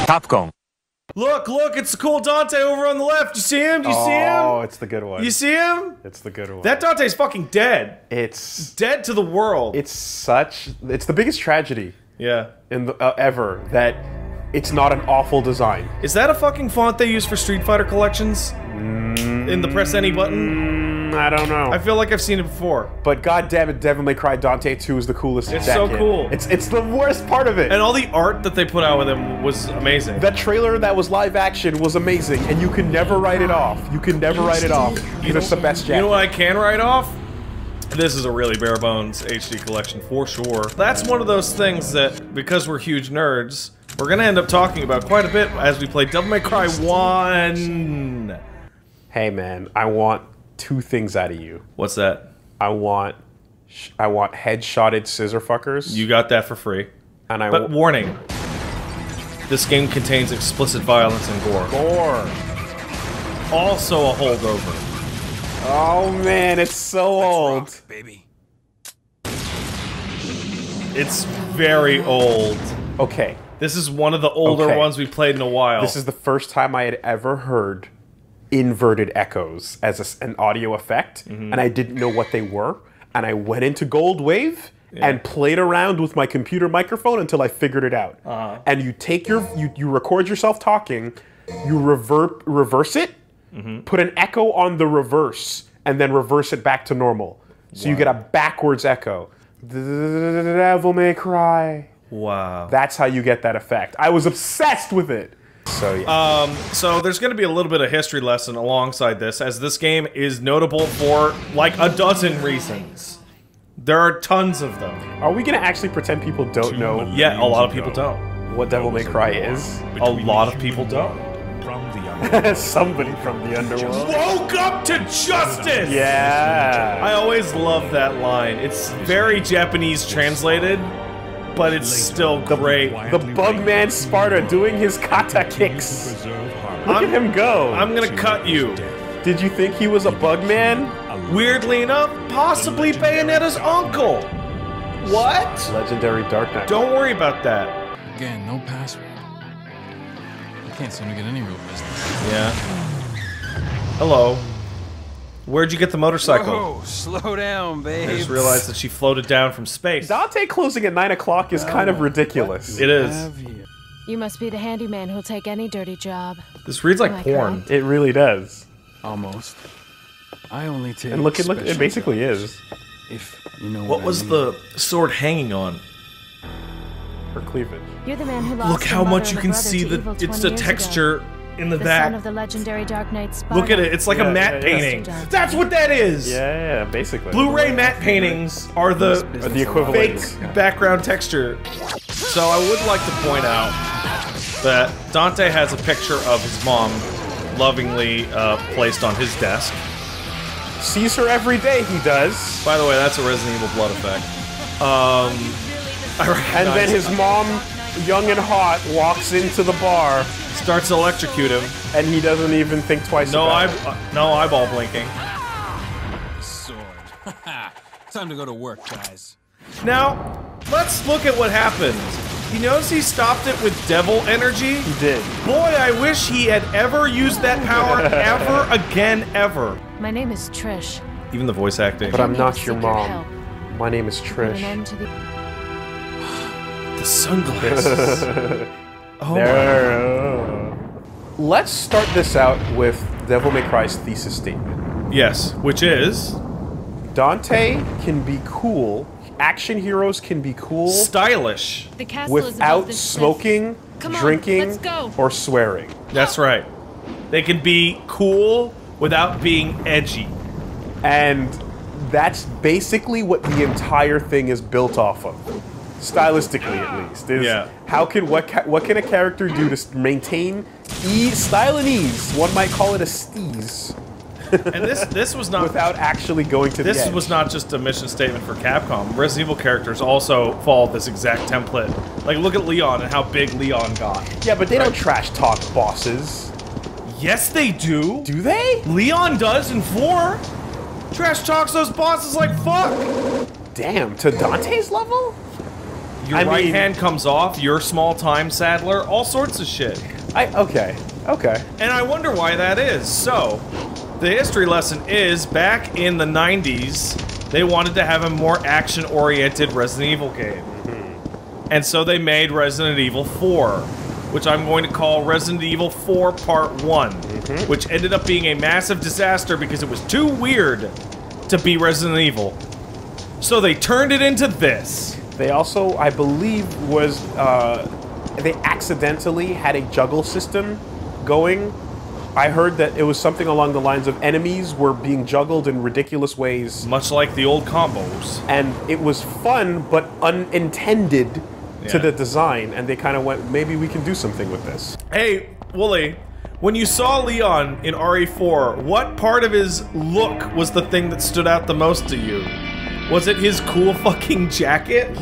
Capcom. Look, it's the cool Dante over on the left. You see him? Do you see him? Oh, it's the good one. You see him? It's the good one. That Dante's fucking dead. It's Dead to the world. it's the biggest tragedy Yeah. in the, ever that it's not an awful design. Is that a fucking font they use for Street Fighter collections? In the press any button? I don't know. I feel like I've seen it before. But god damn it, Devil May Cry Dante 2 is the coolest. It's so cool. It's the worst part of it. And all the art that they put out with him was amazing. That trailer that was live action was amazing, and you can never write it off. You can never write it off. It's the best jacket. You know what I can write off? This is a really bare bones HD collection for sure. That's one of those things that, because we're huge nerds, we're gonna end up talking about quite a bit as we play Devil May Cry 1. Hey man, I want two things out of you. What's that? I want headshotted scissor fuckers. You got that for free. And But warning. This game contains explicit violence and gore. Gore. Also a holdover. Oh man, it's so old. Rock, baby. It's very old. Okay. This is one of the older ones we played in a while. This is the first time I had ever heard inverted echoes as an audio effect, and I didn't know what they were. And I went into Gold Wave and played around with my computer microphone until I figured it out. And you take you record yourself talking, you reverse it, put an echo on the reverse, and then reverse it back to normal. So you get a backwards echo. The Devil May Cry. Wow. That's how you get that effect. I was obsessed with it. So yeah. So there's going to be a little bit of history lesson alongside this, as this game is notable for like a dozen reasons. There are tons of them. Are we gonna actually pretend people don't know? Yeah, a lot of people don't. What Devil May Cry is? A lot of people don't. Somebody from the underworld. Woke up to justice! Yeah. I always love that line. It's very Japanese translated, but it's still great. The Bugman Sparta doing his kata kicks. Look at him go. I'm gonna cut you. Did you think he was a Bugman? Weirdly enough, possibly Bayonetta's uncle. What? Legendary Dark Knight. Don't worry about that. Again, no password. I can't seem to get any real business. Yeah. Hello. Where'd you get the motorcycle? Whoa, slow down, babe. I just realized that she floated down from space. Dante closing at 9 o'clock is kind of ridiculous. It is. You must be the handyman who'll take any dirty job. This reads like Am I porn. correct? It really does. Almost. I only take. And look, it special basically jobs, is. If you know What what was I mean. the sword hanging on? Her cleavage. You're the man who lost Look your how mother much and you a can brother see to the evil it's 20 the years texture ago. in the The back. son of the legendary Dark Knight Sparta. Look at it, it's like a matte painting. That's what that is! Yeah, basically. Blu-ray matte paintings are the equivalent. fake background texture. So I would like to point out that Dante has a picture of his mom lovingly placed on his desk. Sees her every day, he does. By the way, that's a Resident Evil blood effect. And then his mom, young and hot, walks into the bar, starts to electrocute him. and he doesn't even think twice about it. No eyeball blinking. Sword. Time to go to work, guys. Now, let's look at what happened. You notice he stopped it with devil energy? He did. Boy, I wish he had ever used that power ever again, ever. My name is Trish. Even the voice acting. But I'm need not to your seek your mom. help. My name is Put an Trish. end to the The sunglasses. Oh my. Let's start this out with Devil May Cry's thesis statement. Yes, which is Dante can be cool, action heroes can be cool stylish. The castle is above without this smoking, Come on, drinking, let's go. or swearing. That's right. They can be cool without being edgy. And that's basically what the entire thing is built off of. Stylistically, at least. Is Yeah. What can a character do to maintain style and ease? One might call it a steeze. And this was not Without actually going to the This edge. was not just a mission statement for Capcom. Resident Evil characters also follow this exact template. Like, look at Leon and how big Leon got. Yeah, but they don't trash talk bosses. Yes, they do. Do they? Leon does in 4. Trash talks those bosses like fuck. Damn, to Dante's level? Your right hand comes off, you're small time saddler, all sorts of shit. Okay. And I wonder why that is. So, the history lesson is, back in the 90s, they wanted to have a more action-oriented Resident Evil game. And so they made Resident Evil 4, which I'm going to call Resident Evil 4 Part 1, which ended up being a massive disaster because it was too weird to be Resident Evil. So they turned it into this. They also, I believe, they accidentally had a juggle system going. I heard that it was something along the lines of enemies were being juggled in ridiculous ways. Much like the old combos. And it was fun, but unintended to the design, and they kind of went, maybe we can do something with this. Hey, Wooly, when you saw Leon in RE4, what part of his look was the thing that stood out the most to you? Was it his cool fucking jacket?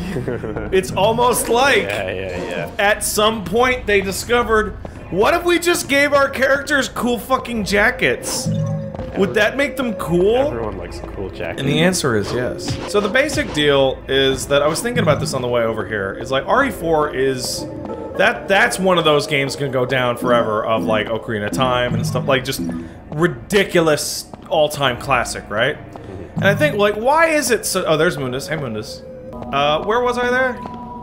It's almost like at some point they discovered, what if we just gave our characters cool fucking jackets? Would that make them cool? Everyone likes a cool jacket. And the answer is yes. So the basic deal is that, I was thinking about this on the way over here, is like RE4 is... That's one of those games gonna go down forever, of like Ocarina of Time and stuff, like just ridiculous all-time classic, right? And I think, like, why is it so... Oh, there's Mundus. Hey, Mundus. Where was I there?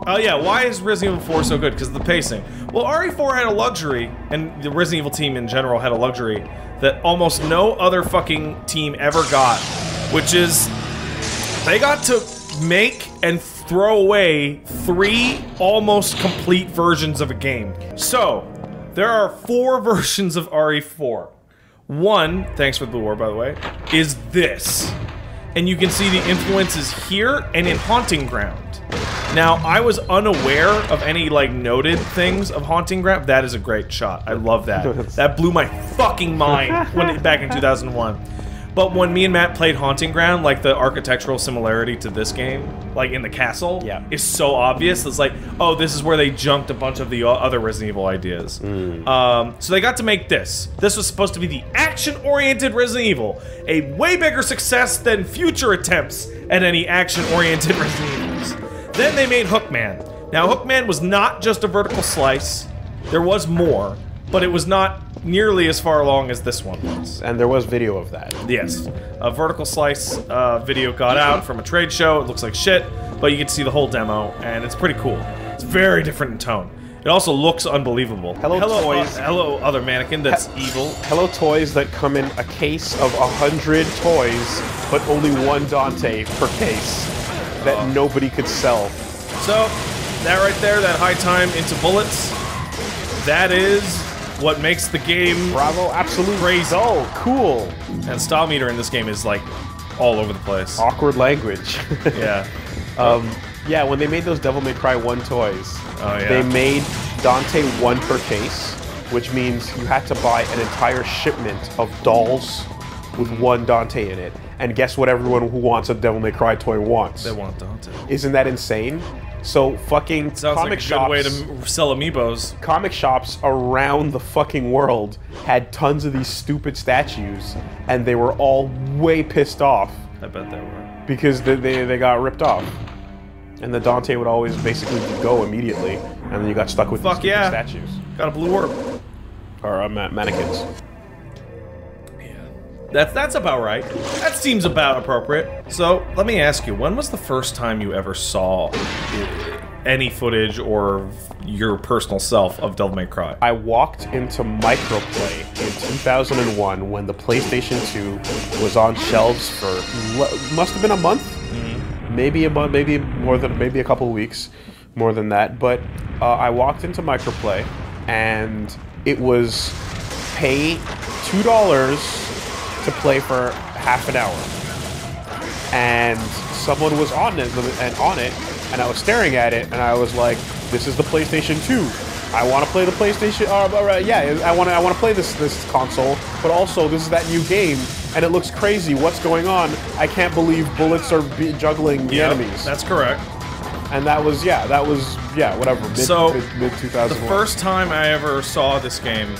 Oh, yeah, why is Resident Evil 4 so good? Because of the pacing. Well, RE4 had a luxury, and the Resident Evil team in general had a luxury, that almost no other fucking team ever got, which is... they got to make and throw away 3 almost complete versions of a game. So, there are 4 versions of RE4. One, thanks for the lore, by the way, is this. And you can see the influences here and in Haunting Ground. Now, I was unaware of any, like, noted things of Haunting Ground. That is a great shot. I love that. That blew my fucking mind back in 2001. But when me and Matt played Haunting Ground, like, the architectural similarity to this game, like, in the castle, is so obvious. It's like, oh, this is where they junked a bunch of the other Resident Evil ideas. So they got to make this. This was supposed to be the action-oriented Resident Evil. A way bigger success than future attempts at any action-oriented Resident Evils. Then they made Hookman. Now, Hookman was not just a vertical slice. There was more, but it was not nearly as far along as this one was. And there was video of that. Yes. A vertical slice video got out from a trade show. It looks like shit, but you can see the whole demo, and it's pretty cool. It's very different in tone. It also looks unbelievable. Hello toys. Hello, other mannequin that's evil. Hello toys that come in a case of 100 toys, but only one Dante per case that nobody could sell. So, that right there, that high time into bullets, that is what makes the game Bravo, absolute crazy. Oh, cool. And style meter in this game is like all over the place. Awkward language. Yeah. Yeah, when they made those Devil May Cry 1 toys, they made Dante 1 per case, which means you had to buy an entire shipment of dolls with one Dante in it. And guess what everyone who wants a Devil May Cry toy wants? They want Dante. Isn't that insane? So fucking sounds comic like a shops, good way to sell amiibos. Comic shops around the fucking world had tons of these stupid statues, and they were all way pissed off. I bet they were. Because they got ripped off. And the Dante would always basically go immediately, and then you got stuck with these stupid statues. Got a blue orb. Or mannequins. That's about right. That seems about appropriate. So, let me ask you, when was the first time you ever saw any footage or your personal self of Devil May Cry? I walked into Microplay in 2001 when the PlayStation 2 was on shelves for, must have been a month? Maybe a month, maybe more than, maybe a couple of weeks, more than that. But I walked into Microplay, and it was pay $2 to play for half an hour, and someone was on it, and I was staring at it, and I was like, "This is the PlayStation 2. I want to play the PlayStation. Yeah, I want to play this console, but also this is that new game, and it looks crazy. What's going on? I can't believe bullets are juggling the enemies." That's correct. And that was whatever. Mid 2001. The first time I ever saw this game,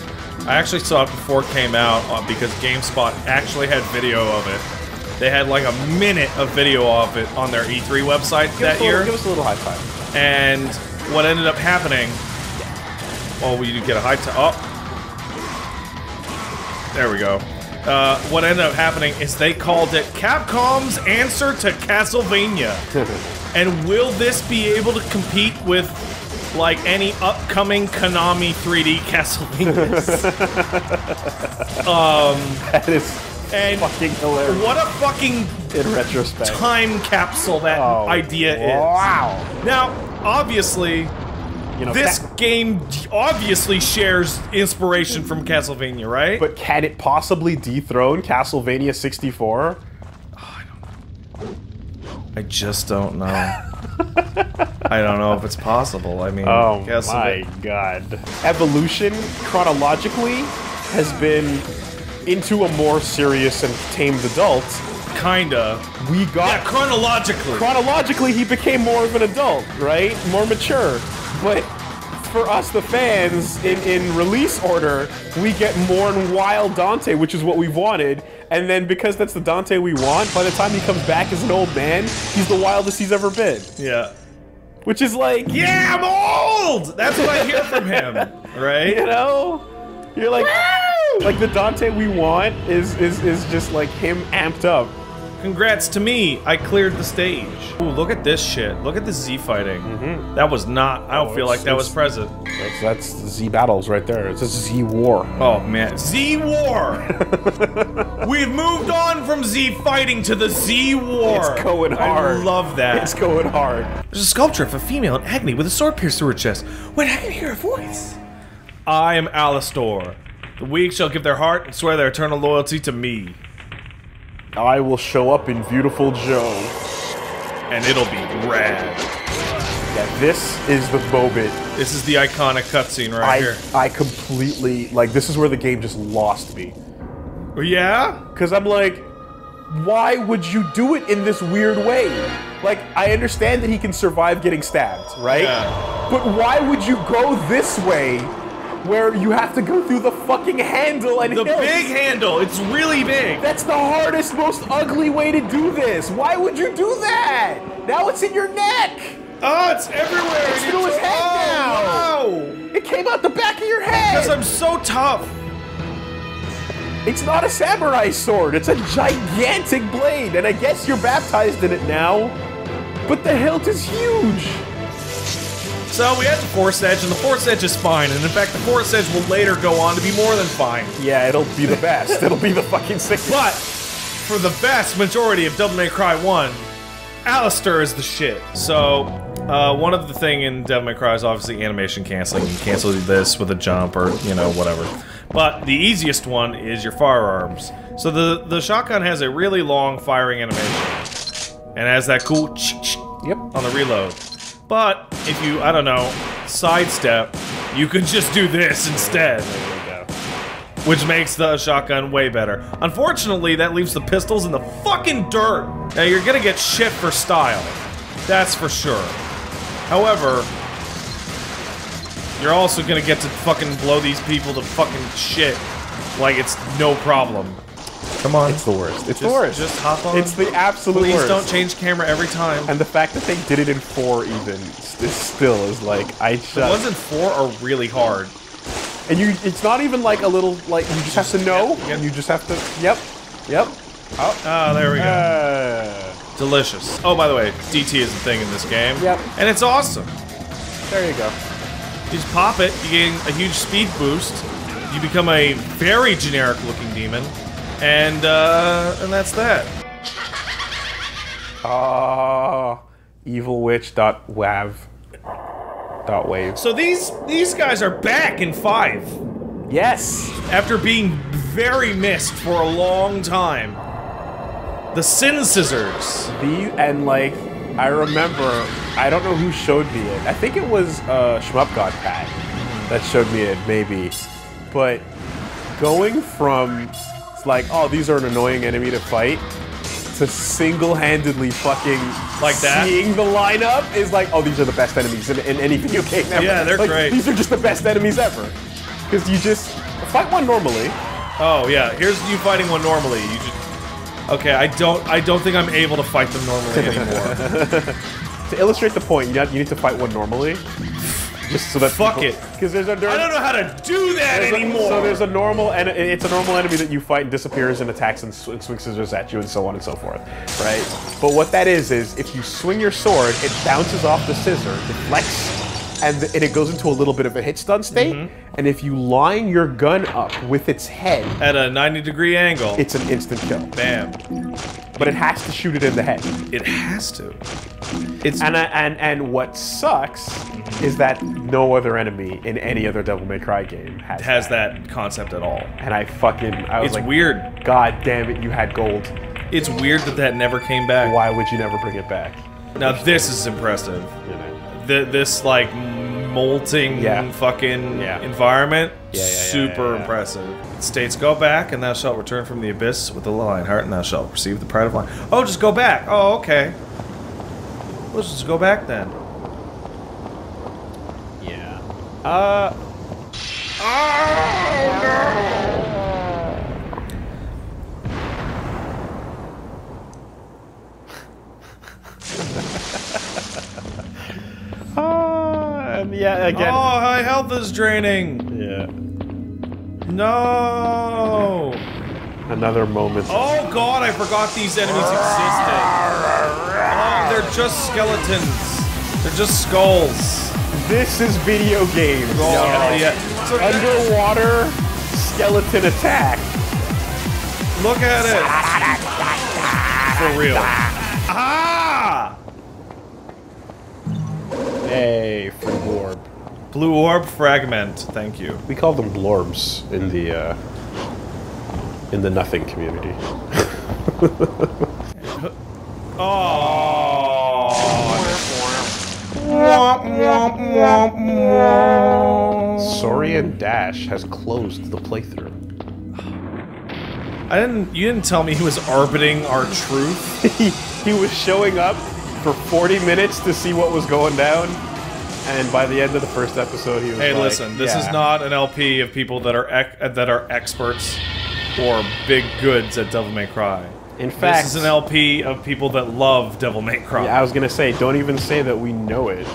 I actually saw it before it came out because GameSpot actually had video of it. They had like a minute of video of it on their E3 website that year. Give us a little high five. And what ended up happening... Oh, you get a high five. Oh. There we go. What ended up happening is they called it Capcom's answer to Castlevania. And will this be able to compete with, like, any upcoming Konami 3D Castlevanias? That is fucking hilarious. What a fucking in retrospect time capsule that idea is. Wow. Now, obviously, you know, this game obviously shares inspiration from Castlevania, right? But can it possibly dethrone Castlevania 64? I just don't know. I don't know if it's possible. I mean, oh my god. Evolution, chronologically, has been into a more serious and tamed adult. Kinda. We got... Yeah, chronologically. Chronologically, he became more of an adult, right? More mature. But for us, the fans, in release order, we get more wild Dante, which is what we've wanted. And then because that's the Dante we want, by the time he comes back as an old man, he's the wildest he's ever been. Yeah. Which is like... Yeah, I'm old! That's what I hear from him, right? You know? You're like... Woo! Like, the Dante we want is just like him amped up. Congrats to me, I cleared the stage. Ooh, look at this shit. Look at the Z fighting. That was not, I don't feel like that was present. That's Z battles right there. It's a Z war. Oh man, Z war! We've moved on from Z fighting to the Z war. It's going hard. I love that. It's going hard. There's a sculpture of a female in agony with a sword pierced through her chest. Wait, I can hear a voice. I am Alastor. The weak shall give their heart and swear their eternal loyalty to me. I will show up in Beautiful Joe. And it'll be rad. Yeah, this is the moment. This is the iconic cutscene right here. I completely, like, this is where the game just lost me. Yeah? Because I'm like, why would you do it in this weird way? Like, I understand that he can survive getting stabbed, right? Yeah. But why would you go this way where you have to go through the fucking handle and the big handle? It's really big. That's the hardest, most ugly way to do this. Why would you do that? Now it's in your neck. Oh, it's everywhere. It's through his head now. Wow. It came out the back of your head. Because I'm so tough. It's not a samurai sword. It's a gigantic blade. And I guess you're baptized in it now. But the hilt is huge. So we had the Force Edge, and the Force Edge is fine, and in fact the Force Edge will later go on to be more than fine. Yeah, it'll be the best. It'll be the fucking sickest. But, for the vast majority of Devil May Cry 1, Alistair is the shit. So, one of the thing in Devil May Cry is obviously animation canceling. You cancel this with a jump or, you know, whatever. But the easiest one is your firearms. So the shotgun has a really long firing animation. And has that cool yep on the reload. But if you, I don't know, sidestep, you can just do this instead. There you go. Which makes the shotgun way better. Unfortunately, that leaves the pistols in the fucking dirt. Now, you're gonna get shit for style. That's for sure. However, you're also gonna get to fucking blow these people to fucking shit. Like it's no problem. Come on. It's the worst. It's the worst. Just hop on. It's the absolute worst. Please don't change camera every time. And the fact that they did it in 4 even, this still is like, I just... The ones in 4 are really hard. And it's not even like a little, like, you just have to know, and you just have to, yep. Oh, there we go. Delicious. Oh, by the way, DT is a thing in this game. Yep. And it's awesome. There you go. You just pop it, you gain a huge speed boost, you become a very generic looking demon, and that's that. evilwitch.wav. So these guys are back in 5. Yes! After being very missed for a long time. The Sin Scissors. And like, I remember, I don't know who showed me it. I think it was Shmup God Pat that showed me it, maybe. But going from, it's like, oh, these are an annoying enemy to fight, to single-handedly fucking like that, seeing the lineup is like, oh, these are the best enemies in any video game ever. Yeah, they're like, great. These are just the best enemies ever. Because you just fight one normally. Oh yeah, here's you fighting one normally. You just Okay, I don't think I'm able to fight them normally anymore. To illustrate the point, you need to fight one normally. Just so that Fuck it. Because there's a I don't know how to do that anymore. So there's a normal, and it's a normal enemy that you fight and disappears and attacks and swings scissors at you and so on and so forth, right? But what that is if you swing your sword, it bounces off the scissor, deflects, and it goes into a little bit of a hit stun state. And if you line your gun up with its head at a 90-degree angle, it's an instant kill. Bam. But it has to shoot it in the head. It has to. It's and what sucks is that no other enemy in any other Devil May Cry game has that concept at all. And I was like, weird. God damn it, you had gold. It's weird that never came back. Why would you never bring it back? Now this is impressive. You know. This like molting fucking environment, super impressive. It states, go back and thou shalt return from the abyss with a lion heart and thou shalt receive the pride of lion. Oh, just go back. Oh, okay. Let's just go back then. Yeah. Yeah, again. Oh, my health is draining. Yeah. No. Another moment. Oh god, I forgot these enemies existed. Oh, they're just skeletons. They're just skulls. This is video games. Oh, yeah. So underwater skeleton attack. Look at it. For real. Ah! Hey, free blorb. Blue orb fragment. Thank you. We call them blorbs in the nothing community. Oh. Saurian Dash has closed the playthrough. You didn't tell me he was orbiting our truth. he was showing up for 40 minutes to see what was going down, and by the end of the first episode, he was hey, like, listen, this is not an LP of people that are experts or big goods at Devil May Cry. In fact, this is an LP of people that love Devil May Cry. Yeah, I was gonna say, don't even say that we know it.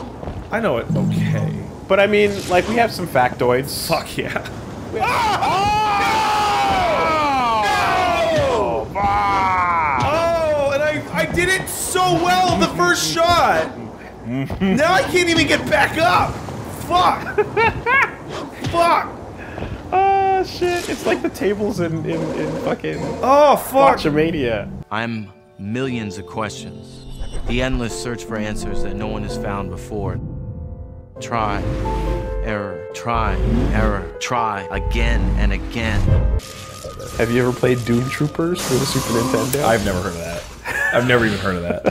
I know it okay. But I mean, like, we have some factoids. Fuck yeah. Oh, and I did it so well the first shot. Now I can't even get back up. Fuck. Fuck. Oh shit! It's like the tables in fucking Botchamania. I'm millions of questions. The endless search for answers that no one has found before. Try, error, try, error, try again and again. Have you ever played Doom Troopers for the Super Nintendo? I've never heard of that. I've never even heard of that.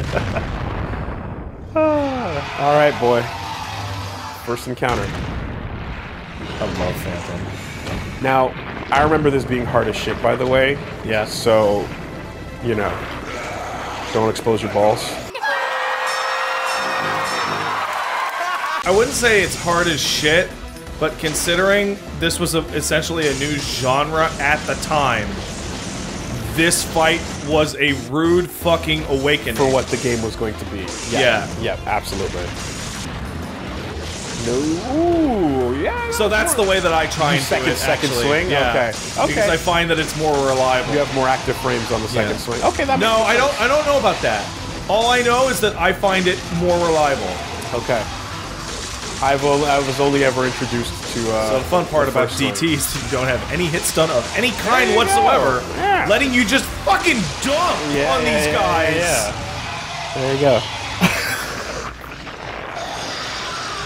All right, boy. First encounter. I love Phantom. Now, I remember this being hard as shit, by the way. Yeah. So, you know, don't expose your balls. I wouldn't say it's hard as shit, but considering this was essentially a new genre at the time, this fight was a rude fucking awakening. For what the game was going to be. Yeah. Yeah, absolutely. No. Ooh, yeah. So that's the way that I try and do it, second actually. swing? Yeah. Okay. Because I find that it's more reliable. You have more active frames on the second swing. Okay, that No, I don't know about that. All I know is that I find it more reliable. Okay. I was only ever introduced to so the fun part about DT is you don't have any hit stun of any kind whatsoever, letting you just fucking dump on these guys. Yeah. There you go.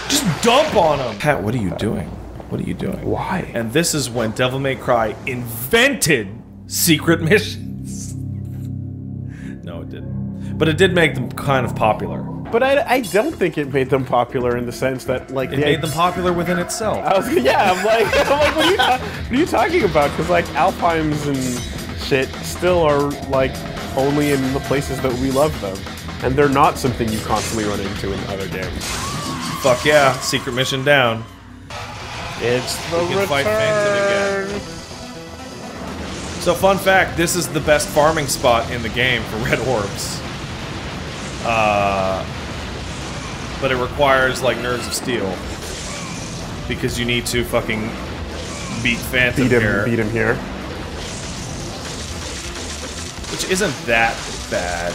Just dump on them. Pat, what are you doing? What are you doing? Why? And this is when Devil May Cry invented secret missions. No, it didn't. But it did make them kind of popular. But I don't think it made them popular in the sense that, like, it made them popular within itself. I'm like, what are you talking about? Because, like, Alpines and shit still are, like, only in the places that we love them. And they're not something you constantly run into in other games. Fuck yeah, secret mission down. It's the return. Fight Phantom again. So fun fact, this is the best farming spot in the game for red orbs. But it requires, like, Nerves of Steel. Because you need to fucking beat Phantom here. Beat him here. Which isn't that bad.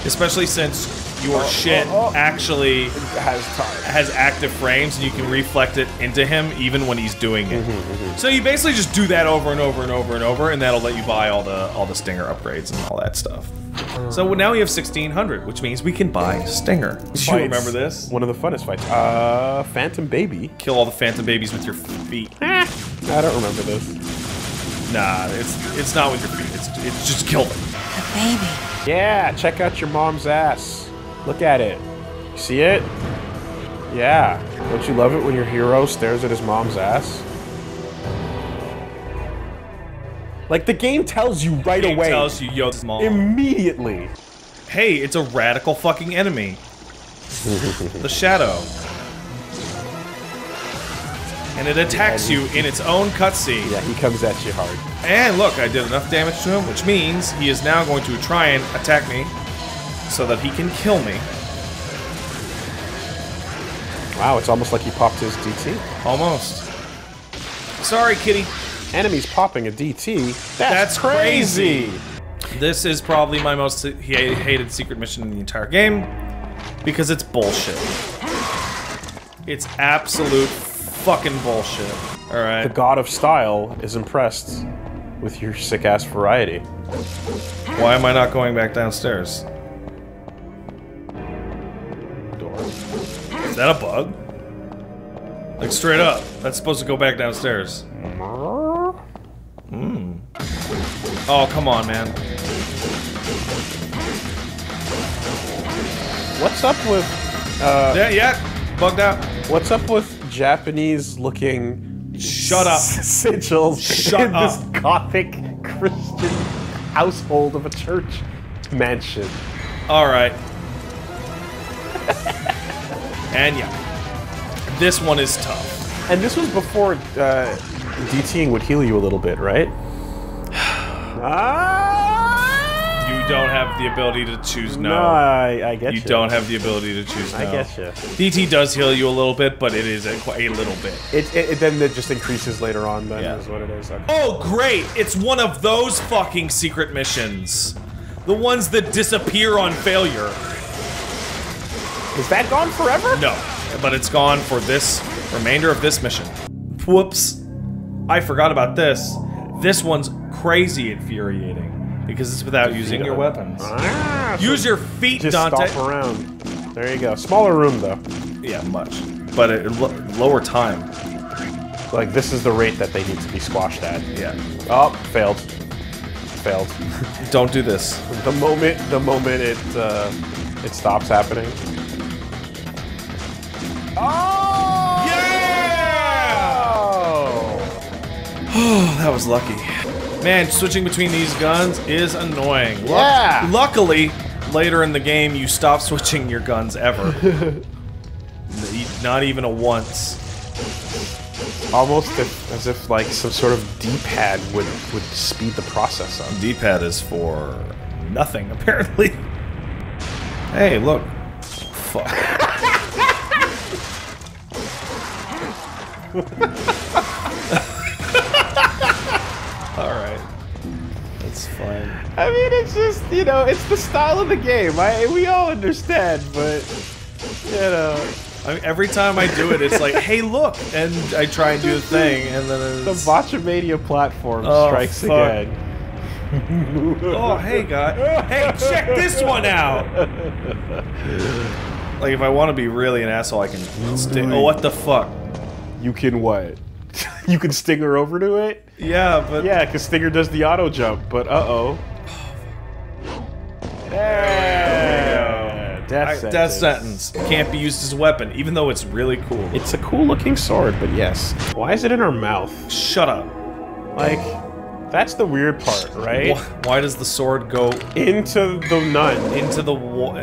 Especially since your shit actually has active frames and you can reflect it into him even when he's doing it. So you basically just do that over and over and over and over, and that'll let you buy all the Stinger upgrades and all that stuff. So now we have 1600, which means we can buy Stinger. Do you remember this? One of the funnest fights. Phantom Baby. Kill all the Phantom Babies with your feet. I don't remember this. Nah, it's not with your feet. It's just kill them. A baby. Yeah, check out your mom's ass. Look at it. You see it? Yeah. Don't you love it when your hero stares at his mom's ass? Like, the game tells you right away. It tells you, yo, this mom. Immediately. Hey, it's a radical fucking enemy. The Shadow. And it attacks you in its own cutscene. Yeah, he comes at you hard. And look, I did enough damage to him, which means he is now going to try and attack me so that he can kill me. Wow, it's almost like he popped his DT. Almost. Sorry, kitty. Enemies popping a DT? That's crazy! This is probably my most hated secret mission in the entire game, because it's bullshit. It's absolute fucking bullshit. Alright. The god of style is impressed with your sick-ass variety. Why am I not going back downstairs? Door. Is that a bug? Like, straight up. That's supposed to go back downstairs. Oh, come on, man. What's up with, Yeah, bugged out. what's up with Japanese-looking Shut up. sigils Shut in up. this gothic Christian household of a church mansion? Alright. And yeah. This one is tough. And this was before DTing would heal you a little bit, right? You don't have the ability to choose no. No, I get you. You don't have the ability to choose no. I get you. DT does heal you a little bit, but it is a little bit. It then it just increases later on. Then Yeah. is what it is. Okay. Oh, great! It's one of those fucking secret missions. The ones that disappear on failure. Is that gone forever? No, but it's gone for this remainder of this mission. Whoops. I forgot about this. This one's crazy infuriating because it's without using your weapons. Ah, Use your feet, just Dante. stomp around. There you go. Smaller room though. Yeah, much. But lower time. Like this is the rate that they need to be squashed at. Yeah. Oh, failed. Failed. Don't do this. The moment it stops happening. Oh! Yeah! Oh, that was lucky. Man, switching between these guns is annoying. Yeah! Luckily, later in the game, you stop switching your guns ever. Not even a once. Almost as if like some sort of D-pad would speed the process up. D-pad is for nothing, apparently. Hey, look. Fuck. Alright. That's fine. I mean, it's just, you know, it's the style of the game. We all understand, but, you know. I mean, every time I do it, it's like, hey, look! And I try and do the thing, and then The it's... Botchamania platform strikes fuck. again. Oh, hey, guy. Hey, check this one out! Like, if I want to be really an asshole, I can oh, what the fuck? You can what? You can Stinger over to it? Yeah, but... Yeah, because Stinger does the auto jump, but uh-oh. There! Death sentence. Can't be used as a weapon, even though it's really cool. It's a cool looking sword, but yes. Why is it in her mouth? Shut up. Like, that's the weird part, right? Why does the sword go Into the nun. into the wall?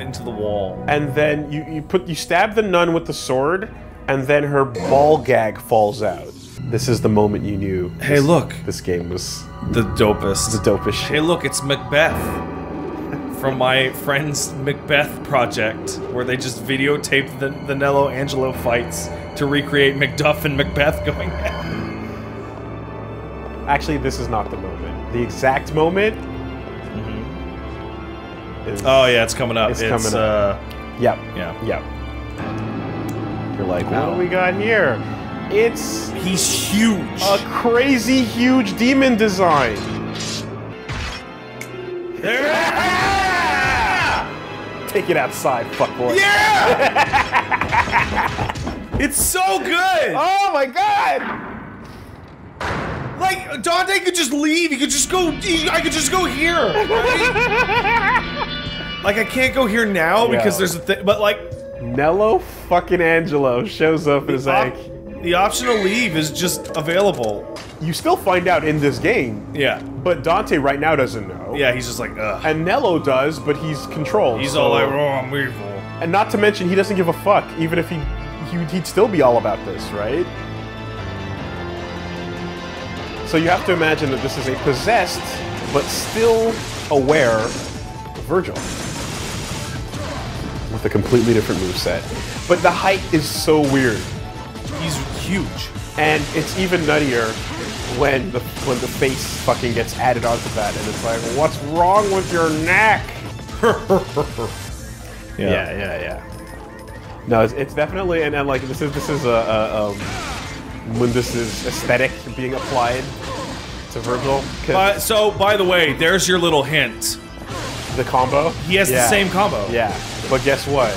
And then you stab the nun with the sword, and then her ball gag falls out. This is the moment you knew. Hey, look. This game was The dopest. the dopest shit. Hey, look, it's Macbeth. From my friend's Macbeth project, where they just videotaped the Nello Angelo fights to recreate Macduff and Macbeth going at it. Actually, this is not the moment. The exact moment. Is, Oh yeah, it's coming up. It's coming up. Yep. Yeah. Yep. You're like, what do we got here? It's He's huge. a crazy huge demon design. Take it outside, fuckboy. Yeah! It's so good! Oh my god! Like, Dante could just leave, he could just go, I could just go here, right? Like, I can't go here now because there's a thing, but like... Nello fucking Angelo shows up and is like... The optional leave is just available. You still find out in this game, Yeah. but Dante right now doesn't know. Yeah, he's just like, ugh. And Nello does, but he's controlled. He's so- all like, oh, I'm evil. And not to mention, he doesn't give a fuck, even if he'd still be all about this, right? So you have to imagine that this is a possessed, but still aware Virgil. With a completely different moveset. But the height is so weird. He's huge. And it's even nuttier when the face fucking gets added onto that, and it's like, what's wrong with your neck? Yeah. No, it's definitely, and like this is a Mundus's aesthetic being applied to Virgil. 'Cause So, by the way, there's your little hint. the combo. He has the same combo. Yeah, but guess what?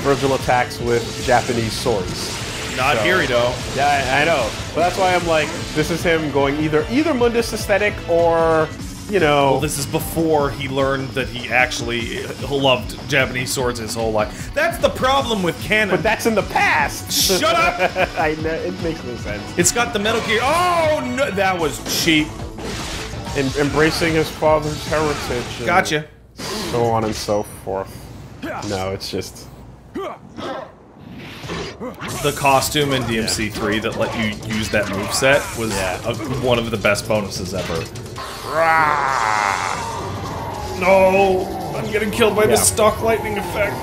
Virgil attacks with Japanese swords. Not here, though. Yeah, I know. But that's why I'm like, this is him going either Mundus aesthetic or, you know. Well, this is before he learned that he actually loved Japanese swords his whole life. That's the problem with canon. But that's in the past. Shut up! I know, it makes no sense. It's got the Metal Gear. Oh no, that was cheap. Embracing his father's heritage. And Gotcha. so on and so forth. No, it's just. The costume in DMC 3 that let you use that moveset was one of the best bonuses ever. No! I'm getting killed by the stock lightning effect.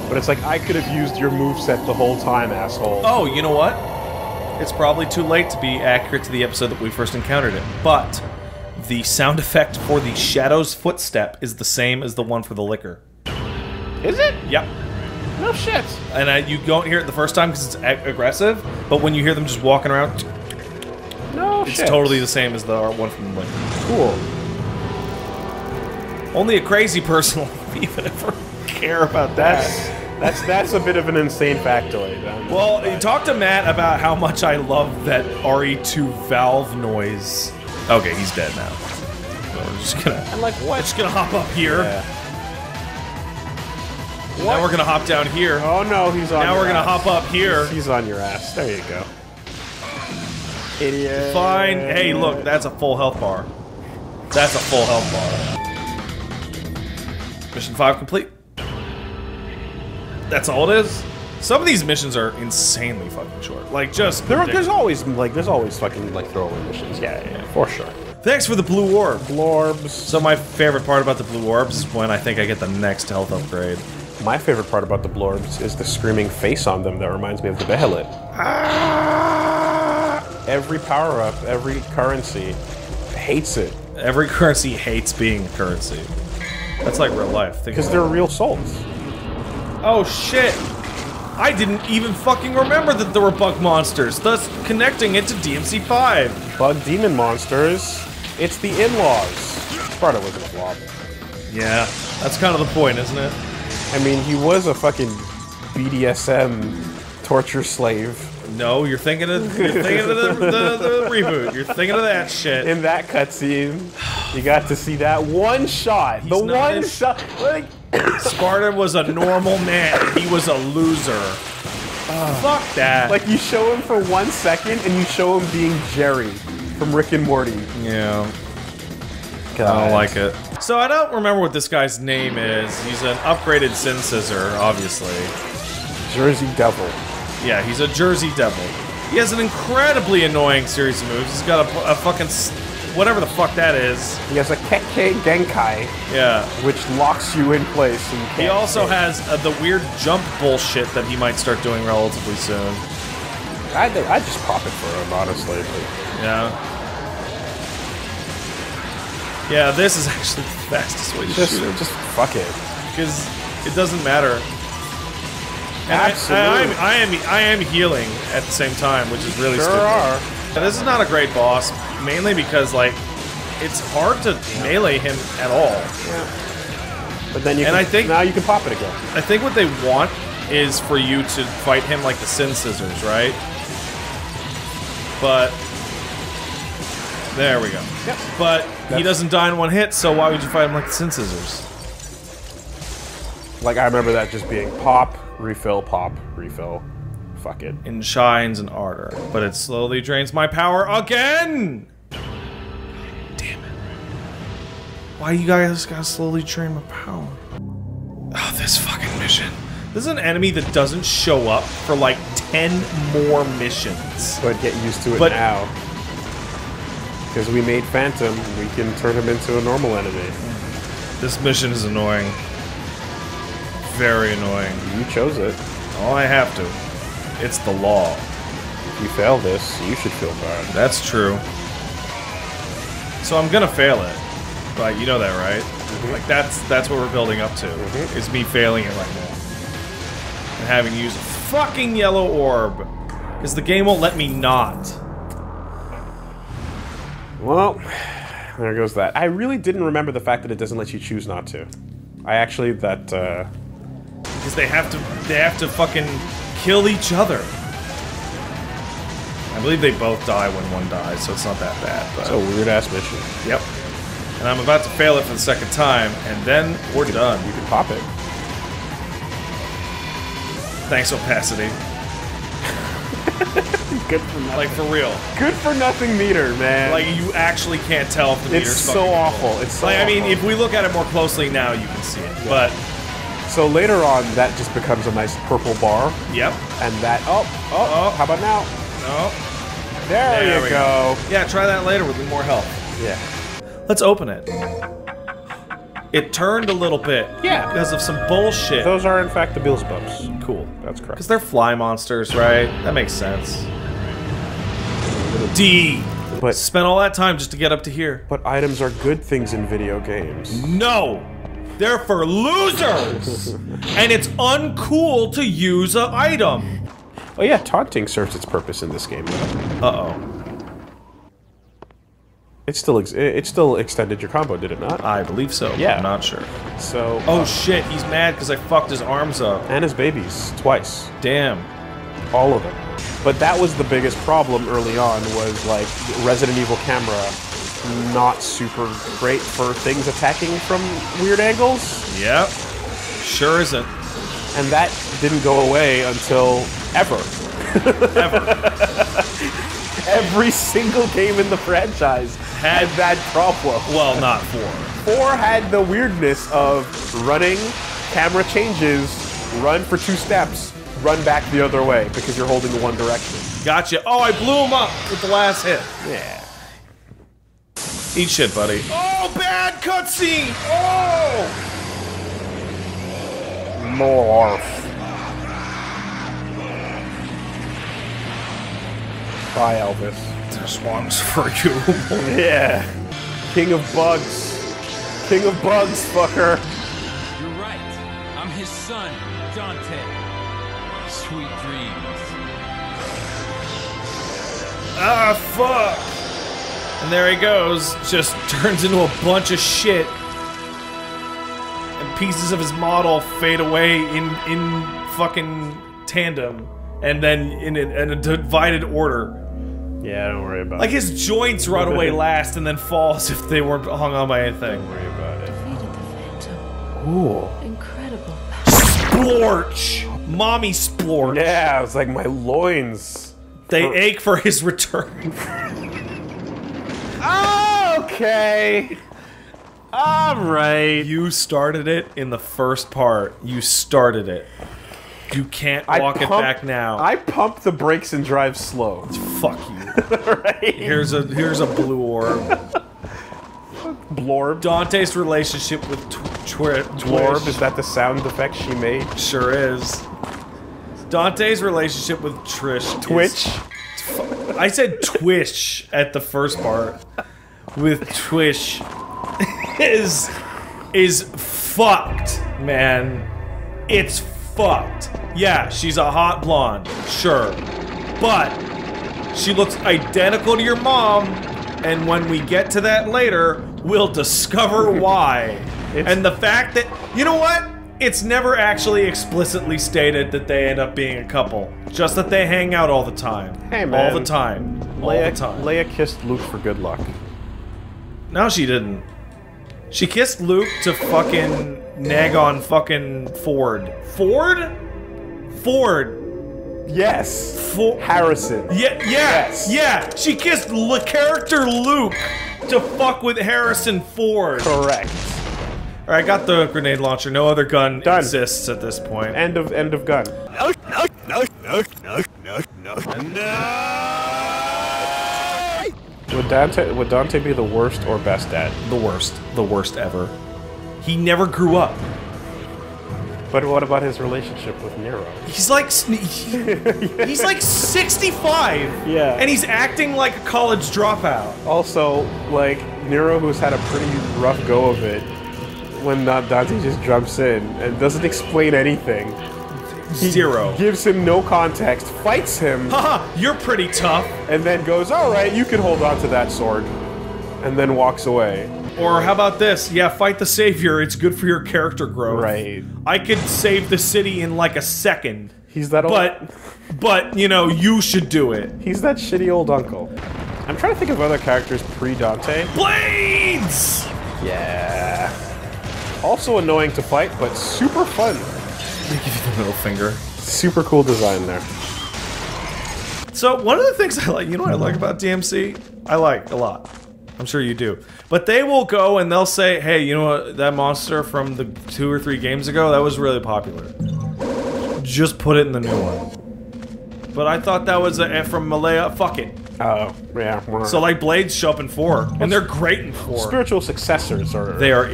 But it's like, I could have used your moveset the whole time, asshole. Oh, you know what? It's probably too late to be accurate to the episode that we first encountered it, but the sound effect for the Shadow's footstep is the same as the one for the liquor. Is it? Yep. No shit. And you don't hear it the first time because it's aggressive, but when you hear them just walking around, No it's shit. totally the same as the one from the liquor. Cool. Only a crazy person will even ever care about that. That's a bit of an insane factoid. Well, talk to Matt about how much I love that RE2 valve noise. Okay, he's dead now. So we're just gonna. I'm like, what? Just gonna hop up here. Yeah. Now we're gonna hop down here. Oh no, he's on. Now your we're gonna ass. hop up here. He's on your ass. There you go. Idiot. Fine. Hey, look, that's a full health bar. That's a full health bar. Mission 5 complete. That's all it is. Some of these missions are insanely fucking short. Like, just There's always fucking like throwaway missions. Yeah, for sure. Thanks for the blue orb. Blorbs. So my favorite part about the blue orbs is when I think I get the next health upgrade. My favorite part about the blorbs is the screaming face on them that reminds me of the Behelit. Every power-up, every currency hates it. Every currency hates being a currency. That's like real life. Because they're real souls. Oh shit! I didn't even fucking remember that there were bug monsters, thus connecting it to DMC 5. Bug demon monsters. It's the in-laws. Sparta was a flop. Yeah, that's kind of the point, isn't it? I mean, he was a fucking BDSM torture slave. No, you're thinking of the reboot. You're thinking of that shit. In that cutscene, you got to see that one shot. He's not one in- shot. Like, Sparta was a normal man. He was a loser. Fuck that. like you show him for 1 second, and you show him being Jerry from Rick and Morty. Yeah. I don't like it. So I don't remember what this guy's name is. He's an upgraded Sin Scissor, obviously. Jersey Devil. Yeah, he's a Jersey Devil. He has an incredibly annoying series of moves. He's got a fucking... whatever the fuck that is. He has a Kekkei Genkai, Yeah. which locks you in place. And you can't He also escape. has the weird jump bullshit that he might start doing relatively soon. I'd just pop it for him, honestly. But Yeah. Yeah, this is actually the fastest way to shoot him. just fuck it. Because it doesn't matter. And Absolutely. I am healing at the same time, which is really Sure stupid. are. And this is not a great boss, mainly because, like, it's hard to melee him at all. Yeah. But then I think now you can pop it again. I think what they want is for you to fight him like the Sin Scissors, right? But there we go. Yep. But he doesn't die in one hit, so why would you fight him like the Sin Scissors? Like, I remember that just being pop, refill, fuck it. In shines and ardor, but it slowly drains my power again. Damn it! Why you guys gotta slowly drain my power? Oh, this fucking mission. This is an enemy that doesn't show up for like 10 more missions. But get used to it But- now. Because we made Phantom, we can turn him into a normal enemy. This mission is annoying. Very annoying. You chose it. Oh, I have to. It's the law. If you fail this, you should feel bad. That's true. So I'm gonna fail it. But you know that, right? Like that's what we're building up to. Is me failing it right now. And having to use a fucking yellow orb. Because the game won't let me not. Well, there goes that. I really didn't remember the fact that it doesn't let you choose not to. I actually, Because they have to fucking kill each other. I believe they both die when one dies, so it's not that bad. But it's a weird-ass mission. yep. And I'm about to fail it for the second time, and then we're done. You can pop it. Thanks, opacity. Good for nothing. Like, for real. Good for nothing meter, man. Like, you actually can't tell if the it's meter's so fucking awful. full. It's so Like, I mean, awful. if we look at it more closely now, you can see it. But, So later on, that just becomes a nice purple bar, yep. and that... Oh, how about now? No. There There you we go. Yeah, try that later with more health. Yeah. Let's open it. It turned a little bit. Yeah. Because of some bullshit. Those are, in fact, the Beelzebubs. Cool. That's correct. Because they're fly monsters, right? That makes sense. D. But, Spent all that time just to get up to here. but items are good things in video games. No! They're for losers! And it's uncool to use an item. Oh yeah, taunting serves its purpose in this game, though. Uh-oh. It still extended your combo, did it not? I believe so. Yeah. I'm not sure. So... Oh shit, he's mad because I fucked his arms up. and his babies, twice. Damn. All of them. But that was the biggest problem early on, was like Resident Evil camera not super great for things attacking from weird angles. Yep. Sure isn't. And that didn't go away until ever. Ever. Every single game in the franchise had that problem. Well, not 4. 4 had the weirdness of running, camera changes, run for 2 steps, run back the other way because you're holding in one direction. Gotcha. Oh, I blew him up with the last hit. Yeah. Eat shit, buddy. Oh, bad cutscene! Oh! Morph. Bye, Elvis. This one's for you. Yeah. King of bugs. King of bugs, fucker. You're right. I'm his son, Dante. Sweet dreams. Ah, fuck! And there he goes. Just turns into a bunch of shit. And pieces of his model fade away in fucking tandem. And then in a divided order. Yeah, don't worry about Like it. his joints run away last and then fall as if they weren't hung on by anything. Don't worry about it. Defeated the Phantom. Ooh. Incredible. Splorch! Mommy Splorch. Yeah, it's like my loins. They ache for his return. Okay. All right. You started it in the first part. You started it. You can't walk it back now. I pump the brakes and drive slow. Fuck you. Right? Here's a blue orb. Blorb. Dante's relationship with Blorb, is that the sound effect she made? Sure is. Dante's relationship with Trish. Twitch. I said Twish at the first part. With Twish is fucked, man. It's fucked. Yeah, she's a hot blonde, sure. But she looks identical to your mom, and when we get to that later, we'll discover why. And the fact that, you know what? It's never actually explicitly stated that they end up being a couple. Just that they hang out all the time. Hey, man. All the time. All the time. Leia kissed Luke for good luck. No, she didn't. She kissed Luke to fucking nag on fucking Ford. Ford? Ford. Yes. Harrison. Yes. Yeah. She kissed character Luke to fuck with Harrison Ford. Correct. All right, I got the grenade launcher. No other gun exists at this point. End of gun. Would Dante be the worst or best dad? The worst ever. He never grew up. But what about his relationship with Nero? He's like he's like 65. Yeah. And he's acting like a college dropout. Also, like Nero, who's had a pretty rough go of it, when Dante just jumps in and doesn't explain anything. Zero. Gives him no context, fights him. Haha, you're pretty tough. And then goes, alright, you can hold on to that sword. And then walks away. Or how about this? Yeah, fight the savior. It's good for your character growth. Right. I could save the city in like a second. He's that old. But you know, you should do it. He's that shitty old uncle. I'm trying to think of other characters pre-Dante. Blades! Yeah. Also annoying to fight, but super fun. They give you the middle finger. Super cool design there. So one of the things I like, you know what I like about DMC? I like a lot. I'm sure you do. But they will go and they'll say, hey, you know what, that monster from the 2 or 3 games ago, that was really popular. Just put it in the new one. But I thought that was from Malaya. Fuck it. Oh, yeah. So like Blades show up in 4, and they're great in 4. Spiritual successors are... They are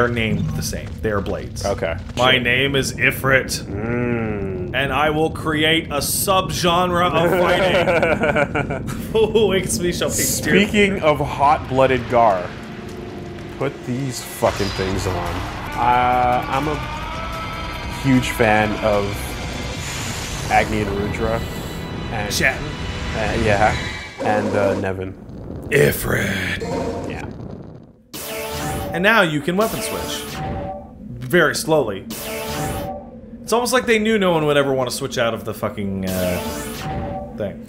named the same. They are Blades. Okay. My name is Ifrit. And I will create a subgenre of fighting. Oh, makes me so Speaking of hot-blooded Gar, put these fucking things on. I'm a huge fan of Agni and Rudra. And Chatting. Yeah. And Nevin. Ifrit. Yeah. And now you can weapon switch. Very slowly. It's almost like they knew no one would ever want to switch out of the fucking thing.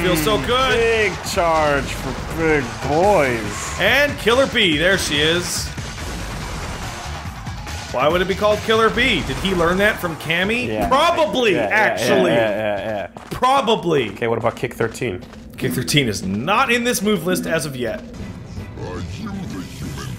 Feels so good. Big charge for big boys. And Killer Bee, there she is. Why would it be called Killer Bee? Did he learn that from Cammy? Yeah. Probably, actually. Yeah. Probably. Okay, what about Kick 13? Kick 13 is not in this move list as of yet. Are you the human,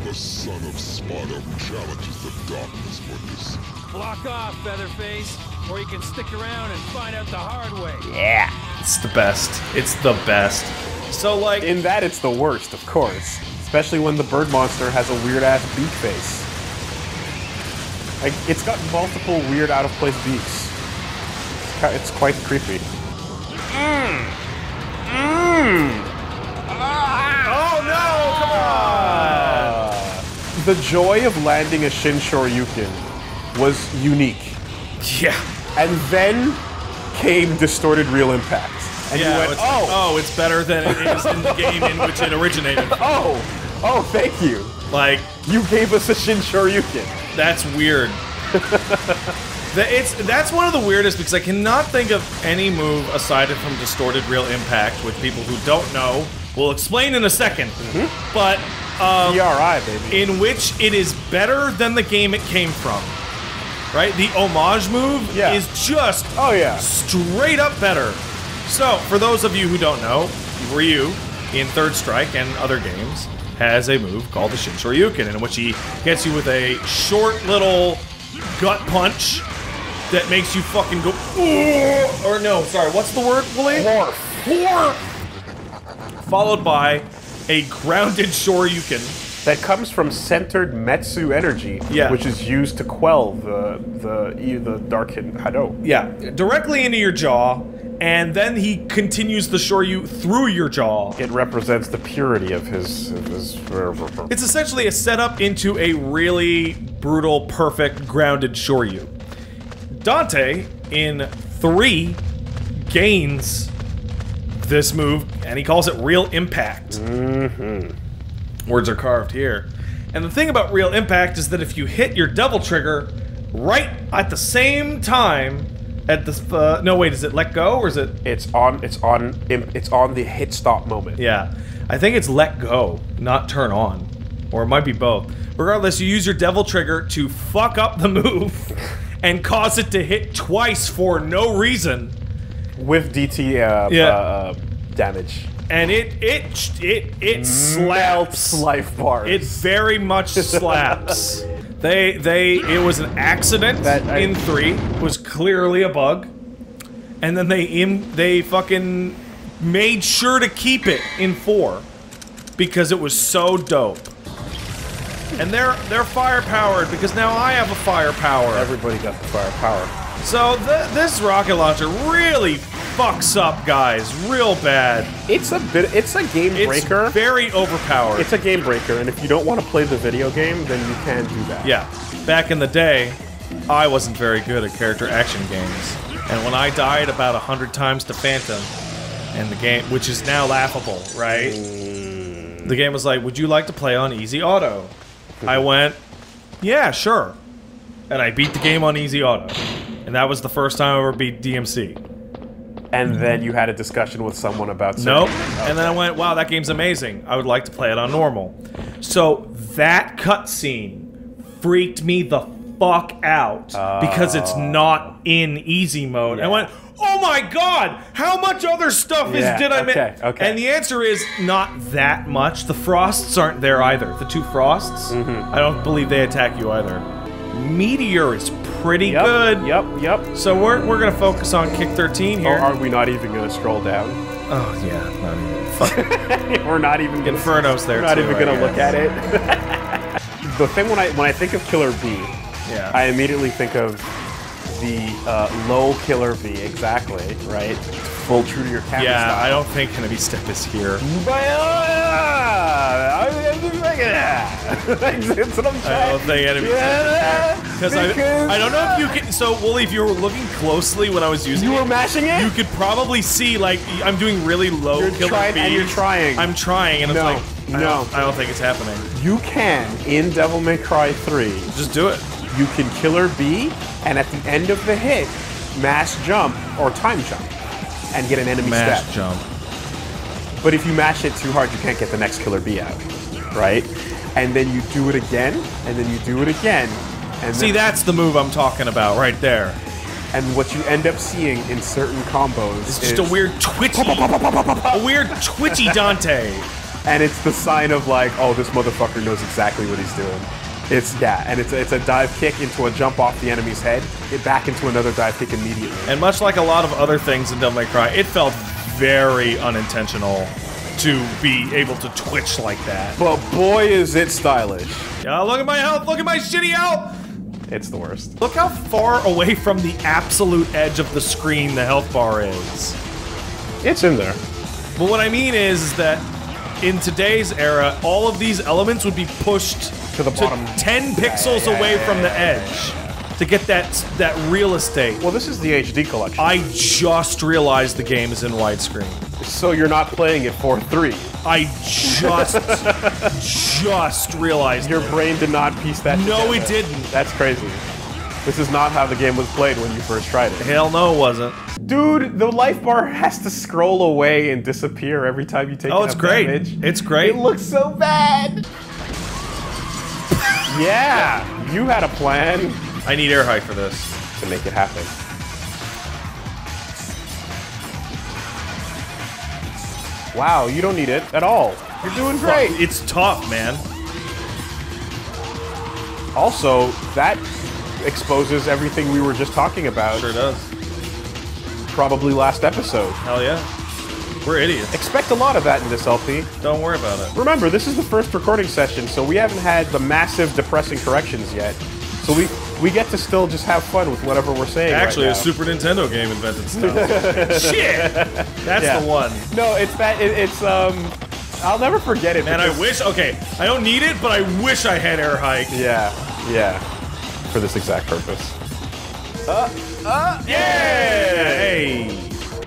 the son of Sparta who challenges the darkness for this? Block off, Featherface, or you can stick around and find out the hard way. Yeah. It's the best. It's the best. So, like... In that, it's the worst, of course. Especially when the bird monster has a weird-ass beak face. Like, it's got multiple weird, out-of-place beaks. It's quite creepy. Oh no, come on! The joy of landing a Shin Shoryuken was unique. Yeah. And then came Distorted Real Impact. And you went, it's better than it is in the game in which it originated. Oh, thank you. Like, you gave us a Shin Shoryuken. That's weird. That's one of the weirdest because I cannot think of any move aside from Distorted Real Impact, which people who don't know will explain in a second. But DRI, baby. In which it is better than the game it came from. Right? The homage move is just straight up better. So, for those of you who don't know, were you in Third Strike and other games, has a move called the Shin Shoryuken, in which he hits you with a short little gut punch that makes you fucking go, "Ooh!" Or no, sorry, what's the word, Willie? Horf. Followed by a grounded Shoryuken. That comes from centered Metsu energy, Yeah. which is used to quell the Dark Hado. Yeah, directly into your jaw, and then he continues the Shoryu through your jaw. It represents the purity of his. It's essentially a setup into a really brutal, perfect, grounded Shoryu. Dante, in 3, gains this move, and he calls it Real Impact. Words are carved here. And the thing about Real Impact is that if you hit your double trigger right at the same time at the no wait, is it let go or is it? It's on the hit stop moment. Yeah, I think it's let go, not turn on, or it might be both. Regardless, you use your devil trigger to fuck up the move and cause it to hit twice for no reason With DT damage. and it slaps. Life bars. It very much slaps. It was an accident in 3. It was clearly a bug, and then they fucking made sure to keep it in 4 because it was so dope. And they're fire powered because now I have a fire power. Everybody got the firepower. So this rocket launcher really fucks up guys real bad. It's a game breaker. It's very overpowered. It's a game breaker, and if you don't want to play the video game, then you can do that. Yeah. Back in the day, I wasn't very good at character action games. And when I died about 100 times to Phantom, and the game, which is now laughable, right? The game was like, would you like to play on easy auto? I went, yeah, sure. And I beat the game on easy auto. And that was the first time I ever beat DMC. And then you had a discussion with someone about... Nope. And then I went, wow, that game's amazing. I would like to play it on normal. So that cutscene freaked me the fuck out because it's not in easy mode. I went, oh my god, how much other stuff did I miss? Okay. And the answer is not that much. The frosts aren't there either. The 2 frosts, I don't believe they attack you either. Meteor is pretty good. Yep. So we're gonna focus on Kick 13 here. Or are we not even gonna scroll down? Oh yeah, not even. Fuck. We're not even gonna... Inferno's there We're not too, even I gonna look guess. at it. The thing when I think of Killer B, Yeah. I immediately think of the low Killer V, exactly, right? Full true to your camera Yeah, style. I don't think enemy step is here. That's what I'm I trying. don't think enemy step is here. Because I don't know if you can. So, Wooly, if you were looking closely when I was using You it, were mashing it? you could probably see, like, I'm doing really low You're killer trying, and Bs. you're trying. I'm trying, and it's No, like, no. I don't think it's happening. You can, in Devil May Cry 3, Just do it. you can Killer B, and at the end of the hit, mash jump or time jump, and get an enemy Mash step. jump. But if you mash it too hard, you can't get the next Killer B out, right? And then you do it again, and then you do it again, and See, then, that's the move I'm talking about right there. and what you end up seeing in certain combos It's is just a weird twitchy Dante. and it's the sign of like, oh, this motherfucker knows exactly what he's doing. It's a dive kick into a jump off the enemy's head, get back into another dive kick immediately. And much like a lot of other things in Devil May Cry, it felt very unintentional to be able to twitch like that. But boy, is it stylish. Yeah, look at my health, look at my shitty health! It's the worst. Look how far away from the absolute edge of the screen the health bar is. It's in there. But what I mean is that in today's era, all of these elements would be pushed To the bottom. 10 pixels away from the edge to get that real estate. Well, this is the HD collection. I just realized the game is in widescreen. So you're not playing it for 3. I just realized Your it. brain did not piece that No, together. it didn't. That's crazy. This is not how the game was played when you first tried it. Hell no, it wasn't. Dude, the life bar has to scroll away and disappear every time you take Oh, it's enough great. damage. It's great. It looks so bad. Yeah, you had a plan I need air high for this. to make it happen. Wow, you don't need it at all. You're doing great. It's tough, man. Also, that exposes everything we were just talking about. Sure does. Probably last episode. Hell yeah. We're idiots. Expect a lot of that in this LP. Don't worry about it. Remember, this is the first recording session, so we haven't had the massive depressing corrections yet. So we get to still just have fun with whatever we're saying. Actually, right a Super Nintendo game invented stuff. Shit! That's the one. No, it's that. It's I'll never forget it. Man, I wish. Okay, I don't need it, but I wish I had air hike. Yeah, yeah. For this exact purpose. Yeah! Hey!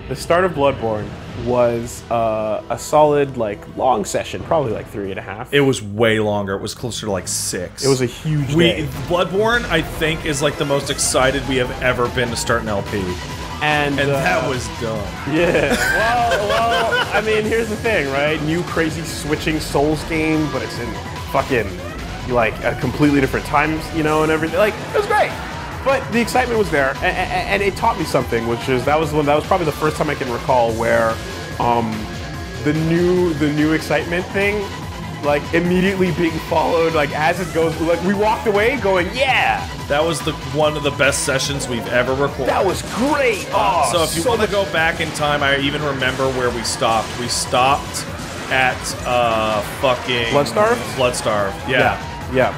The start of Bloodborne was a solid, like, long session, probably like 3.5. It was way longer. It was closer to like 6. It was a huge day. Bloodborne, I think, is like the most excited we have ever been to start an LP. And that was dumb. Yeah. Well, I mean, here's the thing, right? New crazy switching Souls game, but it's in fucking, like, a completely different times, you know, and everything. Like, it was great. But the excitement was there, and it taught me something, which is that was probably the first time I can recall where the new excitement thing, like, immediately being followed, like, as it goes, like, we walked away going, yeah! That was one of the best sessions we've ever recorded. That was great! Oh, so if you want to go back in time, I even remember where we stopped. We stopped at fucking Bloodstarved? Bloodstarved, yeah. Yeah.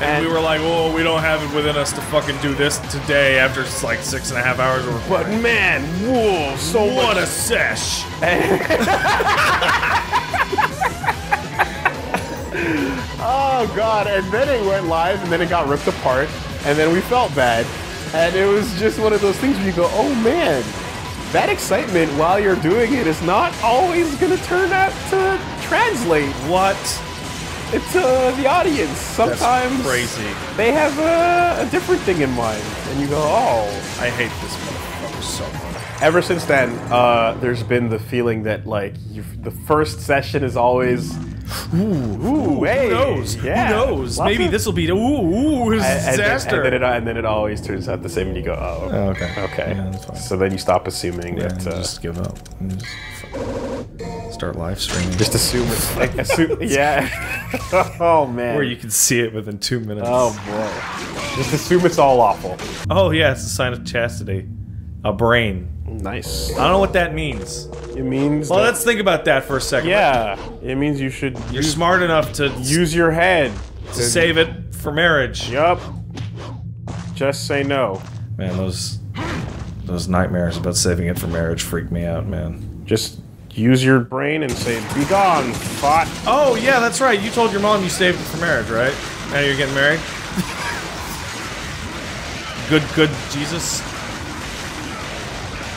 And we were like, oh, we don't have it within us to fucking do this today after just like 6.5 hours of recording. But man, whoa, so what much. a sesh! Oh god, and then it went live, and then it got ripped apart, and then we felt bad. And it was just one of those things where you go, oh man, that excitement while you're doing it is not always gonna turn out to translate. What? It's the audience. Sometimes that's crazy. They have a different thing in mind, and you go, "Oh, I hate this motherfucker so much." Ever since then, there's been the feeling that like the first session is always, ooh, hey, who knows? Yeah, who knows? Maybe this will be a disaster. And then it always turns out the same, and you go, "Oh, okay, okay." Yeah, that's fine. So then you stop assuming that. Just give up. And just start live streaming. Just assume it's like yeah. Oh man. Where you can see it within 2 minutes. Oh boy. Just assume it's all awful. Oh yeah, it's a sign of chastity. A brain. Nice. I don't know what that means. It means. Well, let's think about that for a second. Yeah. It means you should. You're smart enough to use your head to save it for marriage. Yup. Just say no. Man, those nightmares about saving it for marriage freak me out, man. Just use your brain and say, "Be gone, thought." Oh yeah, that's right. You told your mom you saved it for marriage, right? Now you're getting married. Good Jesus.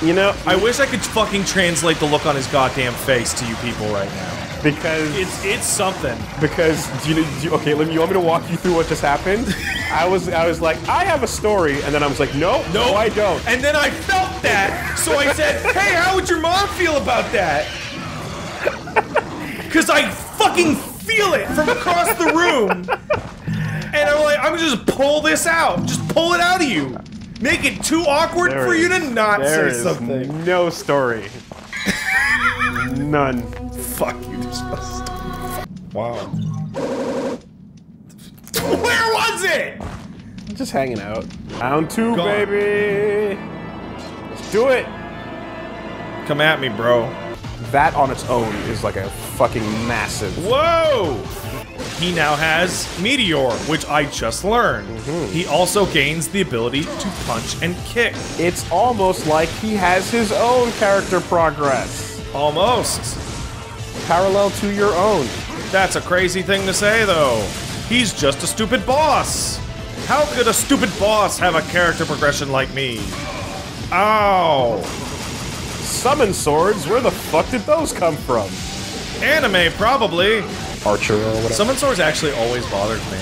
You know, I wish I could fucking translate the look on his goddamn face to you people right now. Because it's something. Because okay, you want me to walk you through what just happened? I was like, I have a story, and then I was like, no, I don't. And then I felt that, so I said, hey, how would your mom feel about that? Because I fucking feel it from across the room. And I'm like, I'm just pull this out. Just pull it out of you. Make it too awkward for you to not say something. No story. None. Fuck you, disgusting. Wow. Where was it? Just hanging out. Round 2, Gone. baby. Let's do it. Come at me, bro. That on its own is like a fucking massive. Whoa! He now has Meteor, which I just learned. He also gains the ability to punch and kick. It's almost like he has his own character progress. Almost. Parallel to your own. That's a crazy thing to say, though. He's just a stupid boss. How could a stupid boss have a character progression like me? Ow. Summon swords? Where the fuck did those come from? Anime, probably. Archer or whatever. Summon swords actually always bothered me.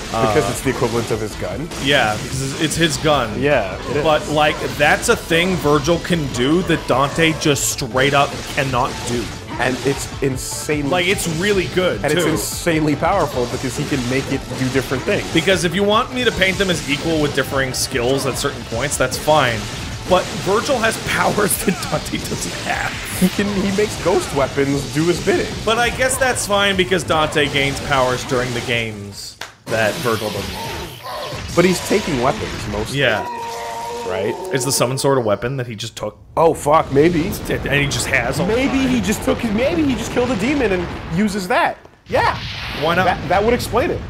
Because it's the equivalent of his gun? Yeah, because it's his gun. Yeah, it is. But, like, that's a thing Virgil can do that Dante just straight up cannot do. And it's insanely... Like, it's really good, and too. it's insanely powerful because he can make it do different things. Because if you want me to paint them as equal with differing skills at certain points, that's fine. but Virgil has powers that Dante doesn't have. He makes ghost weapons do his bidding. But I guess that's fine because Dante gains powers during the games that Virgil doesn't. But he's taking weapons mostly. Yeah. Right? Is the summon sword a weapon that he just took? Oh fuck, maybe. And he just has all Maybe he just took his, maybe he just killed a demon and uses that. Yeah. Why not? That would explain it.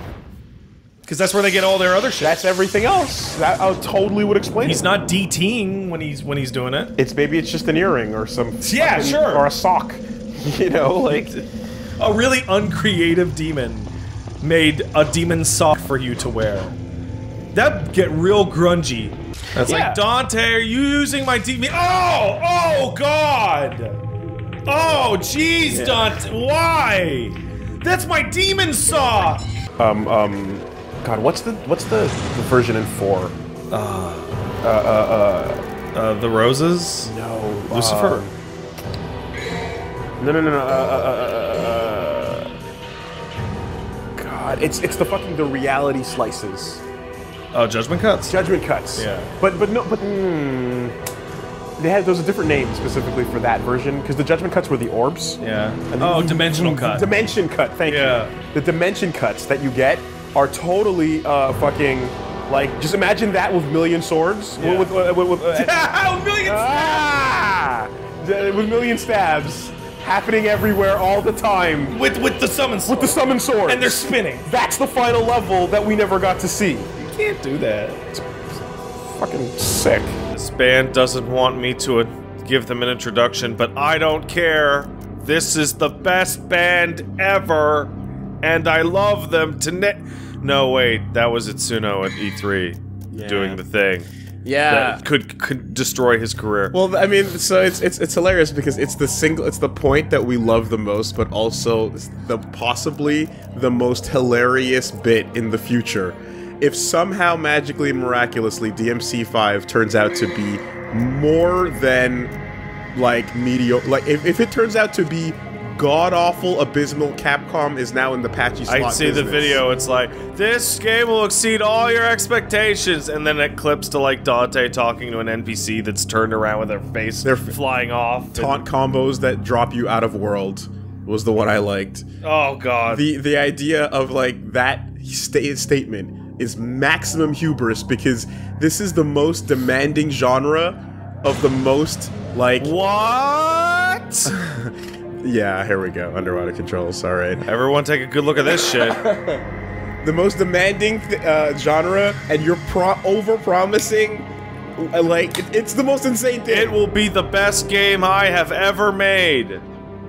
Because that's where they get all their other shit. That's everything else. That totally would explain He's it. not DTing when he's doing it. Maybe it's just an earring or some Yeah, fucking- sure. or a sock. You know, like A really uncreative demon made a demon sock for you to wear. That'd get real grungy. That's Yeah. like, Dante, are you using my demon? Oh God! Oh, jeez, Dante, why? That's my demon sock! God, what's the version in 4? The roses? No, Lucifer. No. God, it's the reality slices. Oh, Judgment Cuts? Judgment Cuts. Yeah. But they had those a different name specifically for that version because the Judgment Cuts were the orbs. Yeah. And Oh, Dimensional Cut. Dimension Cut. Thank Yeah. you. The Dimension Cuts that you get are totally fucking like just imagine that with million swords. Yeah. With Millions! with million stabs happening everywhere all the time. With the summon sword. With the summon swords. And they're spinning. That's the final level that we never got to see. You can't do that. Fucking sick. This band doesn't want me to give them an introduction, but I don't care. This is the best band ever, and I love them to No, wait, that was Itsuno at E3 doing the thing. Yeah. That could destroy his career. Well, I mean, so it's hilarious because it's the point that we love the most, but also possibly the most hilarious bit in the future. If somehow magically miraculously DMC5 turns out to be more than like mediocre, like if it turns out to be god-awful, abysmal, Capcom is now in the patchy slot I see the business. video, it's like, this game will exceed all your expectations, and then it clips to like Dante talking to an NPC that's turned around with their face flying off. Taunt combos that drop you out of world was the one I liked. Oh god. The idea of like that statement is maximum hubris because this is the most demanding genre of the most like What? yeah, here we go. Underwater controls. All right. Everyone take a good look at this shit. The most demanding genre, and you're over-promising. Like, it's the most insane thing. It will be the best game I have ever made.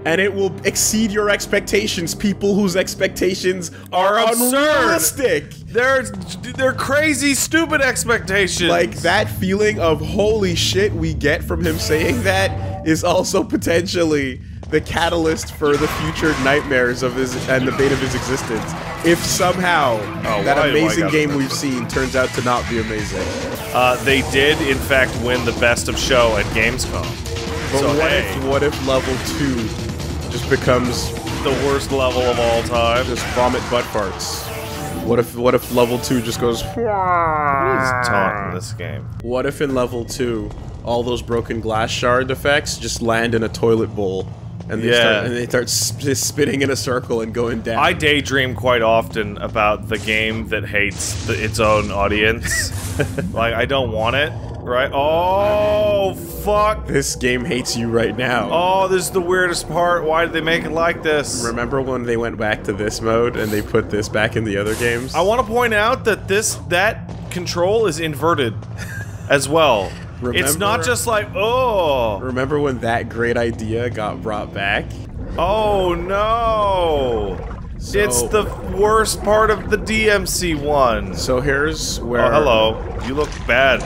And it will exceed your expectations, people whose expectations are absurd. unrealistic. They're crazy, stupid expectations. Like, that feeling of holy shit we get from him saying that is also potentially the catalyst for the future nightmares of his and the bane of his existence. If somehow that amazing game we've seen turns out to not be amazing. They did, in fact, win the best of show at Gamescom. But So, what if level 2 just becomes the worst level of all time? just vomit butt farts? What if level 2 just goes What is taunt in this game? What if in level 2 all those broken glass shard effects just land in a toilet bowl and they start spinning in a circle and going down? I daydream quite often about the game that hates its own audience. Like, I don't want it, right? Oh, fuck. This game hates you right now. Oh, this is the weirdest part. Why did they make it like this? Remember when they went back to this mode and they put this back in the other games? I want to point out that that control is inverted as well. It's not just like, oh. Remember when that great idea got brought back? Oh no. It's the worst part of the DMC one. So here's where... Oh, hello. You look bad.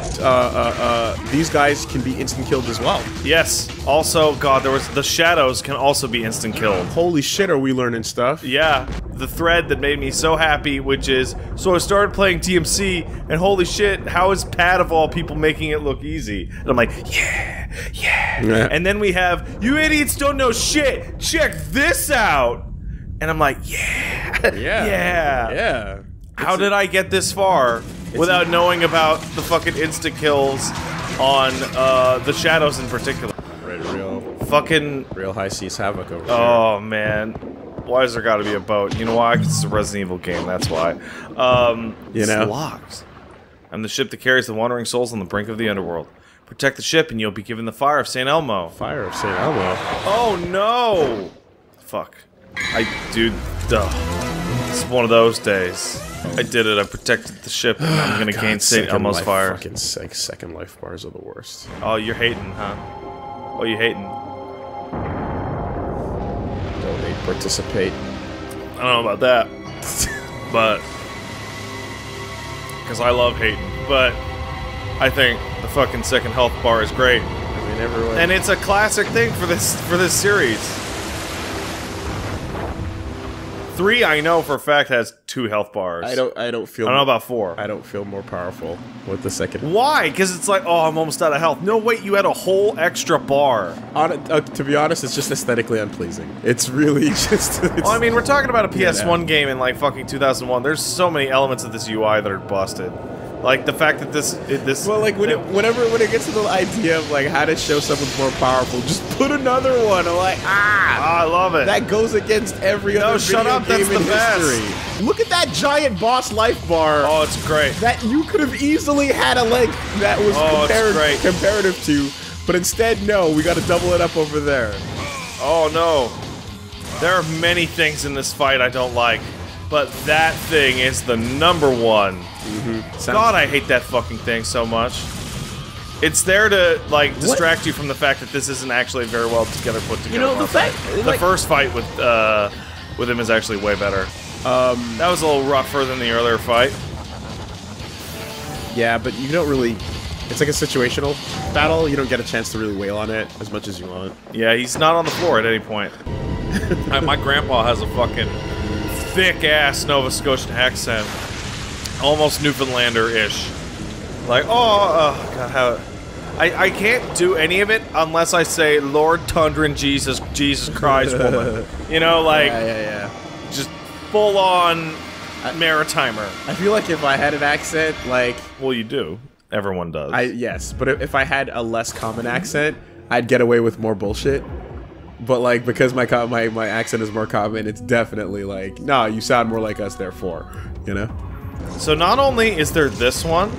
These guys can be instant killed as well. Yes. Also, God, the shadows can also be instant killed. Holy shit, are we learning stuff? Yeah. The thread that made me so happy, which is, so I started playing DMC, and holy shit, how is Pat of all people making it look easy? And I'm like, yeah. And then we have, you idiots don't know shit, check this out! And I'm like, yeah. How did I get this far without knowing about the fucking insta kills on the shadows in particular. Right, real high seas havoc over here. Oh man, why has there got to be a boat? You know why? 'Cause it's a Resident Evil game. That's why. It's locked. I'm the ship that carries the wandering souls on the brink of the underworld. Protect the ship, and you'll be given the fire of St. Elmo. Fire of St. Elmo. Oh no! Fuck. Dude, duh. It's one of those days. I did it. I protected the ship, and I'm gonna gain St. Elmo's fire. Fucking second life bars are the worst. Oh, you're hating, huh? Oh, you hating? Donate, participate. I don't know about that, but because I love hating, but I think the fucking second health bar is great. I mean, everyone. And it's a classic thing for this series. 3, I know for a fact, has 2 health bars. I don't feel. I don't know about 4. I don't feel more powerful with the second. Why? Because it's like, oh, I'm almost out of health. No, wait, you had a whole extra bar. To be honest, it's just aesthetically unpleasing. It's really just. Well, I mean, we're talking about a PS1 game in like fucking 2001. There's so many elements of this UI that are busted. Like the fact that this. Well, like when it gets to the idea of like how to show someone's more powerful, just put another one. I'm like, I love it. That goes against every other video game in history. Look at that giant boss life bar. Oh, it's great. That you could have easily had a length that was comparative to, but instead, no, we got to double it up over there. Oh no, there are many things in this fight I don't like, but that thing is the number one. God, I hate that fucking thing so much. It's there to like distract you from the fact that this isn't actually a very well together put together. You know, the first fight with him is actually way better. That was a little rougher than the earlier fight. Yeah, but you don't really. It's like a situational battle. You don't get a chance to really wail on it as much as you want. Yeah, he's not on the floor at any point. My grandpa has a fucking thick-ass Nova Scotian accent. Almost Newfoundlander-ish. Like, oh, God, how... I can't do any of it unless I say, Lord Tundra Jesus Christ, woman. You know, like... Yeah. Just full-on maritimer. I feel like if I had an accent, like... Well, you do. Everyone does. Yes, but if I had a less common accent, I'd get away with more bullshit. But like, because my accent is more common, it's definitely like, nah, you sound more like us, therefore, you know? So not only is there this one,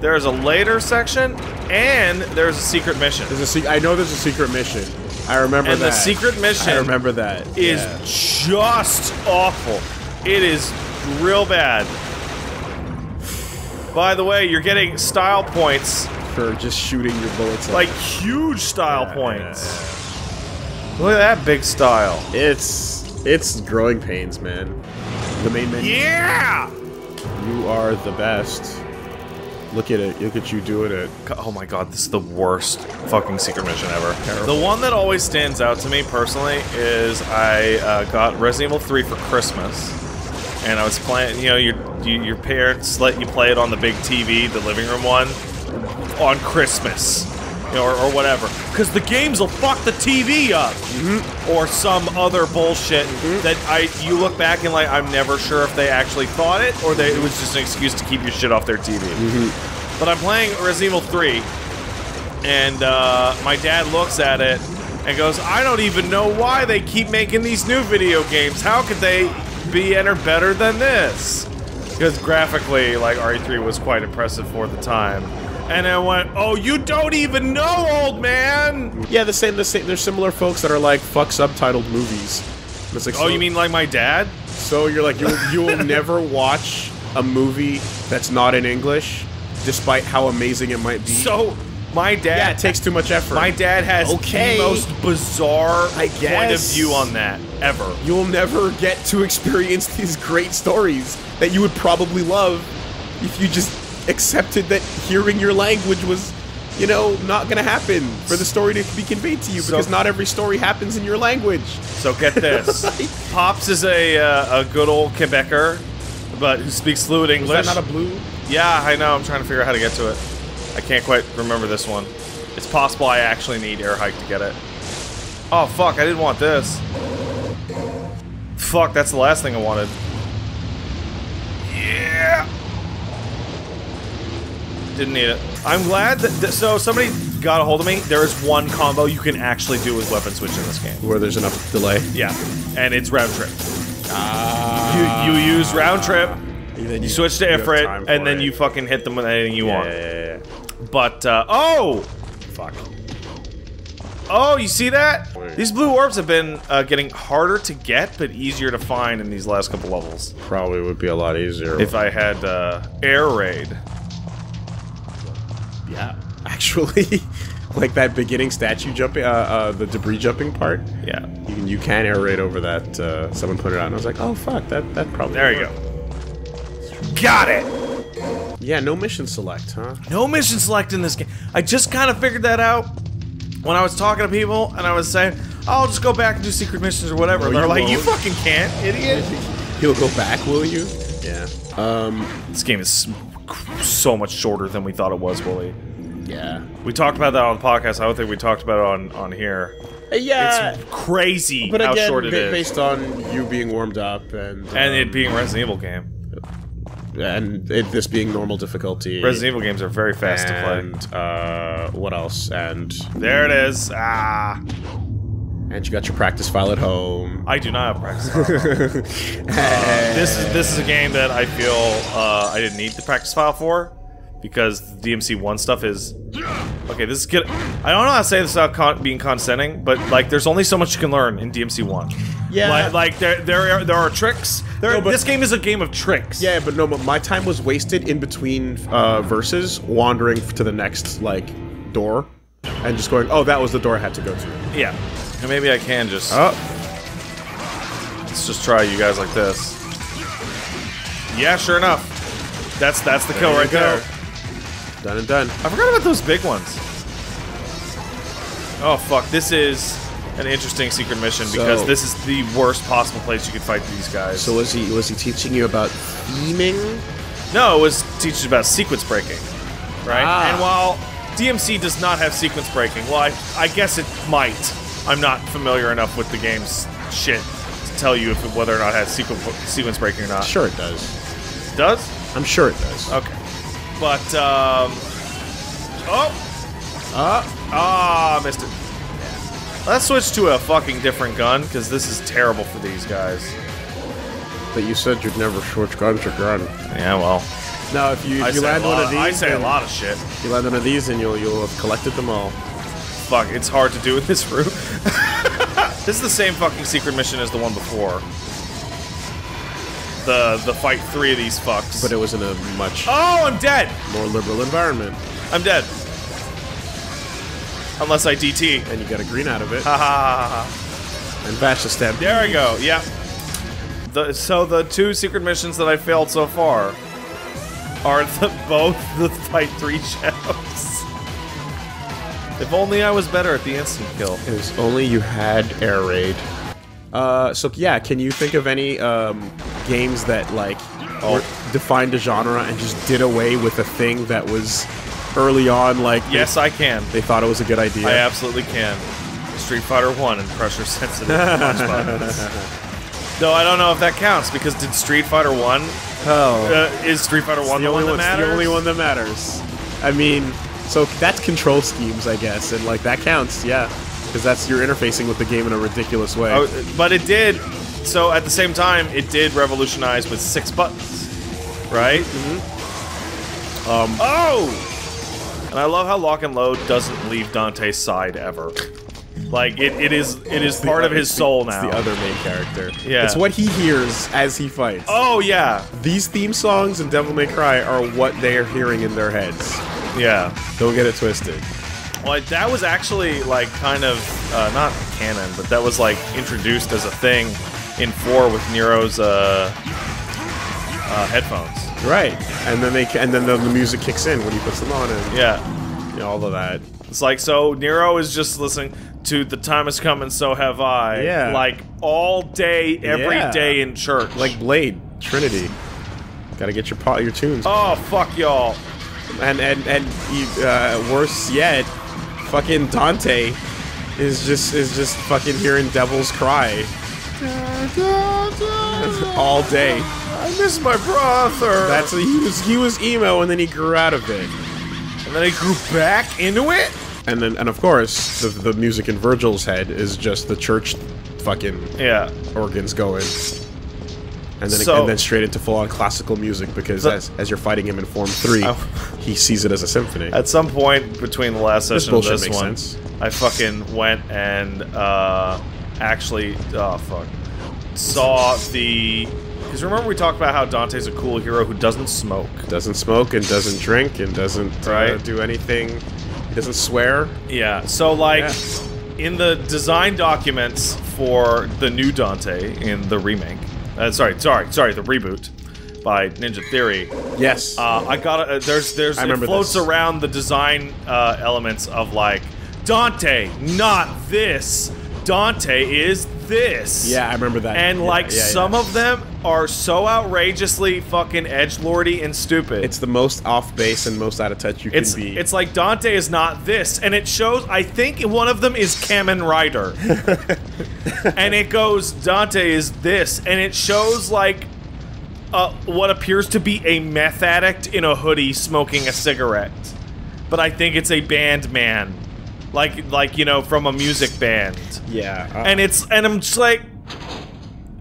there's a later section, and there's a secret mission. I know there's a secret mission. I remember that. And the secret mission... I remember that. ...is just awful. It is real bad. By the way, you're getting style points... For just shooting your bullets. Like, huge style points. Look at that big style. It's growing pains, man. The main menu. Yeah! You are the best. Look at it. Look at you doing it. Oh my god, this is the worst fucking secret mission ever. Terrible. The one that always stands out to me, personally, is I got Resident Evil 3 for Christmas. And I was playing, you know, your parents let you play it on the big TV, the living room one, on Christmas. You know, or whatever. Because the games will fuck the TV up! Or some other bullshit that you look back and like, I'm never sure if they actually thought it, or it was just an excuse to keep your shit off their TV. But I'm playing Resident Evil 3, and my dad looks at it and goes, I don't even know why they keep making these new video games. How could they be better than this? Because graphically, like, RE3 was quite impressive for the time. And I went, oh, you don't even know, old man! Yeah, the same. There's similar folks that are like, fuck subtitled movies. It's like, oh, you mean like my dad? So you're like, you will never watch a movie that's not in English, despite how amazing it might be. So, my dad... Yeah, it takes too much effort. My dad has the most bizarre point of view on that, ever. You'll never get to experience these great stories that you would probably love if you just accepted that hearing your language was, you know, not gonna happen for the story to be conveyed to you, because not every story happens in your language. So get this. Pops is a good old Quebecer, but who speaks fluent English. Is that not a blue? Yeah, I know. I'm trying to figure out how to get to it. I can't quite remember this one. It's possible I actually need air hike to get it. Oh, fuck. I didn't want this. Fuck, that's the last thing I wanted. Yeah! Didn't need it. I'm glad that so somebody got a hold of me. There is one combo you can actually do with weapon switch in this game. Where there's enough delay. Yeah, and it's round trip. You use round trip. You switch to Ifrit, and then you fucking hit them with anything you want. Yeah. But oh, fuck. Oh, you see that? These blue orbs have been getting harder to get, but easier to find in these last couple levels. Probably would be a lot easier. If I had air raid. Yeah. Actually, like that beginning statue jumping, the debris jumping part. Yeah. You can air raid over that. Someone put it out, and I was like, oh fuck, that probably. There you go. Got it. Yeah, no mission select, huh? No mission select in this game. I just kind of figured that out when I was talking to people, and I was saying, I'll just go back and do secret missions or whatever. No, They're you like, won't. you fucking can't, idiot. You'll go back, will you? Yeah. This game is so much shorter than we thought it was, Willie. Yeah. We talked about that on the podcast. I don't think we talked about it on here. Yeah. It's crazy But how again, short it is. based on you being warmed up and it being a Resident Evil game. and this being normal difficulty. Resident Evil games are very fast to play. And what else? And There it is. Ah. and you got your practice file at home. I do not have practice file. This is a game that I feel I didn't need the practice file for, because the DMC 1 stuff is okay. This is good. I don't know how to say this without being condescending, but like, there's only so much you can learn in DMC 1. Yeah. like there are tricks. This game is a game of tricks. Yeah, but no, my time was wasted in between verses, wandering to the next like door, and just going, oh, that was the door I had to go to. Yeah. And maybe I can just. Oh. Let's just try you guys like this. Yeah, sure enough. That's the kill right there. Done and done. I forgot about those big ones. Oh fuck, this is an interesting secret mission because this is the worst possible place you could fight these guys. So was he teaching you about theming? No, it was teaching about sequence breaking. Right? Ah. And while DMC does not have sequence breaking, well, I guess it might. I'm not familiar enough with the game's shit to tell you whether or not it has sequence breaking or not. Sure it does. It does? I'm sure it does. Okay. But, missed it. Let's switch to a fucking different gun, because this is terrible for these guys. But you said you'd never switch gun to gun. Yeah, well. No, if you land one of these, I say a then lot of shit. you land one of these, and you'll have collected them all. Fuck, it's hard to do in this route. This is the same fucking secret mission as the one before. The fight 3 of these fucks. But it was in a much Oh, I'm dead! more liberal environment, I'm dead. Unless I DT. and you got a green out of it, Ha ha ha ha. and bash the stem. There we go, yeah. So the 2 secret missions that I failed so far are both the fight 3 shadows. If only I was better at the instant kill. If only you had air raid. So yeah, can you think of any games that like defined a genre and just did away with a thing that was early on, like Yes, I can. they thought it was a good idea? I absolutely can. Street Fighter 1 and pressure sensitive punch buttons. Though I don't know if that counts, because did Street Fighter 1 is Street Fighter 1 the one that matters? The only one that matters. I mean, so that's control schemes, I guess, and like that counts, yeah, because that's you're interfacing with the game in a ridiculous way. Oh, but it did. So at the same time, it did revolutionize with 6 buttons, right? Oh! And I love how lock and load doesn't leave Dante's side ever. Like it is part of his soul now. It's the other main character. Yeah. It's what he hears as he fights. Oh yeah, These theme songs in Devil May Cry are what they are hearing in their heads. yeah. Don't get it twisted. Well, that was actually like kind of not canon, but that was like introduced as a thing in 4 with Nero's headphones. Right. And then the music kicks in when he puts them on, and Yeah. you know, all of that. It's like, so Nero is just listening to "The Time Has Come and So Have I," Yeah. like all day, every day Yeah. in church. Like Blade, Trinity. Gotta get your tunes. oh fuck y'all. And worse yet, fucking Dante is just fucking hearing Devil's Cry all day. I miss my brother. That's he was emo, and then he grew out of it. And then he grew back into it? And then, and of course, the music in Virgil's head is just the church fucking organs going. And then straight into full-on classical music because as you're fighting him in Form 3, he sees it as a symphony. At some point between the last session and this makes one, sense. I fucking went and actually, saw the... Because remember we talked about how Dante's a cool hero who doesn't smoke. Doesn't smoke and doesn't drink and doesn't do anything. He doesn't swear. Yeah, so like, in the design documents for the new Dante in the remake, sorry, the reboot by Ninja Theory. Yes. I got it floats around the design elements of like, Dante, not this. Dante is this. Yeah, I remember that. And like some of them are so outrageously fucking edgelordy and stupid. It's the most off base and most out of touch you can be. It's like Dante is not this, and it shows. I think one of them is Kamen Rider, and it goes Dante is this, and it shows like what appears to be a meth addict in a hoodie smoking a cigarette, but I think it's a band man. Like you know, from a music band. Yeah. And I'm just like,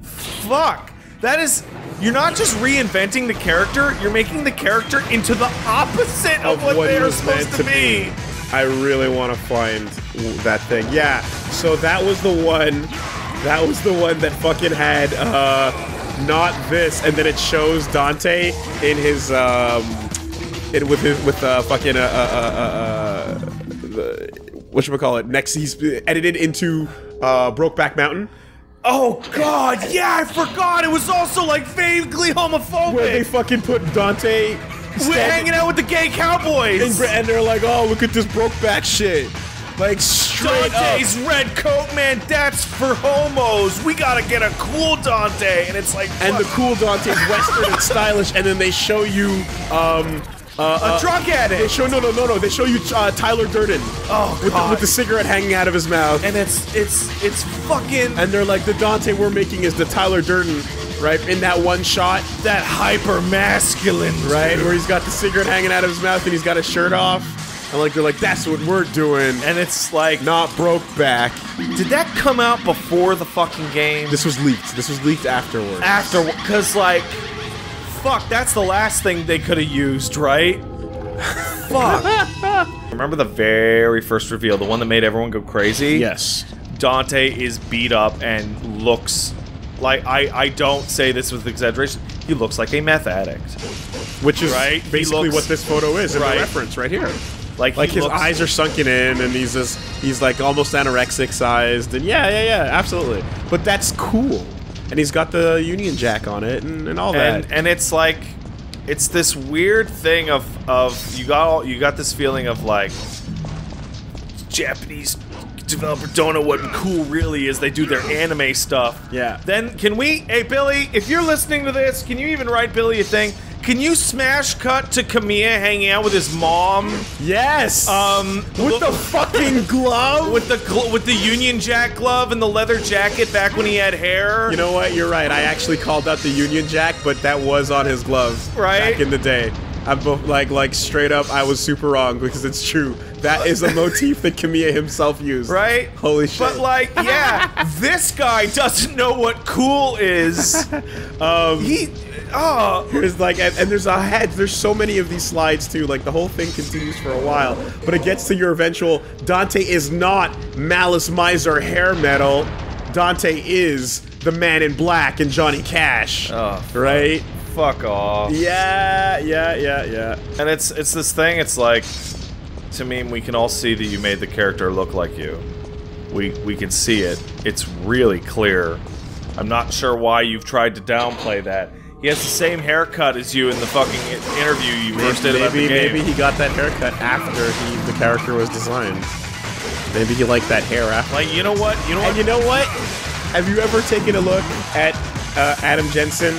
fuck. That is, you're not just reinventing the character, you're making the character into the opposite of what they're supposed to be. I really want to find that thing. Yeah. So that was the one. That was the one that fucking had not this, and then it shows Dante in his whatchamacallit, next he's edited into Brokeback Mountain. Oh god, yeah, I forgot! It was also like vaguely homophobic! Where they fucking put Dante hanging out with the gay cowboys! And they're like, oh, look at this Brokeback shit. Like, straight Dante's red coat, man, that's for homos! We gotta get a cool Dante! And it's like, and the cool Dante's Western and stylish, and then they show you, a drug addict! They show, no, they show you Tyler Durden. Oh, God. With the cigarette hanging out of his mouth. And it's fucking... And they're like, the Dante we're making is the Tyler Durden, right? In that one shot. That hyper-masculine, right? Where he's got the cigarette hanging out of his mouth and he's got his shirt off. And like, they're like, that's what we're doing. And it's like... Not Brokeback. Did that come out before the fucking game? This was leaked. This was leaked afterwards. Because like... Fuck, that's the last thing they could have used, right? Fuck. Remember the very first reveal, the one that made everyone go crazy? Yes. Dante is beat up and looks like, I don't say this with exaggeration, he looks like a meth addict. Which is basically what this photo is in the reference right here. Like his eyes are sunken in and he's like almost anorexic sized and yeah, absolutely. But that's cool. And he's got the Union Jack on it and all that. And it's like, it's this weird thing of you got this feeling of like, Japanese developer don't know what cool really is. They do their anime stuff. Yeah. Then hey Billy, if you're listening to this, can you even write Billy a thing? Can you smash cut to Kamiya hanging out with his mom? Yes. With the fucking glove. With the Union Jack glove and the leather jacket back when he had hair. You know what? You're right. I actually called out the Union Jack, but that was on his glove. Right. Back in the day. I'm like straight up, I was super wrong because it's true. That is a motif that Kamiya himself used. Right? Holy shit. But like, yeah, this guy doesn't know what cool is. There's like, and there's a head. There's so many of these slides too. Like the whole thing continues for a while, but it gets to your eventual. Dante is not Malice Miser hair metal. Dante is the Man in Black and Johnny Cash. Oh, right? Fuck off. Yeah. And it's this thing. It's like, to me, we can all see that you made the character look like you. We can see it. It's really clear. I'm not sure why you've tried to downplay that. He has the same haircut as you in the fucking interview you first did about the game. Maybe he got that haircut after the character was designed. Maybe he liked that hair after. Like, you know what? And you know what? Have you ever taken a look at Adam Jensen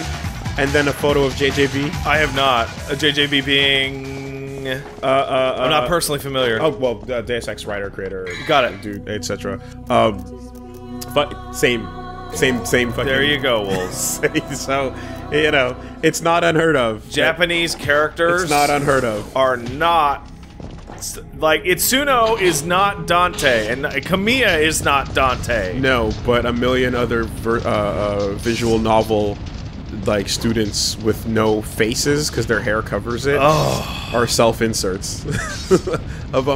and then a photo of JJB? I have not. JJB being... I'm not personally familiar. Oh, well, Deus Ex writer, creator. Got it. Dude, etc. But same fucking... There you go, Wolves. So, you know, it's not unheard of. Japanese characters... It's not unheard of. ...are not Like, Itsuno is not Dante, and Kamiya is not Dante. No, but a million other visual novel like students with no faces because their hair covers it are self-inserts.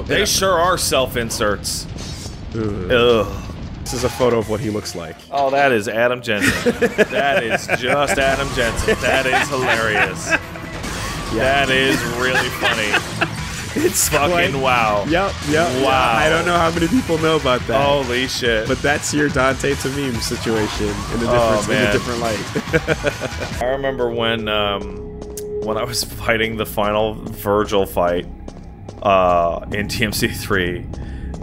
They sure are self-inserts. Ugh. This is a photo of what he looks like. Oh, that is Adam Jensen. That is just Adam Jensen. That is hilarious. That is really funny. It's fucking wow. Yep. Wow. I don't know how many people know about that. Holy shit. But that's your Dante to meme situation in a different light. I remember when I was fighting the final Virgil fight in DMC 3,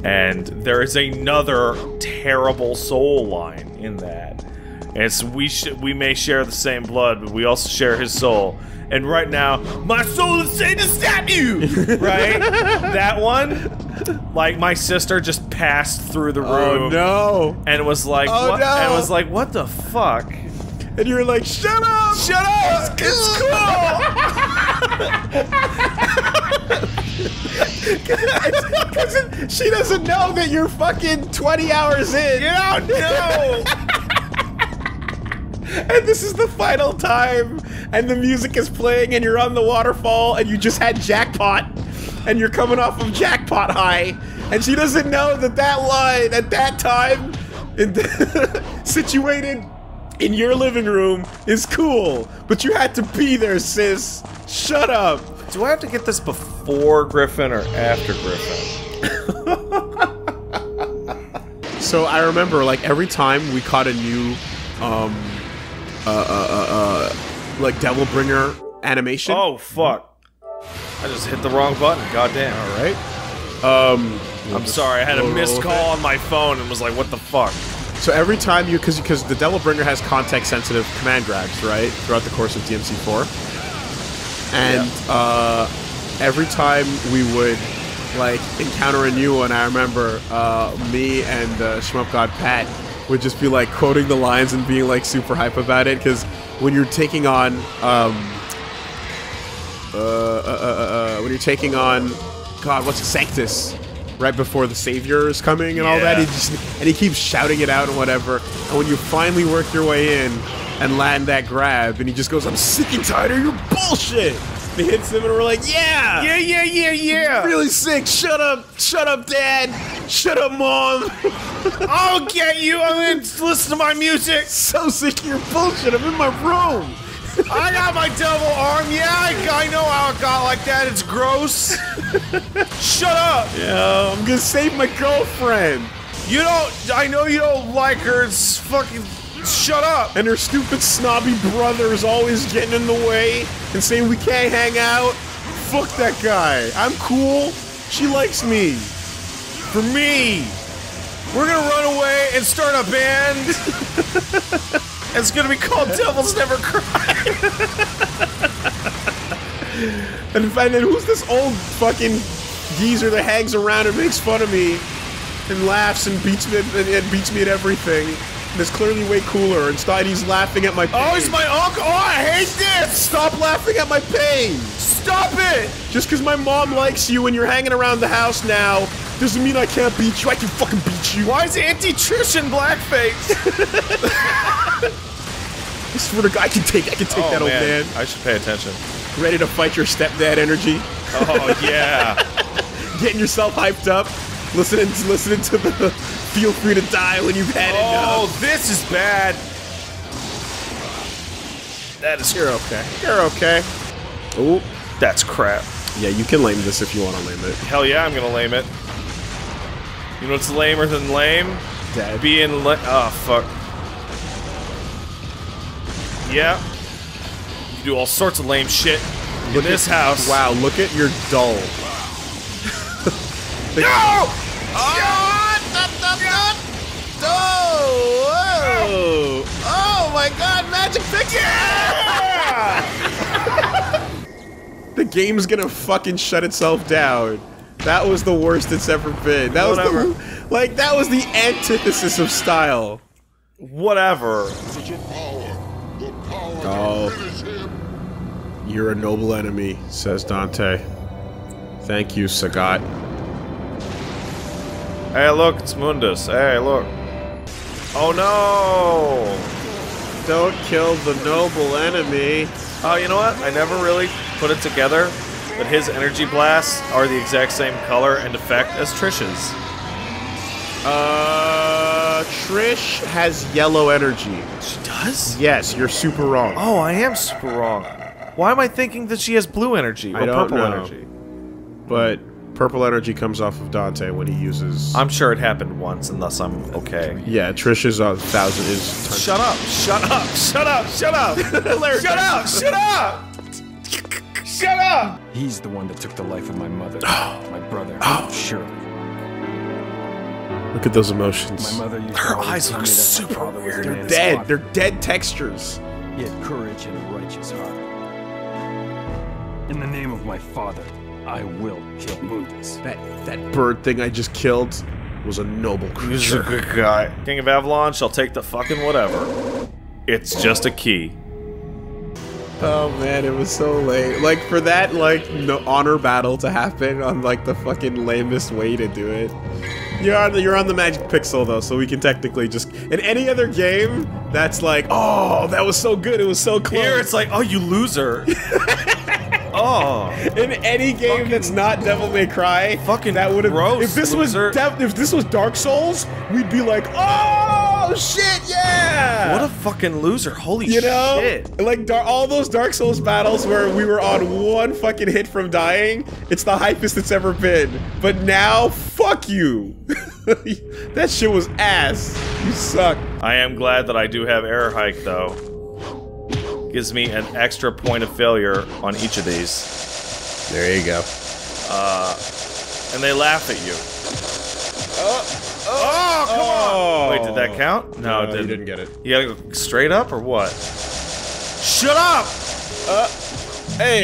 and there is another terrible soul line in that. And it's we may share the same blood, but we also share his soul. And right now, my soul is saying to stab you! Right? That one, like, my sister just passed through the room. Oh no! And was like, oh, what? No. And was like, what the fuck? And you're like, shut up! Shut up! It's cool! Because she doesn't know that you're fucking 20 hours in. Yeah, no! And this is the final time, and the music is playing, and you're on the waterfall, and you just had jackpot, and you're coming off of jackpot high, and she doesn't know that that line at that time, situated in your living room, is cool. But you had to be there, sis. Shut up. Do I have to get this before Griffin or after Griffin? So I remember, like, every time we caught a new, like Devilbringer animation. Oh fuck! I just hit the wrong button. Goddamn! All right. I'm sorry. I had a missed call on my phone and was like, "What the fuck?" So every time you, because the Devilbringer has context-sensitive command grabs, right, throughout the course of DMC4, and every time we would like encounter a new one, I remember me and Shmup God Pat would just be like quoting the lines and being like super hype about it, because when you're taking on God, what's it, Sanctus, right before the Savior is coming and all that, he keeps shouting it out and whatever, and when you finally work your way in and land that grab, and he just goes, "I'm sick and tired of your bullshit." He hits them and we're like, yeah! Yeah! Really sick! Shut up, Dad! Shut up, Mom! I'll get you! I'm gonna listen to my music! So sick of your bullshit, I'm in my room! I got my devil arm, yeah, I know how it got like that, it's gross! Shut up! Yeah, I'm gonna save my girlfriend! I know you don't like her, it's fucking... Shut up! And her stupid snobby brother is always getting in the way and saying we can't hang out. Fuck that guy. I'm cool. She likes me. For me! We're gonna run away and start a band! It's gonna be called Devils Never Cry! And then who's this old fucking geezer that hangs around and makes fun of me and laughs and beats me at everything? And it's clearly way cooler. Instead, he's laughing at my pain. Oh, he's my uncle! Oh, I hate this! Stop laughing at my pain! Stop it! Just because my mom likes you and you're hanging around the house now doesn't mean I can't beat you. I can fucking beat you. Why is Auntie Trish in blackface? I swear to God, I can take that old man. I should pay attention. Ready to fight your stepdad energy? Oh, yeah. Getting yourself hyped up. Listening to the Feel Free to Die when you've had enough. Oh, this is bad. That is... You're okay. You're okay. Oh, that's crap. Yeah, you can lame this if you want to lame it. Hell yeah, I'm gonna lame it. You know what's lamer than lame? Dead. Being oh, fuck. Yeah. You do all sorts of lame shit in this house. Wow, look at your dull. No! Oh my God, magic picture! Yeah! The game's gonna fucking shut itself down. That was the worst it's ever been. That was that was the antithesis of style. Whatever. Oh. You're a noble enemy, says Dante. Thank you, Sagat. Hey, look, it's Mundus. Hey, look. Oh no! Don't kill the noble enemy. Oh, you know what? I never really put it together, but his energy blasts are the exact same color and effect as Trish's. Trish has yellow energy. She does? Yes, you're super wrong. Oh, I am super wrong. Why am I thinking that she has blue energy or I don't purple know. energy? But purple energy comes off of Dante when he uses... I'm sure it happened once, and thus I'm okay. Yeah, Trish's 1,000 is... Shut up! Shut up! Shut up! Shut up! Shut up! Shut up! Shut up! He's the one that took the life of my mother, my brother, Shirley. Look at those emotions. My mother used Her to always eyes tell look me that my super father was weird. the man of Dead. God. They're dead textures. He had courage and a righteous heart. In the name of my father, I will kill Mundus. That bird thing I just killed was a noble He's a creature. good guy. King of Avalon shall take the fucking whatever. It's just a key. Oh man, it was so late. Like for that, like no honor battle to happen on like the fucking lamest way to do it. You're on the magic pixel though, so we can technically just in any other game that's like, oh, that was so good, it was so close. Here it's like, oh, you loser. Oh. In any game that's not Devil May Cry, Fucking that would have. gross, If this loser. if this was Dark Souls, we'd be like, oh shit, yeah. What a fucking loser. Holy You know, shit. like all those Dark Souls battles where we were on one fucking hit from dying, it's the hypest it's ever been. But now, fuck you. That shit was ass. You suck. I am glad that I do have Error Hike, though. Gives me an extra point of failure on each of these. There you go. And they laugh at you. Oh, come on! Wait, did that count? No, it didn't. You didn't get it. You gotta go straight up, or what? Shut up! Hey!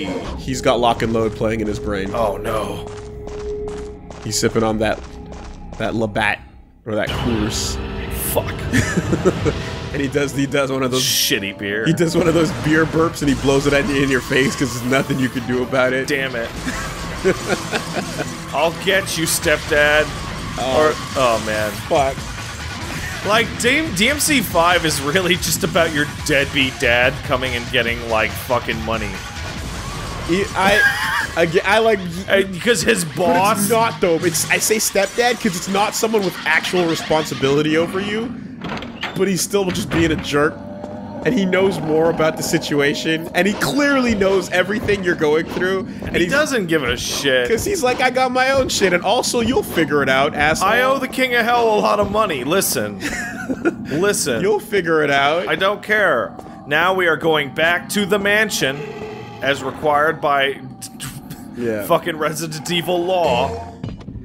Yay! He's got lock and load playing in his brain. Oh, no. He's sipping on that Labatt or that Coors. Fuck. And he does one of those Shitty beer. He does one of those beer burps and he blows it at you in your face because there's nothing you can do about it. Damn it. I'll get you, stepdad. Oh man. Fuck. Like, DMC 5 is really just about your deadbeat dad coming and getting, like, fucking money. I like... Because his But boss... it's not, though. I say stepdad because it's not someone with actual responsibility over you, but he's still just being a jerk. And he knows more about the situation, and he clearly knows everything you're going through. And he doesn't give a shit. Because he's like, I got my own shit, and also you'll figure it out, asshole. I owe the king of hell a lot of money. Listen. Listen. You'll figure it out. I don't care. Now we are going back to the mansion, as required by fucking Resident Evil law.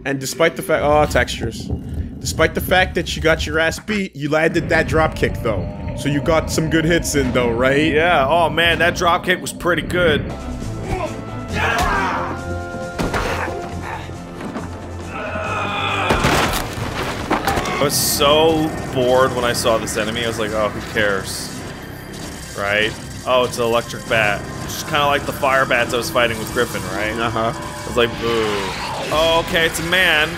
And despite the fact- oh, textures. Despite the fact that you got your ass beat, you landed that drop kick, though. So you got some good hits in, though, right? Yeah, oh man, that drop kick was pretty good. I was so bored when I saw this enemy, I was like, oh, who cares? Right? Oh, it's an electric bat. Just kind of like the fire bats I was fighting with Griffin, right? Uh-huh. I was like, boo. Oh, okay, it's a man.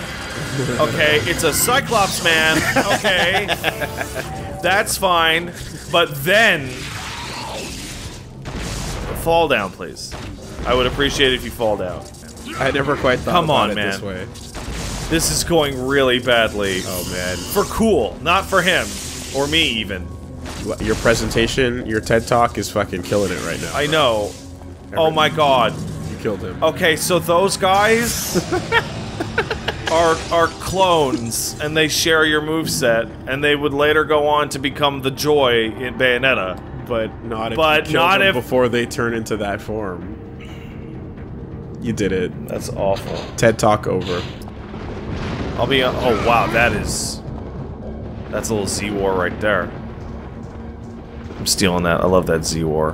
Okay, it's a Cyclops man. Okay. That's fine. But then... fall down, please. I would appreciate it if you fall down. I never quite thought Come about on, it man. this way. This is going really badly. Oh, man. For cool, not for him. Or me, even. Your presentation, your TED Talk is fucking killing it right now. I know. Oh my god. You killed him. Okay, so those guys are clones, and they share your moveset, and they would later go on to become the Joy in Bayonetta. But not if But you kill not them if- before they turn into that form. You did it. That's awful. TED Talk over. I'll be. Oh wow, that's a little Z-War right there. I'm stealing that. I love that Z-War.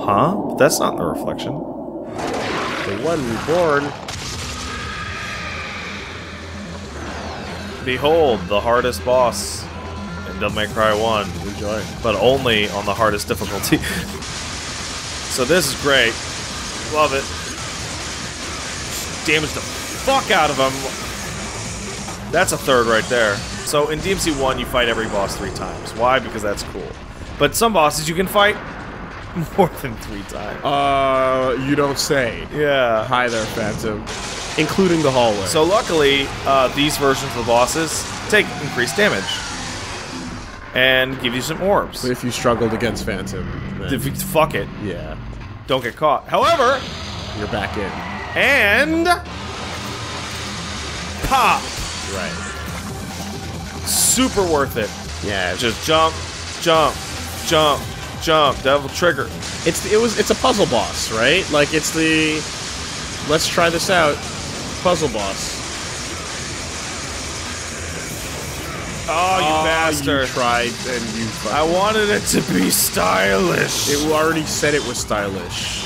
Huh? But that's not in the reflection. The one reborn. Behold, the hardest boss in Devil May Cry 1. Enjoy. But only on the hardest difficulty. So this is great. Love it. damage the fuck out of him. That's a third right there. So in DMC 1, you fight every boss 3 times. Why? Because that's cool. But some bosses you can fight more than 3 times. You don't say. Yeah. Hi there, Phantom. Including the hallway. So luckily, these versions of the bosses take increased damage. And give you some orbs. But if you struggled against Phantom, then, Fuck it. yeah, Don't get caught. However, you're back in. and... pop! Right. Super worth it. Yeah. Just jump, jump, jump, jump. Devil trigger. It's a puzzle boss, right? Like it's the let's try this out puzzle boss. Oh, you bastard. You tried and you I wanted it to be stylish. It already said it was stylish.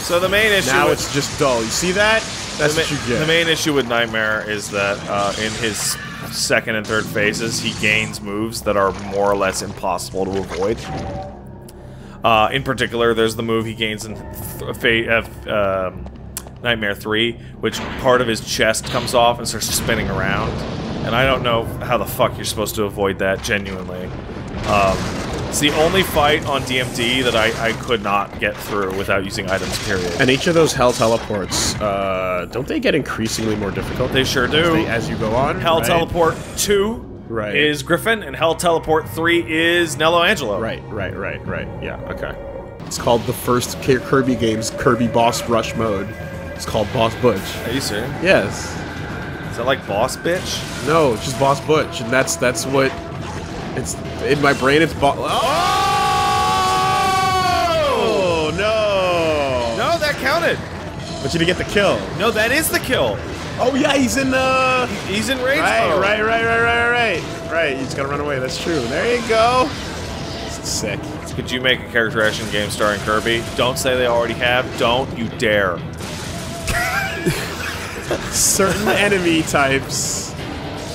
So the main issue... Now it's just dull. You see that? That's what you get. The main issue with Nightmare is that in his second and third phases, he gains moves that are more or less impossible to avoid. In particular, there's the move he gains in Nightmare 3, which part of his chest comes off and starts spinning around. And I don't know how the fuck you're supposed to avoid that, genuinely. It's the only fight on DMD that I could not get through without using items, period. And each of those hell teleports, don't they get increasingly more difficult? They sure do. As you go on? Hell right? Teleport 2 is Griffin, and Hell Teleport 3 is Nello Angelo. Right. Yeah, okay. It's called the first Kirby game's Kirby Boss Rush mode. It's called Boss Butch. Are you serious? Yes. Is that like Boss Bitch? No, it's just Boss Butch, and that's what it's in my brain. It's Boss. Oh no! No, that counted. But you didn't get the kill. No, that is the kill. Oh yeah, he's in He's in rage mode. Right. You just gotta run away. That's true. There you go. It's sick. Could you make a character action game starring Kirby? Don't say they already have. Don't you dare. Certain enemy types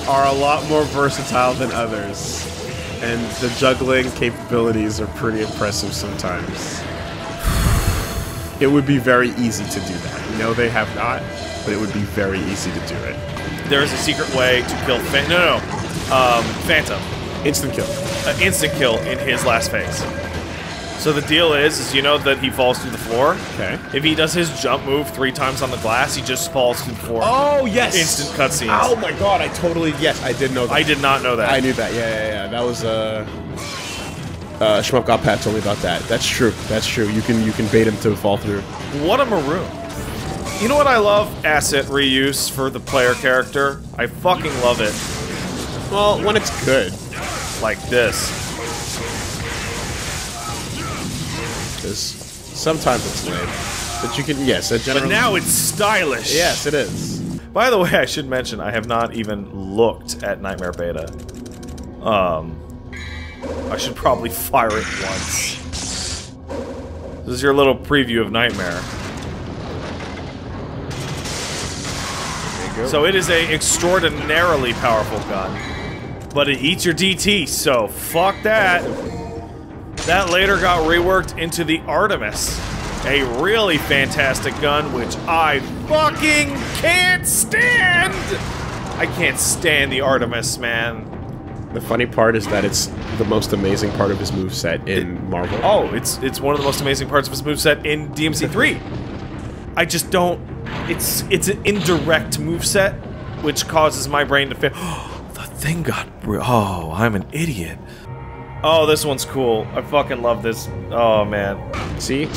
are a lot more versatile than others, and the juggling capabilities are pretty impressive sometimes. It would be very easy to do that. No, they have not, but it would be very easy to do it. There is a secret way to kill Phantom. Instant kill. Instant kill in his last phase. So the deal is you know that he falls through the floor. Okay. If he does his jump move 3 times on the glass, he just falls through the floor. Oh, yes! Instant cutscenes. Oh my god, yes, I did know that. I did not know that. I knew that, yeah. That was, Shmup Got Pat told me about that. That's true. You can bait him to fall through. What a maroon. You know what I love? Asset reuse for the player character. I fucking love it. Well, when it's good. Like this. Sometimes it's lame, but you can, yes, But now it's stylish. Yes, it is. By the way, I should mention I have not even looked at Nightmare Beta. I should probably fire it once. This is your little preview of Nightmare. There you go. So it is a extraordinarily powerful gun, but it eats your DT. So fuck that. That later got reworked into the Artemis, a really fantastic gun, which I fucking can't stand! I can't stand the Artemis, man. The funny part is that it's the most amazing part of his moveset in Marvel. Oh, it's one of the most amazing parts of his moveset in DMC 3. I just don't... It's an indirect moveset, which causes my brain to feel... Oh, the thing got... Oh, I'm an idiot. Oh, this one's cool. I fucking love this. Oh, man. See?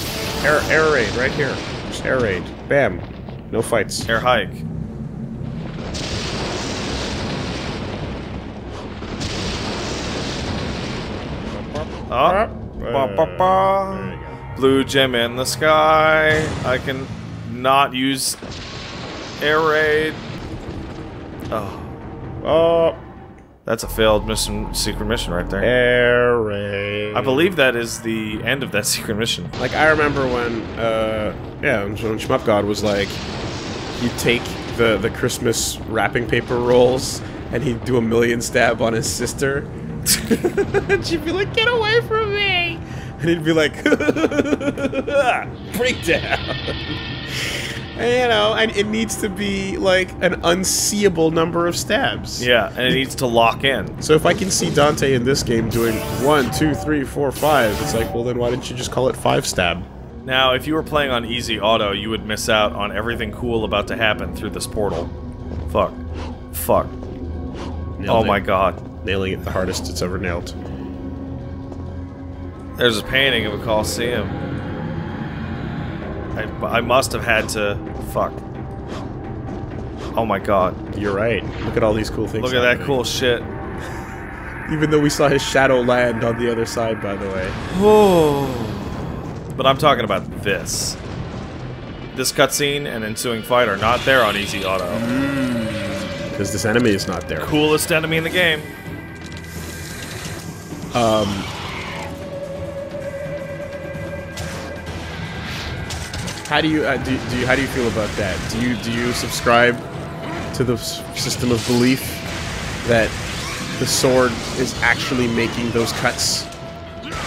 Air raid right here. Just air raid. Bam. No fights. Air hike. Oh. Blue gem in the sky. I can not use air raid. Oh. Oh. That's a failed mission, secret mission right there. Air raid. I believe that is the end of that secret mission. Like, I remember when, when Shmup God was like, he'd take the Christmas wrapping paper rolls, and he'd do a million stab on his sister. And she'd be like, get away from me! And he'd be like, breakdown! And, you know, and it needs to be like an unseeable number of stabs. Yeah, and it needs to lock in. So if I can see Dante in this game doing 1, 2, 3, 4, 5, it's like, well then why didn't you just call it 5 stab? Now, if you were playing on easy auto, you would miss out on everything cool about to happen through this portal. Fuck. Fuck. Oh my god. Nailing it the hardest it's ever nailed. There's a painting of a Colosseum. I must have had to... Fuck. Oh my god. You're right. Look at all these cool things. Look at that cool shit. Even though we saw his shadow land on the other side, by the way. But I'm talking about this. This cutscene and ensuing fight are not there on easy auto. Because this enemy is not there. Coolest enemy in the game. How do you how do you feel about that? Do you subscribe to the system of belief that the sword is actually making those cuts,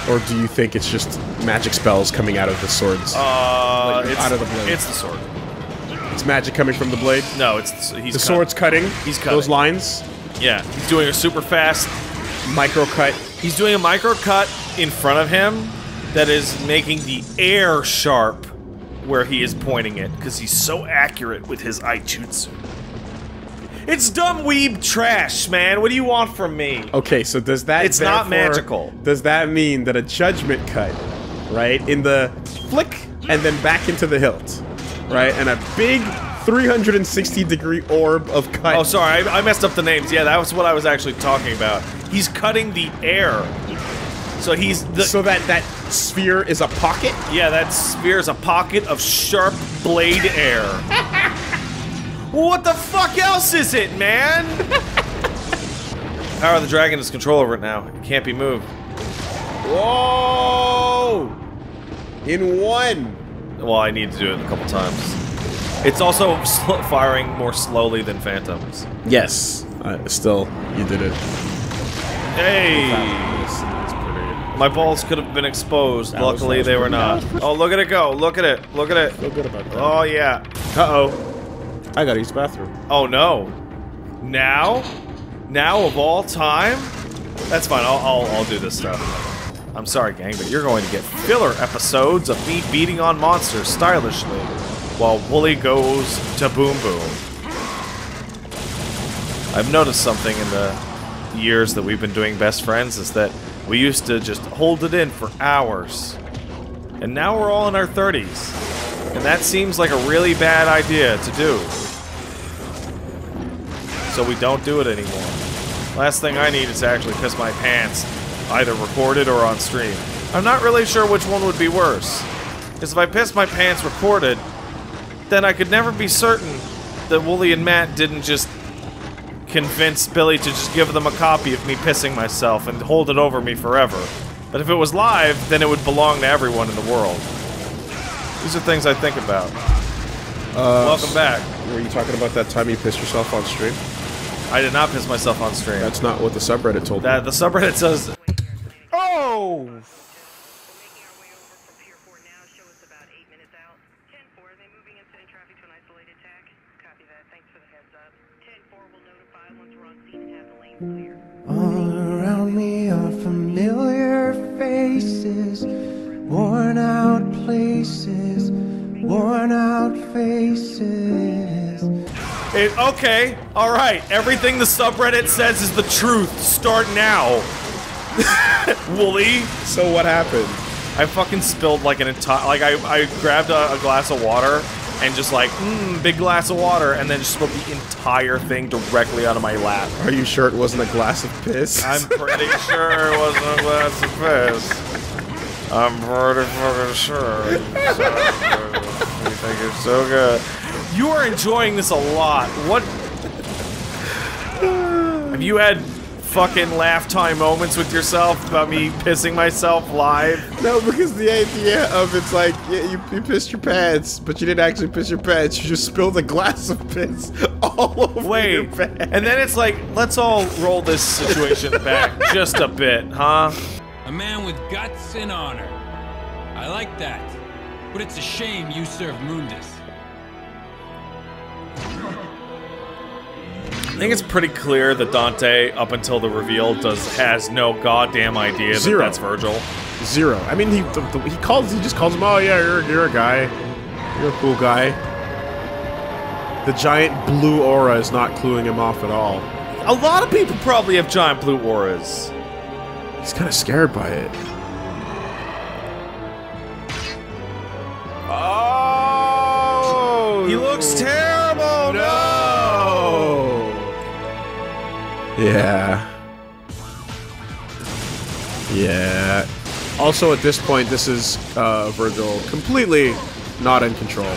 or do you think it's just magic spells coming out of the swords? It's out of the blade. It's the sword. It's magic coming from the blade. No, it's he's the sword's cutting. He's cutting those lines. Yeah, he's doing a super fast micro cut. He's doing a micro cut in front of him that is making the air sharp where he is pointing it, because he's so accurate with his Aijutsu. It's dumb weeb trash, man. What do you want from me? Okay, so does that... It's not magical. Does that mean that a judgment cut, right, in the flick and then back into the hilt, right, and a big 360-degree orb of cut... Oh, sorry, I messed up the names. Yeah, that was what I was actually talking about. He's cutting the air. So he's... So that sphere is a pocket? Yeah, that sphere is a pocket of sharp blade air. What the fuck else is it, man? Power of the Dragon has control over it now. It can't be moved. Whoa! In one! Well, I need to do it a couple times. It's also firing more slowly than Phantoms. Yes. Still, you did it. Hey! My balls could have been exposed. Luckily, they were not. Oh, look at it go. Look at it. Look at it. Feel good about that. Oh, yeah. Uh-oh. I gotta use the bathroom. Oh, no. Now? Now of all time? That's fine. I'll do this stuff. I'm sorry, gang, but you're going to get filler episodes of me beating on monsters stylishly while Wooly goes to Boom Boom. I've noticed something in the years that we've been doing Best Friends is that we used to just hold it in for hours. And now we're all in our 30s. And that seems like a really bad idea to do. So we don't do it anymore. Last thing I need is to actually piss my pants, either recorded or on stream. I'm not really sure which one would be worse. Because if I piss my pants recorded, then I could never be certain that Wooly and Matt didn't just convince Billy to just give them a copy of me pissing myself and hold it over me forever. But if it was live, then it would belong to everyone in the world. These are things I think about. Welcome back. Were you talking about that time you pissed yourself on stream? I did not piss myself on stream. That's not what the subreddit told me. The subreddit says... Oh! All around me are familiar faces, worn out places, worn out faces. Okay, alright, everything the subreddit says is the truth. Start now. Wooly. So what happened? I fucking spilled like an entire... Like, I grabbed a glass of water and just like, big glass of water, and then just spilled the entire thing directly out of my lap. Are you sure it wasn't a glass of piss? I'm pretty sure it wasn't a glass of piss. I'm pretty fucking sure. You think it's so good. You are enjoying this a lot. What? Have you had fucking laugh time moments with yourself about me pissing myself live? No, because the idea of it's like, yeah, you pissed your pants, but you didn't actually piss your pants. You just spilled a glass of piss all over your pants. And then it's like, let's all roll this situation back just a bit, huh? A man with guts and honor. I like that. But it's a shame you serve Mundus. I think it's pretty clear that Dante, up until the reveal, has no goddamn idea that that's Virgil. Zero. I mean, he just calls him, oh yeah, you're a guy. You're a cool guy. The giant blue aura is not cluing him off at all. A lot of people probably have giant blue auras. He's kind of scared by it. Oh! He looks terrible! No! Yeah. Yeah. Also, at this point, this is Virgil completely not in control.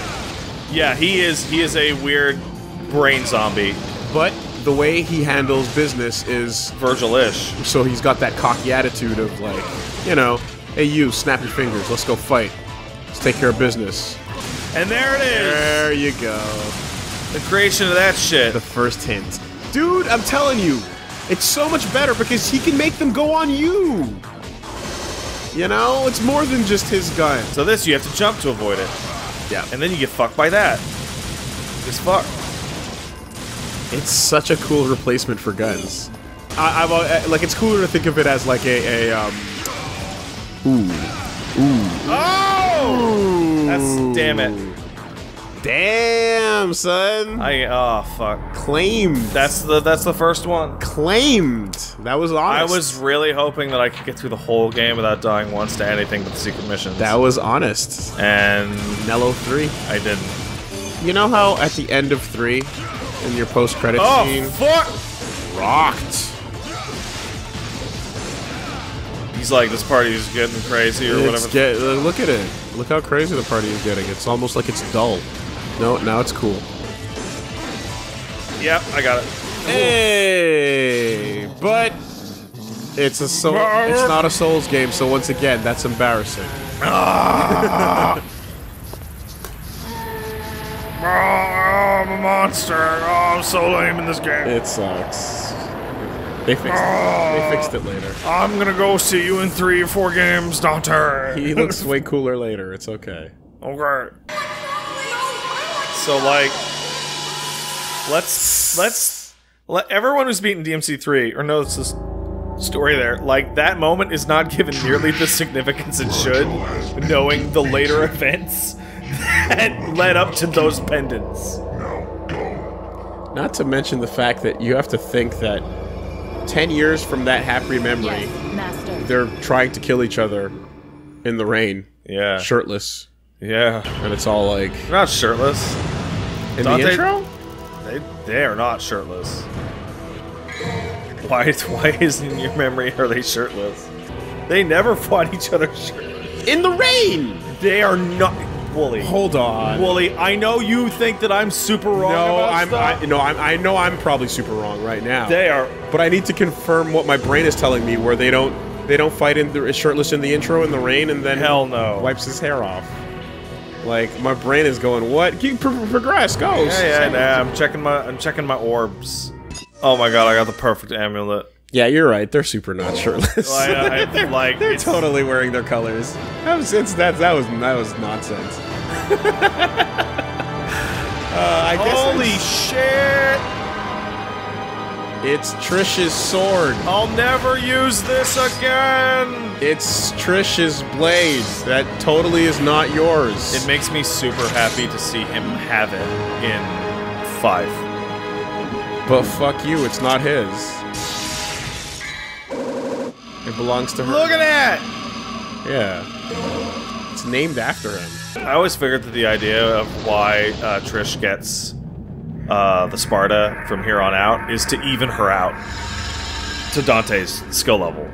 Yeah, he is a weird brain zombie. But the way he handles business is Virgil-ish. So he's got that cocky attitude of like, you know, hey you, snap your fingers, let's go fight. Let's take care of business. And there it is! There you go. The creation of that shit. The first hint. Dude, I'm telling you, it's so much better because he can make them go on you. You know, it's more than just his gun. So this, you have to jump to avoid it. Yeah. And then you get fucked by that. Just fuck. It's such a cool replacement for guns. Like, it's cooler to think of it as like Oh! That's, damn it. Damn, son. Oh, fuck. Claimed. That's the first one. Claimed. That was honest. I was really hoping that I could get through the whole game without dying once to anything but the secret missions. That was honest. And Nello 3. I didn't. You know how at the end of 3, in your post-credit scene... Oh, fuck! Rocked. He's like, this party is getting crazy or whatever. Look at it. Look how crazy the party is getting. It's almost like it's dull. No, now it's cool. Yep, I got it. Hey, but it's a soul. It's not a Souls game, so once again, that's embarrassing. I'm a monster. Oh, I'm so lame in this game. It sucks. They fixed it later. I'm gonna go see you in 3 or 4 games, Dante. He looks way cooler later. It's okay. Okay. So like, let's let everyone who's beaten DMC3 or knows this story there, like that moment is not given nearly the significance it should, knowing the later events that led up to those pendants. Not to mention the fact that you have to think that 10 years from that happy memory, Master. they're trying to kill each other in the rain. Yeah. Shirtless. Yeah. And it's all like... They're not shirtless. In the intro? They are not shirtless. Why isn't in your memory are they shirtless? They never fought each other shirtless. In the rain! They are not... Wooly. Hold on. Wooly, I know you think that I'm super wrong about stuff. I know I'm probably super wrong right now. They are... But I need to confirm what my brain is telling me, where they don't fight shirtless in the intro in the rain and then hell no wipes his hair off. Like my brain is going, what? Keep progress, go. Yeah, I'm checking my orbs. Oh my god, I got the perfect amulet. Yeah, you're right. They're super not shirtless. They're totally wearing their colors. That was nonsense. I guess holy shit! It's Trish's sword. I'll never use this again! It's Trish's blade. That totally is not yours. It makes me super happy to see him have it in 5. But fuck you, it's not his. It belongs to her. Look at that! Yeah. It's named after him. I always figured that the idea of why Trish gets the Sparta from here on out is to even her out to Dante's skill level.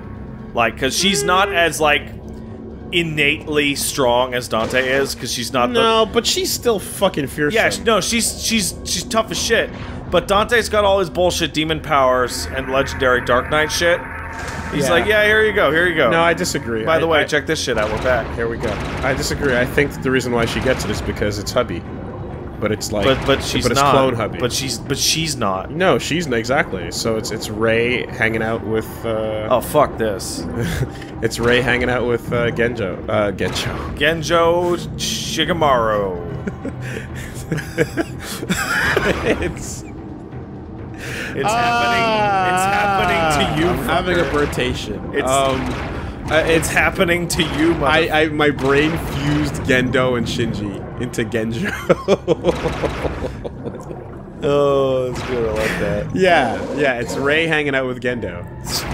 Like, because she's not as, like, innately strong as Dante is, because she's not No, but she's still fucking fearsome. Yeah, no, she's tough as shit. But Dante's got all his bullshit demon powers and legendary Dark Knight shit. He's like, yeah, here you go. No, I disagree. By the way, check this shit out. We're back. Here we go. I disagree. I think the reason why she gets it is because it's hubby. But it's like, but she's it's not. clone hubby. But she's not. No, she's not exactly. So it's Rey hanging out with. Oh fuck this! It's Rey hanging out with Genjo. Genjo Shigemaru. It's. It's happening to you. I'm having a birtation. It's happening to you, mother. My brain fused Gendo and Shinji into Genjo. Oh, that's good. I like that. Yeah, it's Rei hanging out with Gendo.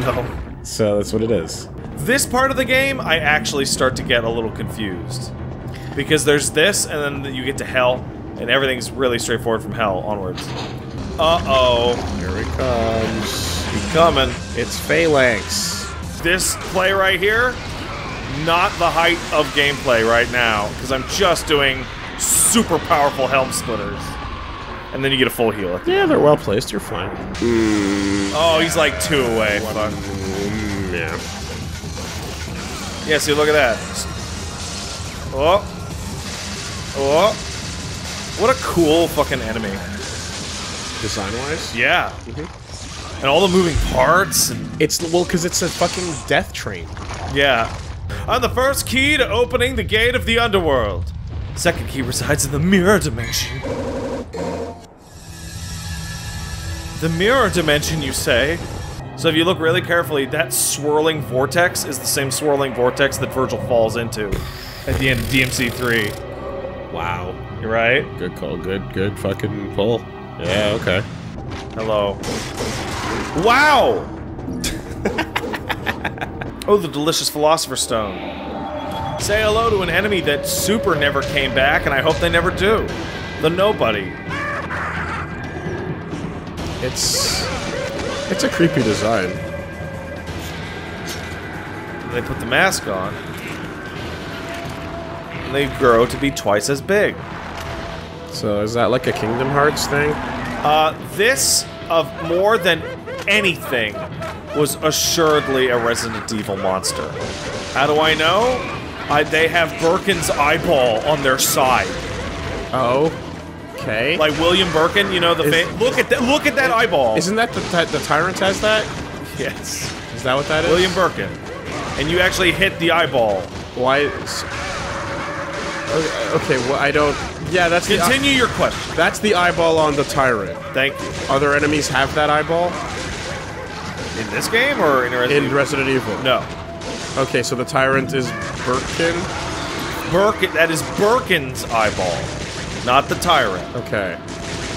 No. So that's what it is. This part of the game, I actually start to get a little confused. Because there's this, and then you get to Hell, and everything's really straightforward from Hell onwards. Uh-oh. Here it comes. He's coming. It's Phalanx. This play right here, not the height of gameplay right now, because I'm just doing super powerful helm splitters. And then you get a full heal. Yeah, they're well placed. You're fine. Oh, he's like 2 away. Fuck. Yeah. Yeah, see, look at that. Oh. Oh. What a cool fucking enemy. Design-wise? Yeah. And all the moving parts. And It's, well, because it's a fucking death train. yeah. I'm the first key to opening the gate of the underworld. Second key resides in the mirror dimension. The mirror dimension, you say? So if you look really carefully, that swirling vortex is the same swirling vortex that Virgil falls into at the end of DMC 3. Wow. You're right? Good call. Good fucking pull. Yeah, okay. Hello. Wow! Oh, the delicious Philosopher's Stone. Say hello to an enemy that super never came back, and I hope they never do. The Nobody. It's a creepy design. They put the mask on. And they grow to be twice as big. So is that like a Kingdom Hearts thing? This, of more than anything, was assuredly a Resident Evil monster. How do I know? They have Birkin's eyeball on their side. Oh. Okay. Like William Birkin, you know the look at that eyeball. Isn't that the Tyrant has that? Yes. Is that what that is? William Birkin. And you actually hit the eyeball. Why? Okay, well, I don't... Yeah, that's Continue your question. That's the eyeball on the Tyrant. Thank you. Other enemies have that eyeball? In this game or in Resident Evil? In Resident Evil. No. Okay, so the Tyrant is Birkin? Birkin, that is Birkin's eyeball. Not the Tyrant. Okay.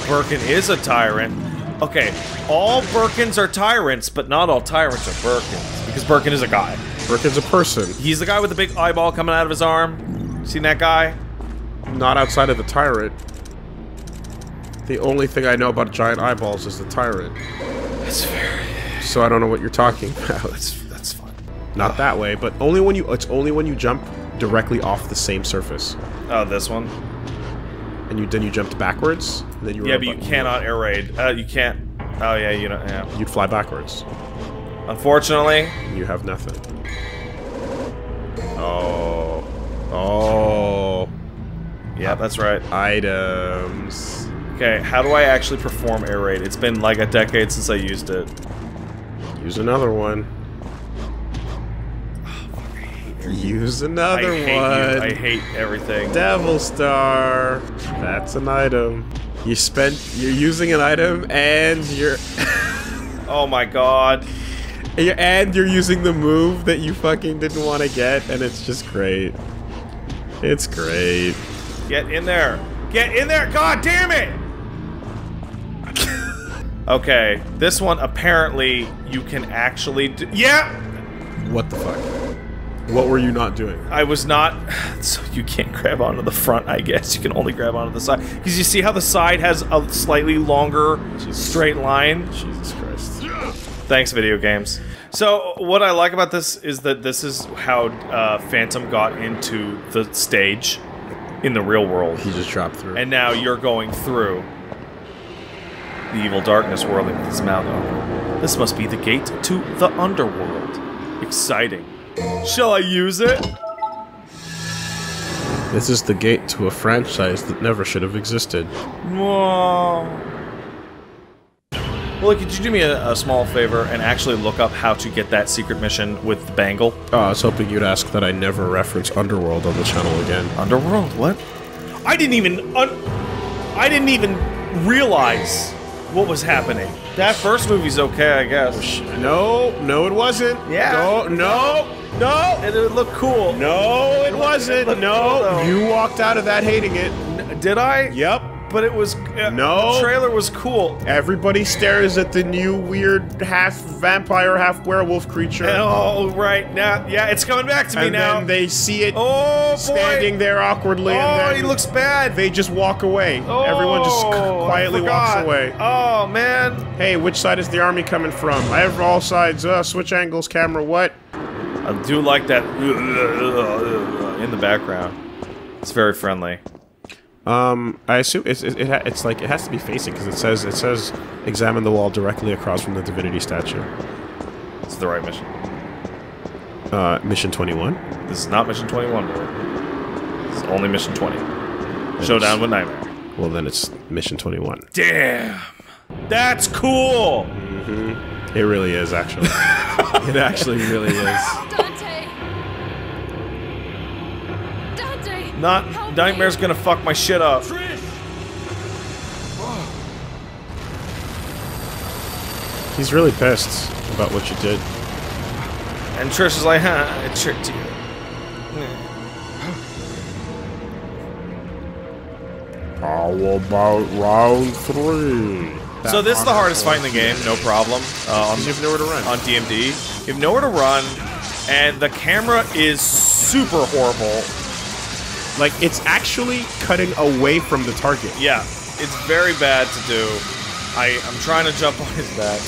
Birkin is a tyrant. Okay, all Birkins are tyrants, but not all tyrants are Birkins. Because Birkin is a guy. Birkin's a person. He's the guy with the big eyeball coming out of his arm. Seen that guy? Not outside of the Tyrant. The only thing I know about giant eyeballs is the Tyrant. That's fair. So I don't know what you're talking about. That's fine. Not that way, but only when you jump directly off the same surface. Oh, this one? And then you jumped backwards, and then you yeah, but you cannot air raid. You can't. Oh yeah, you know. Yeah. You'd fly backwards. Unfortunately, you have nothing. Oh. Oh. Yeah, that's right. Items. Okay, how do I actually perform air raid? It's been like a decade since I used it. Use another one. Use another one. I hate everything. Devil Star. That's an item. You're using an item and you're oh my god. And you're using the move that you fucking didn't want to get, and it's just great. It's great. Get in there. Get in there. God damn it. Okay, this one apparently you can actually do. Yeah. What the fuck? What were you not doing? I was not... So you can't grab onto the front, I guess. You can only grab onto the side. Because you see how the side has a slightly longer straight line? Jesus Christ. Thanks, video games. So, what I like about this is that this is how Phantom got into the stage in the real world. He just dropped through. And now you're going through the evil darkness whirling with his mouth open. This must be the gate to the underworld. Exciting. Shall I use it? This is the gate to a franchise that never should have existed. Whoa. Well, could you do me a small favor and actually look up how to get that secret mission with the bangle? Oh, I was hoping you'd ask that I never reference Underworld on the channel again. Underworld? What? I didn't even realize what was happening. That first movie's okay, I guess. No, no, it wasn't. Yeah. No. And it looked cool. No, it wasn't. looked No, cool, though. you walked out of that hating it. Did I? Yep. But it was... No. The trailer was cool. Everybody stares at the new weird half vampire, half werewolf creature. Oh, right. Now, yeah, it's coming back to me And now. then they see it Oh, boy. standing there awkwardly. Oh, and then he looks bad. They just walk away. Oh, Everyone just quietly I walks forgot. away. Oh, man. Hey, which side is the army coming from? I have all sides. Switch angles, camera, what? I do like that in the background. It's very friendly. I assume it's like it has to be facing because it says examine the wall directly across from the divinity statue. It's the right mission. Mission 21. This is not mission 21, bro. This is only mission 20. Showdown with Nightmare. Well, then it's mission 21. Damn, that's cool. It really is, actually. It actually really is. Dante! Dante! Not help Nightmare's me. gonna fuck my shit up. He's really pissed about what you did. And Trish is like, huh, I tricked you. How about round 3? So this is the hardest fight in the game, no problem. You have nowhere to run. On DMD, you have nowhere to run, and the camera is super horrible. Like, it's actually cutting away from the target. Yeah, it's very bad to do. I'm trying to jump on his back.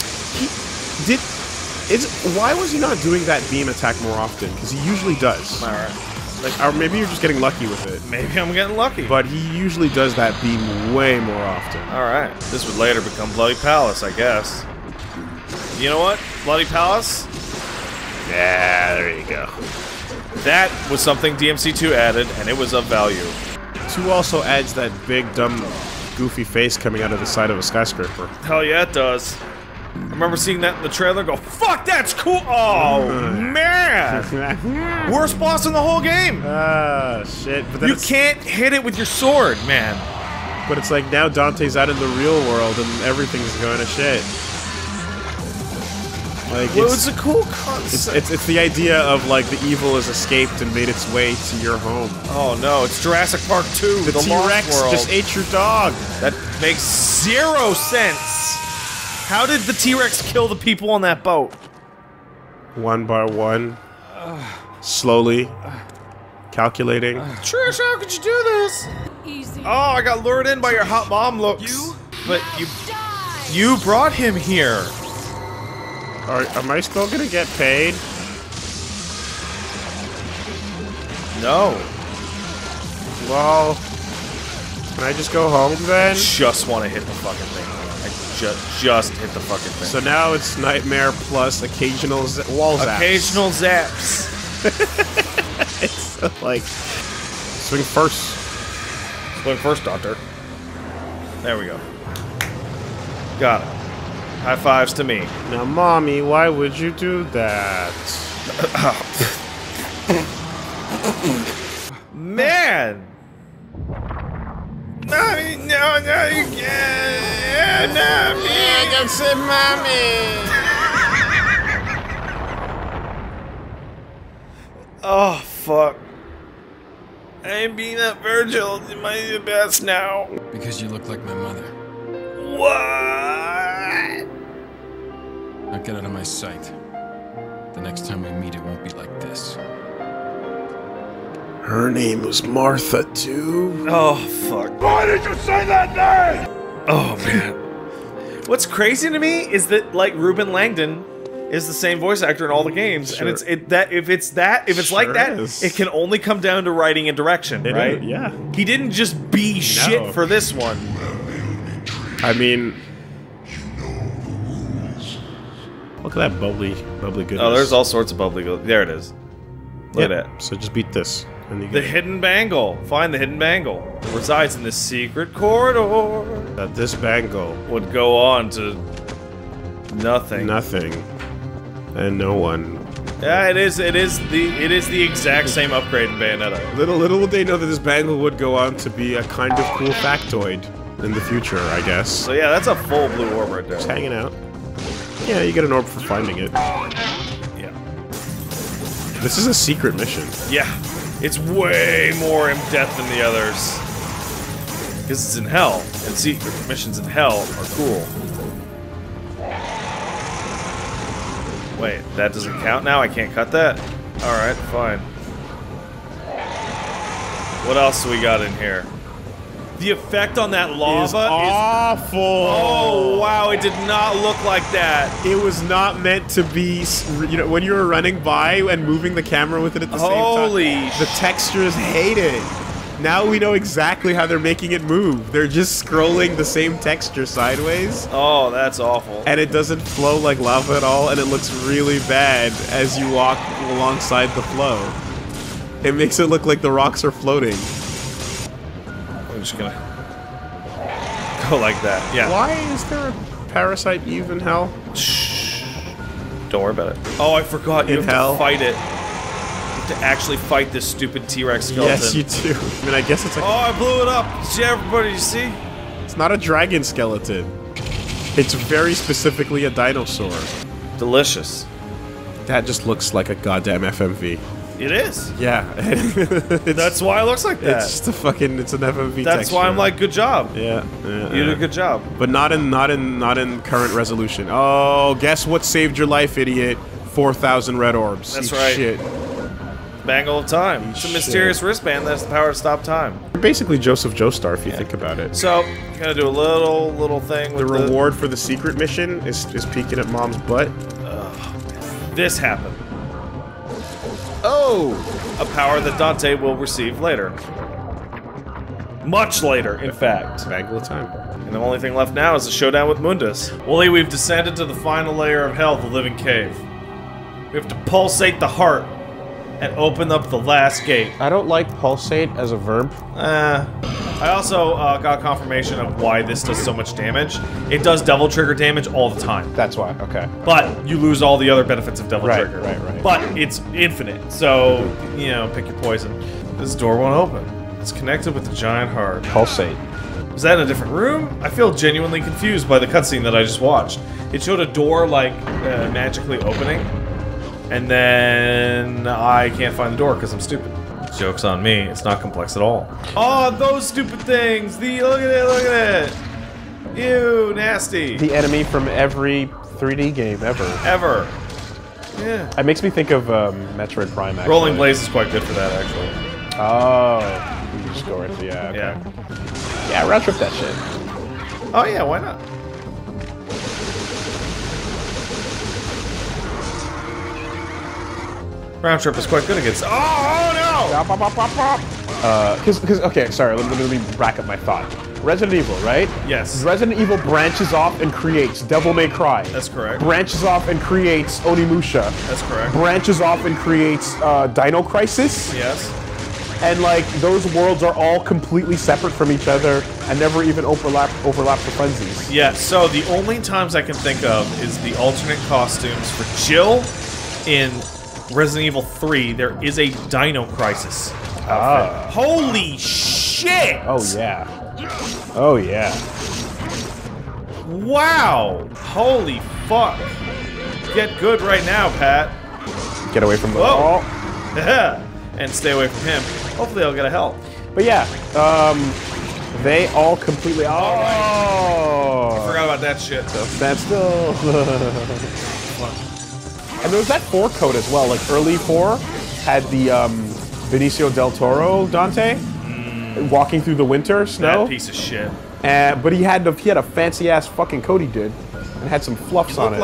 Why was he not doing that beam attack more often? Because he usually does. Alright. Like, or maybe you're just getting lucky with it. Maybe I'm getting lucky. But he usually does that beam way more often. Alright. This would later become Bloody Palace, I guess. You know what? Bloody Palace? Yeah, there you go. That was something DMC2 added, and it was of value. 2 also adds that big, dumb, goofy face coming out of the side of a skyscraper. Hell yeah, it does. I remember seeing that in the trailer and go, fuck, that's cool! Oh, man! Worst boss in the whole game! Shit. But then You can't hit it with your sword, man. But it's like now Dante's out in the real world and everything's going to shit. Like, Well, it's a cool concept. it's the idea of like the evil has escaped and made its way to your home. Oh no, it's Jurassic Park 2, The Lost T-Rex World. just ate your dog. That makes 0 sense. How did the T-Rex kill the people on that boat? One by one, slowly, calculating. Trish, how could you do this? Easy. Oh, I got lured in by your hot mom looks. But you brought him here. Am I still gonna get paid? No. Well, can I just go home then? Just want to hit the fucking thing. I just hit the fucking thing. So now it's Nightmare plus occasional wall zaps. Occasional zaps. It's like swing first. Swing first, Doctor. There we go. Got it. High fives to me. Now, Mommy, why would you do that? Man! No, you can't. No, me. I don't say Mommy. Oh, fuck. I ain't being that Virgil. Am I the best now? Because you look like my mother. What? Now get out of my sight. The next time we meet, it won't be like this. Her name was Martha, too. Oh, fuck. Why did you say that name? Oh, man. What's crazy to me is that, like, Ruben Langdon is the same voice actor in all the games, Sure. and if it's like that, is. it can only come down to writing and direction, right? Yeah. He didn't just be shit for this one. I mean, look at that bubbly goodness. Oh, there's all sorts of bubbly. There it is. Look at that. So just beat this. And you The get hidden bangle. Find the hidden bangle. It resides in this secret corridor. that this bangle, Would go on to nothing. nothing, and no one. Yeah, it is the exact same upgrade in Bayonetta. Little would they know that this bangle would go on to be a kind of cool factoid. in the future, I guess. So yeah, that's a full blue orb right there. Just hanging out. Yeah, you get an orb for finding it. Yeah. This is a secret mission. Yeah. It's way more in depth than the others. Because it's in hell, and secret missions in hell are cool. Wait, that doesn't count now? I can't cut that? Alright, fine. What else do we got in here? The effect on that lava is awful. Oh, wow, it did not look like that. It was not meant to be, you know, when you were running by and moving the camera with it at the same time. Holy The textures hate it. Now we know exactly how they're making it move. They're just scrolling the same texture sideways. Oh, that's awful. And it doesn't flow like lava at all, and it looks really bad as you walk alongside the flow. It makes it look like the rocks are floating. I'm just gonna go like that. Yeah. Why is there a Parasite Eve in hell? Shh. Don't worry about it. Oh, I forgot. You In have hell? to fight it. You have to actually fight this stupid T-Rex skeleton. Yes, you do. I mean, I guess it's like... Oh, I blew it up. Did everybody you see? It's not a dragon skeleton. It's very specifically a dinosaur. Delicious. That just looks like a goddamn FMV. It is. Yeah. That's why it looks like that. It's just a fucking, it's an FMV That's texture. why I'm like, good job. Yeah. You did a good job. But not in current resolution. Oh, guess what saved your life, idiot? 4,000 red orbs. That's Eat right. Shit. Bangle of Time. It's a mysterious wristband that has the power to stop time. You're basically Joseph Joestar if you think about it. So, gonna do a little thing with The reward for the secret mission is peeking at Mom's butt. This happened. Oh! A power that Dante will receive later. Much later, in fact. Bangle of Time. And the only thing left now is a showdown with Mundus. Wooly, we've descended to the final layer of hell, the living cave. We have to pulsate the heart and open up the last gate. I don't like pulsate as a verb. I also got confirmation of why this does so much damage. It does devil trigger damage all the time. That's why, okay. But you lose all the other benefits of devil trigger. Right. But it's infinite, so, you know, pick your poison. This door won't open. It's connected with the giant heart. Pulsate. Was that in a different room? I feel genuinely confused by the cutscene that I just watched. It showed a door, like, magically opening. And then I can't find the door because I'm stupid. Joke's on me. It's not complex at all. Oh, those stupid things! Look at it! Ew, nasty. The enemy from every 3D game ever. Ever. Yeah. It makes me think of Metroid Prime, actually. Rolling Blaze is quite good for that, actually. Oh. You just go right to, yeah, okay. Yeah, round trip that shit. Oh yeah, why not? Round trip is quite good against. Oh no! Because okay, sorry, let me rack up my thought. Resident Evil, right? Yes. Resident Evil branches off and creates Devil May Cry. That's correct. Branches off and creates Onimusha. That's correct. Branches off and creates Dino Crisis. Yes. And like those worlds are all completely separate from each other and never even overlap for funsies. Yeah. So the only times I can think of is the alternate costumes for Jill in Resident Evil 3. There is a Dino Crisis outfit. Holy shit! Oh yeah. Oh yeah. Wow! Holy fuck! Get good right now, Pat. Get away from the wall. And stay away from him. Hopefully I'll get a help. But yeah, they all completely. Oh! I forgot about that shit though. Stand still. And there was that 4 code as well. Like early 4 had the Benicio del Toro Dante walking through the winter snow. That piece of shit. But he had a fancy ass fucking coat he did, and had some fluffs on it.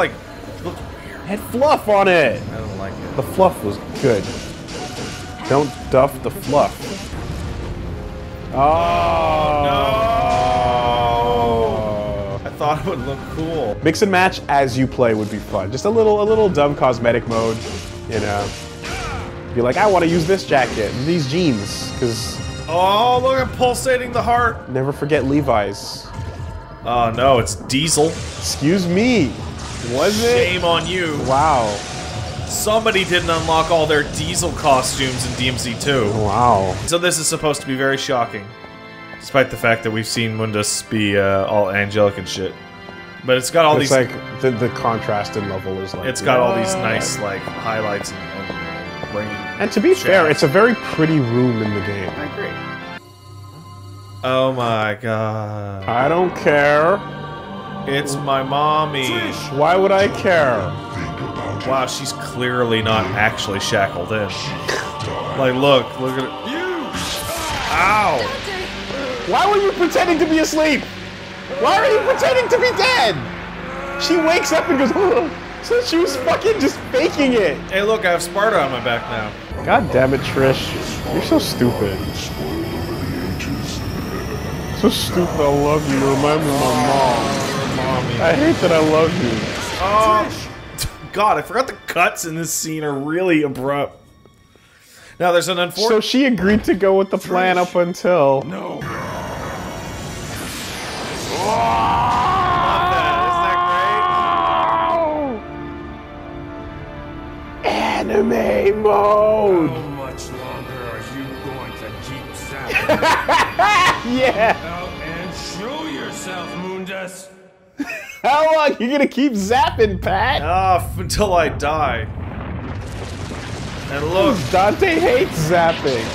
Looked Had fluff on it. I don't like it. The fluff was good. Don't duff the fluff. Oh no! I thought it would look cool. Mix and match as you play would be fun. Just a little dumb cosmetic mode, you know. Be like, I want to use this jacket, these jeans, because. Oh, look at pulsating the heart. Never forget Levi's. Oh no, it's Diesel. Excuse me. Was it? Shame on you. Wow. Somebody didn't unlock all their Diesel costumes in DMC 2. Wow. So this is supposed to be very shocking. Despite the fact that we've seen Mundus be all angelic and shit. But it's got all It's these... like the contrast in level is like... It's got all these nice, like, highlights and bringing... And to be fair, it's a very pretty room in the game. I agree. Oh my god. I don't care. It's my mommy. Why would I care? Wow, she's clearly not actually shackled in. Like, look at it. Ow! Why were you pretending to be asleep? Why are you pretending to be dead? She wakes up and goes, oh. So she was fucking just faking it. Hey, look, I have Sparta on my back now. God damn it, Trish. You're so stupid. So stupid, I love you. Remind me of my mom. Mommy. I hate that I love you. Oh, God, I forgot the cuts in this scene are really abrupt. Now, there's an unfortunate... So she agreed to go with the plan up until... No. Anime mode! How much longer are you going to keep zapping? Yeah! Out and show yourself, Mundus! How long you gonna keep zapping, Pat? Until I die. And look... Dante hates zapping.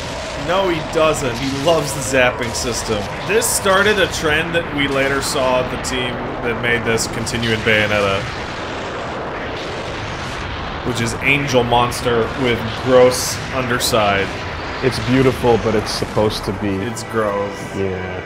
No, he doesn't. He loves the zapping system. This started a trend that we later saw the team that made this continue in Bayonetta. Which is Angel Monster with gross underside. It's beautiful, but it's supposed to be. It's gross. Yeah.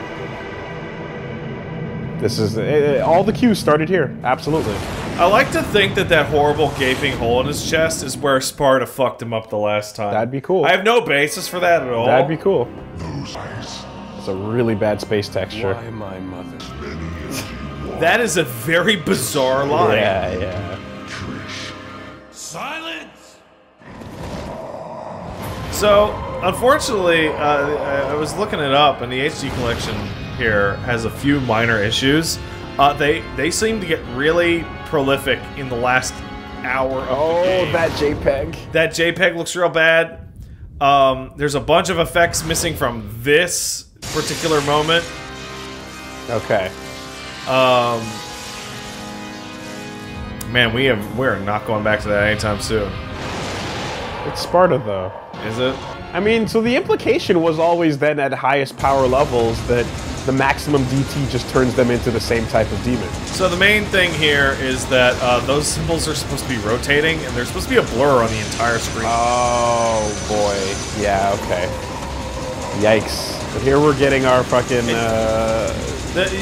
This is... all the cues started here. Absolutely. I like to think that that horrible gaping hole in his chest is where Sparta fucked him up the last time. That'd be cool. I have no basis for that at all. That'd be cool. It's a really bad space texture. Why my mother? That is a very bizarre line. Yeah, yeah. Silence! So, unfortunately, I was looking it up, and the HD collection here has a few minor issues. They seem to get really prolific in the last hour of the game. Oh, that JPEG. That JPEG looks real bad. There's a bunch of effects missing from this particular moment. Okay. Man, we're not going back to that anytime soon. It's Sparta, though. Is it? I mean, so the implication was always then at highest power levels that the maximum DT just turns them into the same type of demon. So the main thing here is that those symbols are supposed to be rotating, and there's supposed to be a blur on the entire screen. Oh, boy. Yeah, okay. Yikes. But here we're getting our fucking,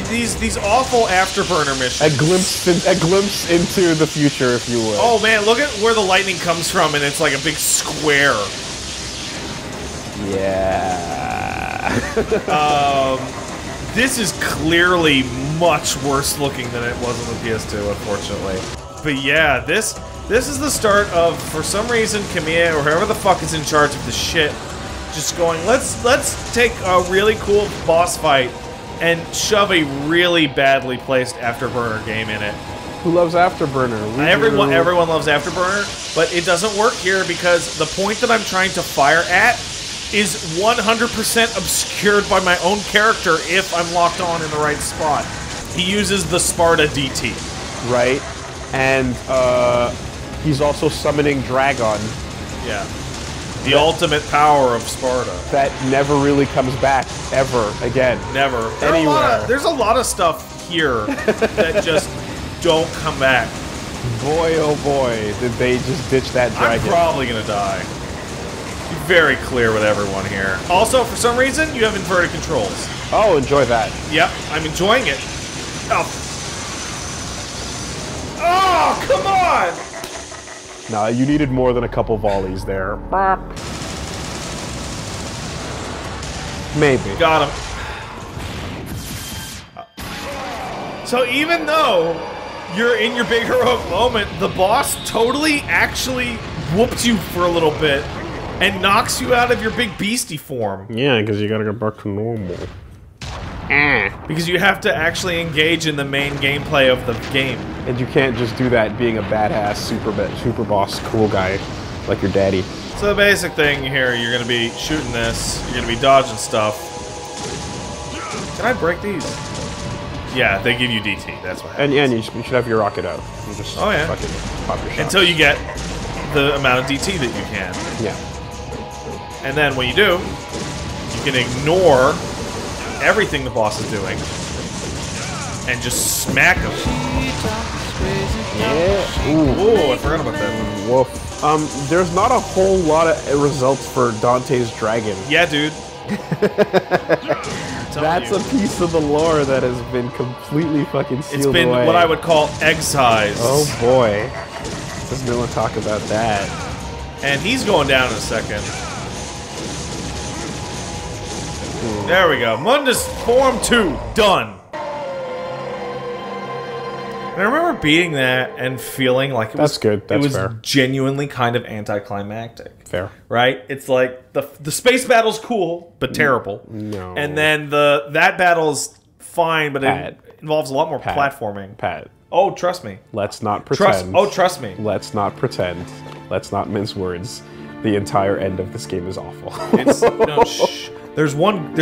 these awful afterburner missions. a glimpse into the future, if you will. Oh man, look at where the lightning comes from, and it's like a big square. Yeah. This is clearly much worse looking than it was on the PS2, unfortunately. But yeah, this is the start of, for some reason, Kamiya or whoever the fuck is in charge of the shit, just going, let's take a really cool boss fight and shove a really badly placed Afterburner game in it. Who loves Afterburner? Everyone loves Afterburner, but it doesn't work here because the point that I'm trying to fire at is 100% obscured by my own character if I'm locked on in the right spot. He uses the Sparta DT. Right. And, he's also summoning Dragon. Yeah. The ultimate power of Sparta. That never really comes back, ever, again. Never. Anywhere. There's a lot of stuff here that just don't come back. Boy, oh boy, did they just ditch that dragon. I'm probably gonna die. Be very clear with everyone here. Also, for some reason, you have inverted controls. Oh, enjoy that. Yep, I'm enjoying it. Oh. Oh, come on! Nah, you needed more than a couple volleys there. Maybe. Got him. So even though you're in your big heroic moment, the boss totally actually whoops you for a little bit and knocks you out of your big beastie form. Yeah, because you gotta go back to normal. Because you have to actually engage in the main gameplay of the game. And you can't just do that being a badass super boss cool guy like your daddy. So the basic thing here, you're gonna be shooting this, you're gonna be dodging stuff. Can I break these? Yeah, they give you DT. That's what happens. And you should have your rocket out. You just Oh, yeah. fucking pop your shot. Until you get the amount of DT that you can. Yeah. And then when you do, you can ignore everything the boss is doing and just smack him. Yeah. Ooh, I forgot about that one. Woof. There's not a whole lot of results for Dante's Dragon. Yeah, dude. That's a piece of the lore that has been completely fucking sealed away. It's been what I would call excised. Oh boy. Does no one talk about that? And he's going down in a second. There we go. Mundus Form 2. Done. And I remember beating that and feeling like it was good. That's it was fair. genuinely kind of anticlimactic. Fair. Right? It's like the space battle's cool, but terrible. No. And then that battle's fine, but Pat. it involves a lot more platforming. Pat. Oh, trust me. Let's not pretend. Trust me. Let's not pretend. Let's not mince words. The entire end of this game is awful. It's, no, shh. There's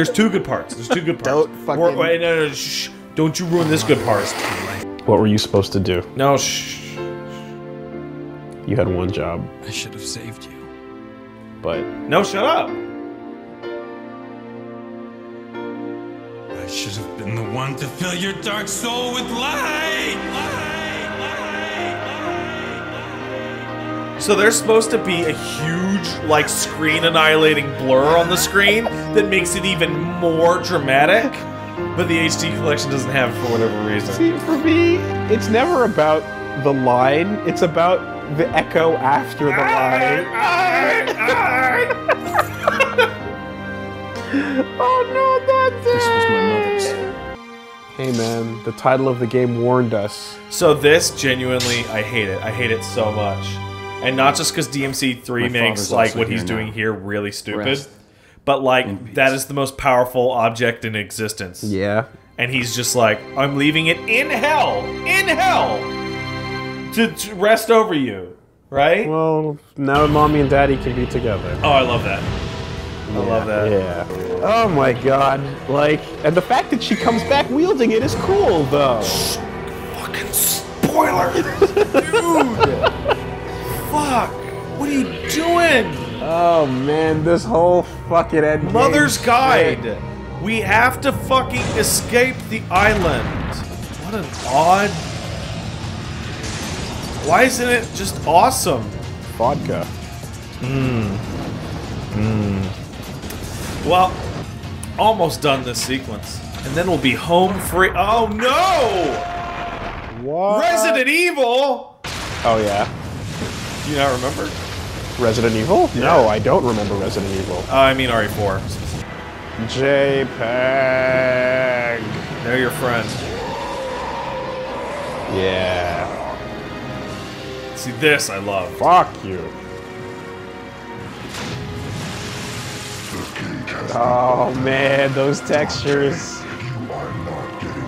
two good parts. There's two good parts. Don't fucking... Wait, no, shh. Don't you ruin this good part. What were you supposed to do? No, shh. You had one job. I should have saved you. But... No, shut up. I should have been the one to fill your dark soul with light! So there's supposed to be a huge, like, screen-annihilating blur on the screen that makes it even more dramatic, but the HD collection doesn't have it for whatever reason. See, for me, it's never about the line. It's about the echo after the line. Oh no, that's it! This was my mother's. Hey man, the title of the game warned us. So this, genuinely, I hate it. I hate it so much. And not just because DMC3 My makes, father's like, also what he's here doing now. here really stupid, Rest but, like, in peace. that is the most powerful object in existence. Yeah. And he's just like, I'm leaving it in hell, to rest over you, right? Well, now mommy and daddy can be together. Oh, I love that. I love that. Yeah. Oh my god. Like, and the fact that she comes back wielding it is cool, though. Fucking spoiler! Dude! Fuck! What are you doing? Oh man, this whole fucking end. Mother's Guide! We have to fucking escape the island. What an odd... Why isn't it just awesome? Vodka. Well, almost done this sequence. And then we'll be home free. Oh no! What? Resident Evil! Oh yeah. Do you not remember? Resident Evil? No, I don't remember Resident Evil. I mean RE4. JPEG. They're your friends. Yeah. See, this I love. Fuck you. Oh man, those textures.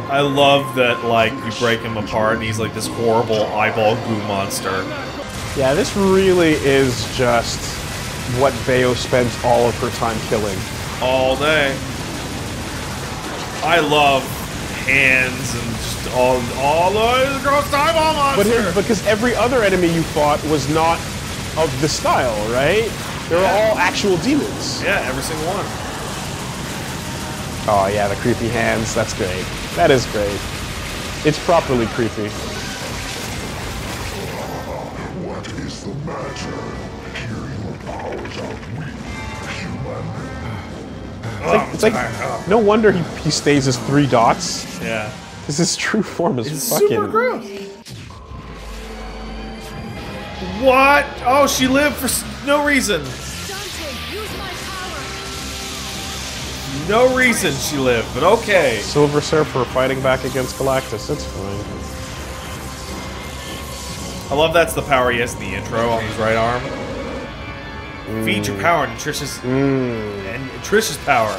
I love that, like, you break him apart and he's like this horrible eyeball goo monster. Yeah, this really is just what Bayo spends all of her time killing. All day. I love hands and just all the gross eyeball monster. But here, because every other enemy you fought was not of the style, right? They were all actual demons. Yeah, every single one. Oh yeah, the creepy hands, that's great. That is great. It's properly creepy. What is the matter? Hearing your powers outweak human. It's like no wonder he stays as 3 dots. Yeah. Because his true form is It's fucking... super gross. What? Oh, she lived for no reason. No reason she lived, but okay. Silver Surfer fighting back against Galactus, it's fine. I love that's the power he has in the intro on his right arm. Feed your power into Trish's and Trish's power.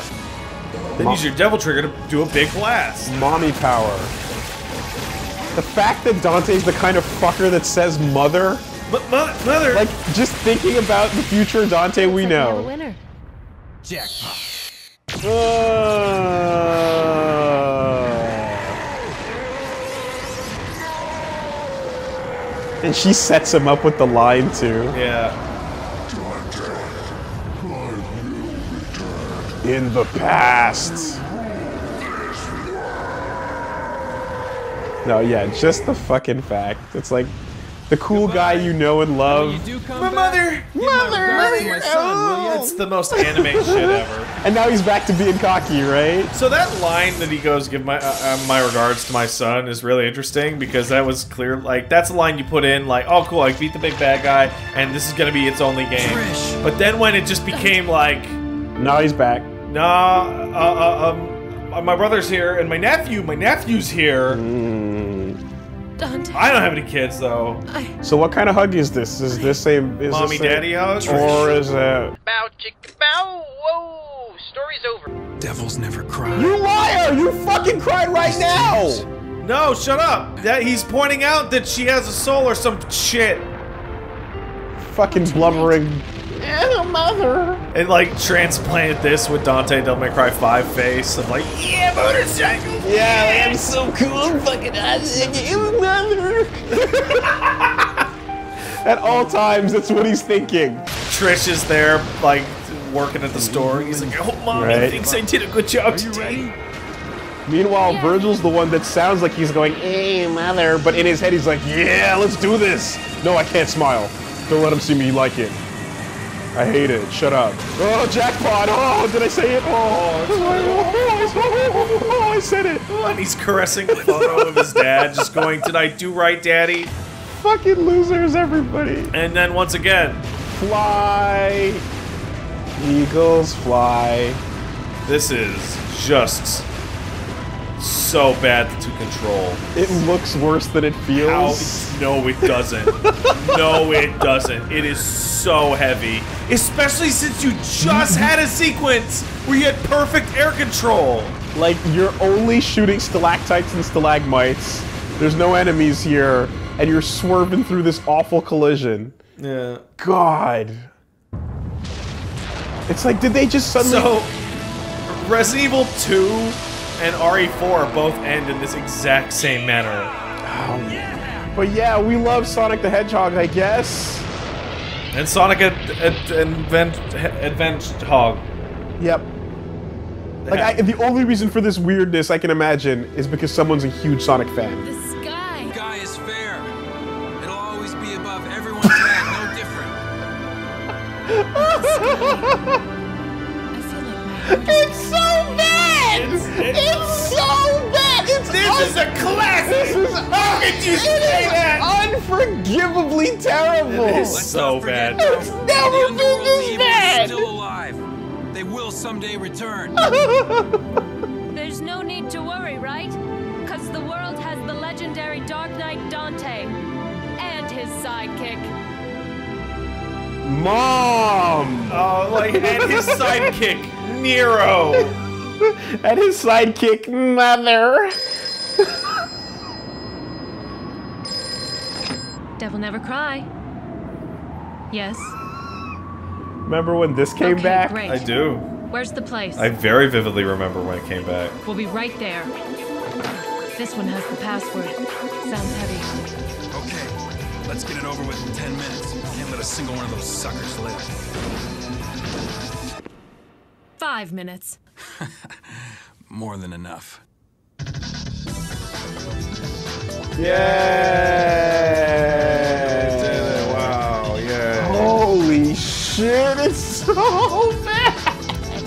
Then use your devil trigger to do a big blast. Mommy power. The fact that Dante's the kind of fucker that says mother, Mother! like, just thinking about the future Dante we Looks like we have a know. winner. Jackpot. And she sets him up with the line too. Yeah. In the past. No, yeah, just the fucking fact. It's like the cool guy you know and love. My mother! My son, will It's the most anime shit ever. And now he's back to being cocky, right? So that line that he goes, "Give my regards to my son," is really interesting because that was clear. Like that's a line you put in, like, "Oh, cool, I beat the big bad guy, and this is gonna be its only game." Trish. But then when it just became like, Now he's back. "Nah, my brother's here, and my nephew's here." Dante. I don't have any kids though. So what kind of hug is this? Is this a Mommy, daddy hug? Or is it? Bow, chicka, bow, whoa, story's over. Devils never cry. You liar! You fucking cried right now! No, shut up! That he's pointing out that she has a soul or some shit. Fucking blubbering. Mother. And like transplanted this with Dante Devil May Cry 5 face of like, yeah, motorcycle. Yeah, I'm so cool. I'm fucking awesome. Mother. At all times, that's what he's thinking. Trish is there, like working at the store. He's like, oh, mommy thinks I did a good job today. Meanwhile, Virgil's the one that sounds like he's going, hey, mother, but in his head he's like, yeah, let's do this. No, I can't smile. Don't let him see me like it. I hate it. Shut up. Oh, jackpot. Oh, did I say it? Oh, I said it. And he's caressing the photo of his dad, just going, did I do right, daddy? Fucking losers, everybody. And then once again, fly. Eagles fly. This is just so bad to control. It looks worse than it feels. No, it doesn't. No, it doesn't. It is so heavy. Especially since you just had a sequence where you had perfect air control. Like, you're only shooting stalactites and stalagmites. There's no enemies here. And you're swerving through this awful collision. Yeah. God. It's like, did they just suddenly... So, Resident Evil 2 and RE4 both end in this exact same manner. Oh, but yeah, we love Sonic the Hedgehog, I guess. And Sonic Advent Hog. Yep. Like, the only reason for this weirdness I can imagine is because someone's a huge Sonic fan. The sky. The sky is fair. It'll always be above everyone's head, no different. I feel like my heart is It's so bad! It's so bad! This is a classic! This is How could you say that? Unforgivably terrible! It is so bad. It's never been this bad! Still alive. They will someday return. There's no need to worry, right? Because the world has the legendary Dark Knight Dante and his sidekick. Mom! Oh, like, and his sidekick, Nero. And his sidekick, Mother. Devil never cry. Yes. Remember when this came Okay, back? great. I do. Where's the place? I very vividly remember when it came back. We'll be right there. This one has the password. Sounds heavy. Okay, let's get it over with in 10 minutes. Can't let a single one of those suckers live. 5 minutes. More than enough. Yeah! Wow, yeah. Holy shit, it's so bad!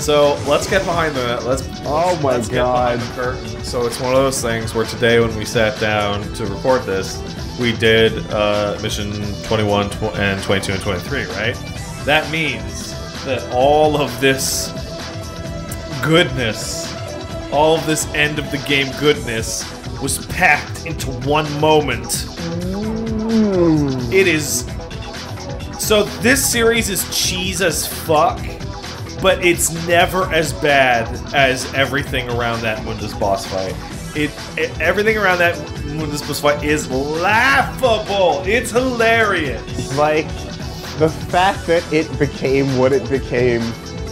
So let's get behind the let's Oh my get god. behind the curtain. So it's one of those things where today when we sat down to record this, we did mission 21 and 22 and 23, right? That means that all of this goodness, all of this end of the game goodness was packed into one moment. It is... So this series is cheese as fuck, but it's never as bad as everything around that Mundus boss fight. Everything around that Mundus boss fight is laughable. It's hilarious. Like, the fact that it became what it became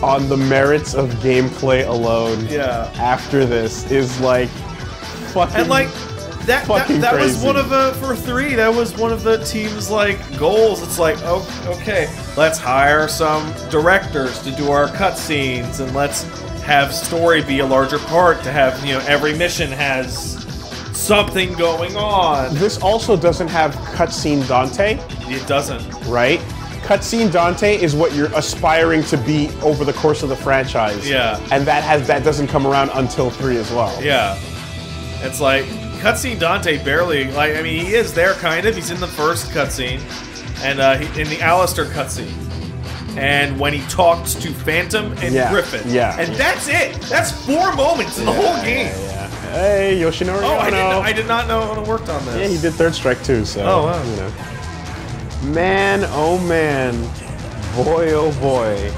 on the merits of gameplay alone Yeah. after this is like fucking And like, that fucking was crazy. one of the for 3. That was one of the team's like goals. It's like, oh, okay, let's hire some directors to do our cutscenes, and let's have story be a larger part. To have every mission has something going on. This also doesn't have cutscene Dante. It doesn't. Right? Cutscene Dante is what you're aspiring to be over the course of the franchise. Yeah. And that doesn't come around until 3 as well. Yeah. It's like cutscene Dante barely he is there kind of. He's in the first cutscene, and in the Alistair cutscene. And when he talks to Phantom and Griffin. Yeah. And that's it. That's 4 moments in the whole game. Yeah. Hey, Yoshinori. Oh, I did not know when I worked on this. Yeah, he did Third Strike too, so. Oh, wow. Man, oh man. Boy, oh boy.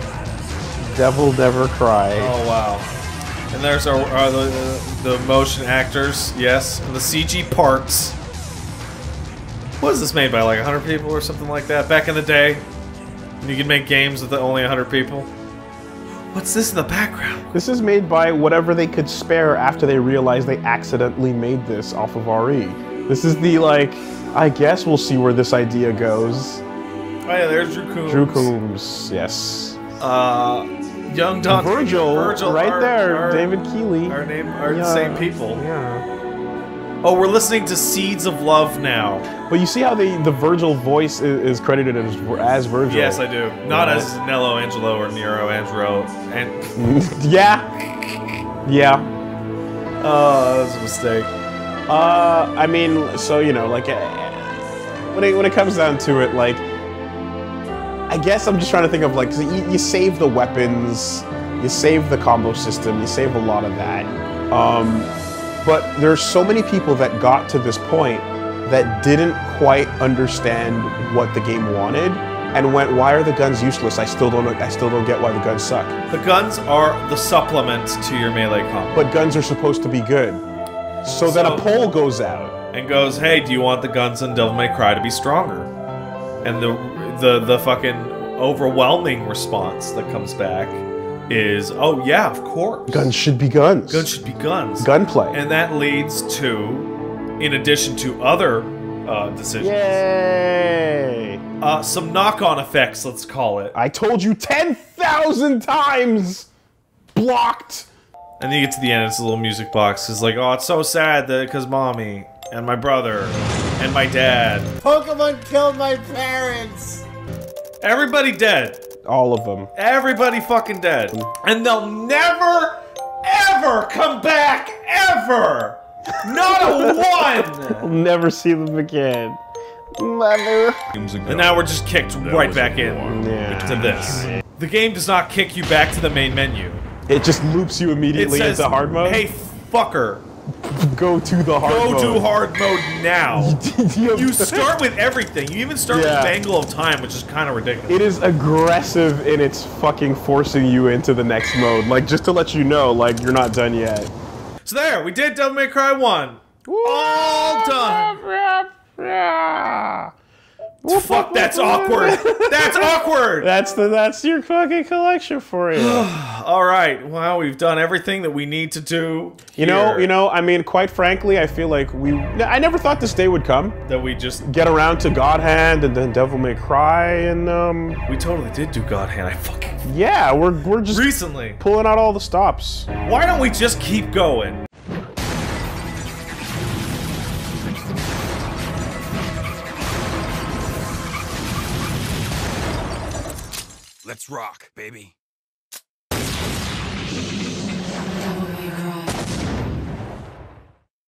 Devil Never Cry. Oh, wow. And there's the motion actors, yes, and the CG parts. What is this made by, like 100 people or something like that? Back in the day, when you could make games with only 100 people. What's this in the background? This is made by whatever they could spare after they realized they accidentally made this off of RE. This is the, I guess we'll see where this idea goes. Oh yeah, there's Drew Coombs. Drew Coombs, yes. Young Dante. Virgil right there. David Keeley. Our name are the same people. Yeah. Oh, we're listening to Seeds of Love now. But you see how the Virgil voice is credited as Virgil? Yes, I do. Not as Nello Angelo or Nero Angelo. And yeah. Yeah. Oh, that was a mistake. I mean, so when it comes down to it, I guess I'm just trying to think of you save the weapons, you save the combo system, you save a lot of that. But there's so many people that got to this point that didn't quite understand what the game wanted and went, "Why are the guns useless? I still don't get why the guns suck." The guns are the supplement to your melee combo. But guns are supposed to be good. So then a poll goes out and goes, "Hey, do you want the guns in Devil May Cry to be stronger?" And the fucking overwhelming response that comes back is, "Oh yeah, of course. Guns should be guns. Guns should be guns. Gunplay." And that leads to, in addition to other decisions, yay! Some knock-on effects, let's call it. I told you 10,000 times! Blocked! And then you get to the end, it's a little music box. It's like, oh, it's so sad that because mommy and my brother and my dad. Pokemon killed my parents! Everybody dead. All of them. Everybody fucking dead. And they'll never, ever come back, ever! Not a one! We'll never see them again. Mother. And now we're just kicked right back in to this. The game does not kick you back to the main menu. It just loops you immediately into hard mode? Hey, fucker. Go to the hard mode. Go to hard mode now. You start with everything. You even start with Bangle of Time, which is kind of ridiculous. It is aggressive in its fucking forcing you into the next mode. Just to let you know, you're not done yet. So there, we did Devil May Cry 1. All done. Fuck, that's awkward. That's awkward. That's your fucking collection for you. All right. Well, we've done everything that we need to do. You know. I mean, quite frankly, I feel like I never thought this day would come. That we just get around to God Hand and then Devil May Cry and We totally did do God Hand. I fucking. Yeah, we're just recently pulling out all the stops. Why don't we just keep going? Let's rock, baby.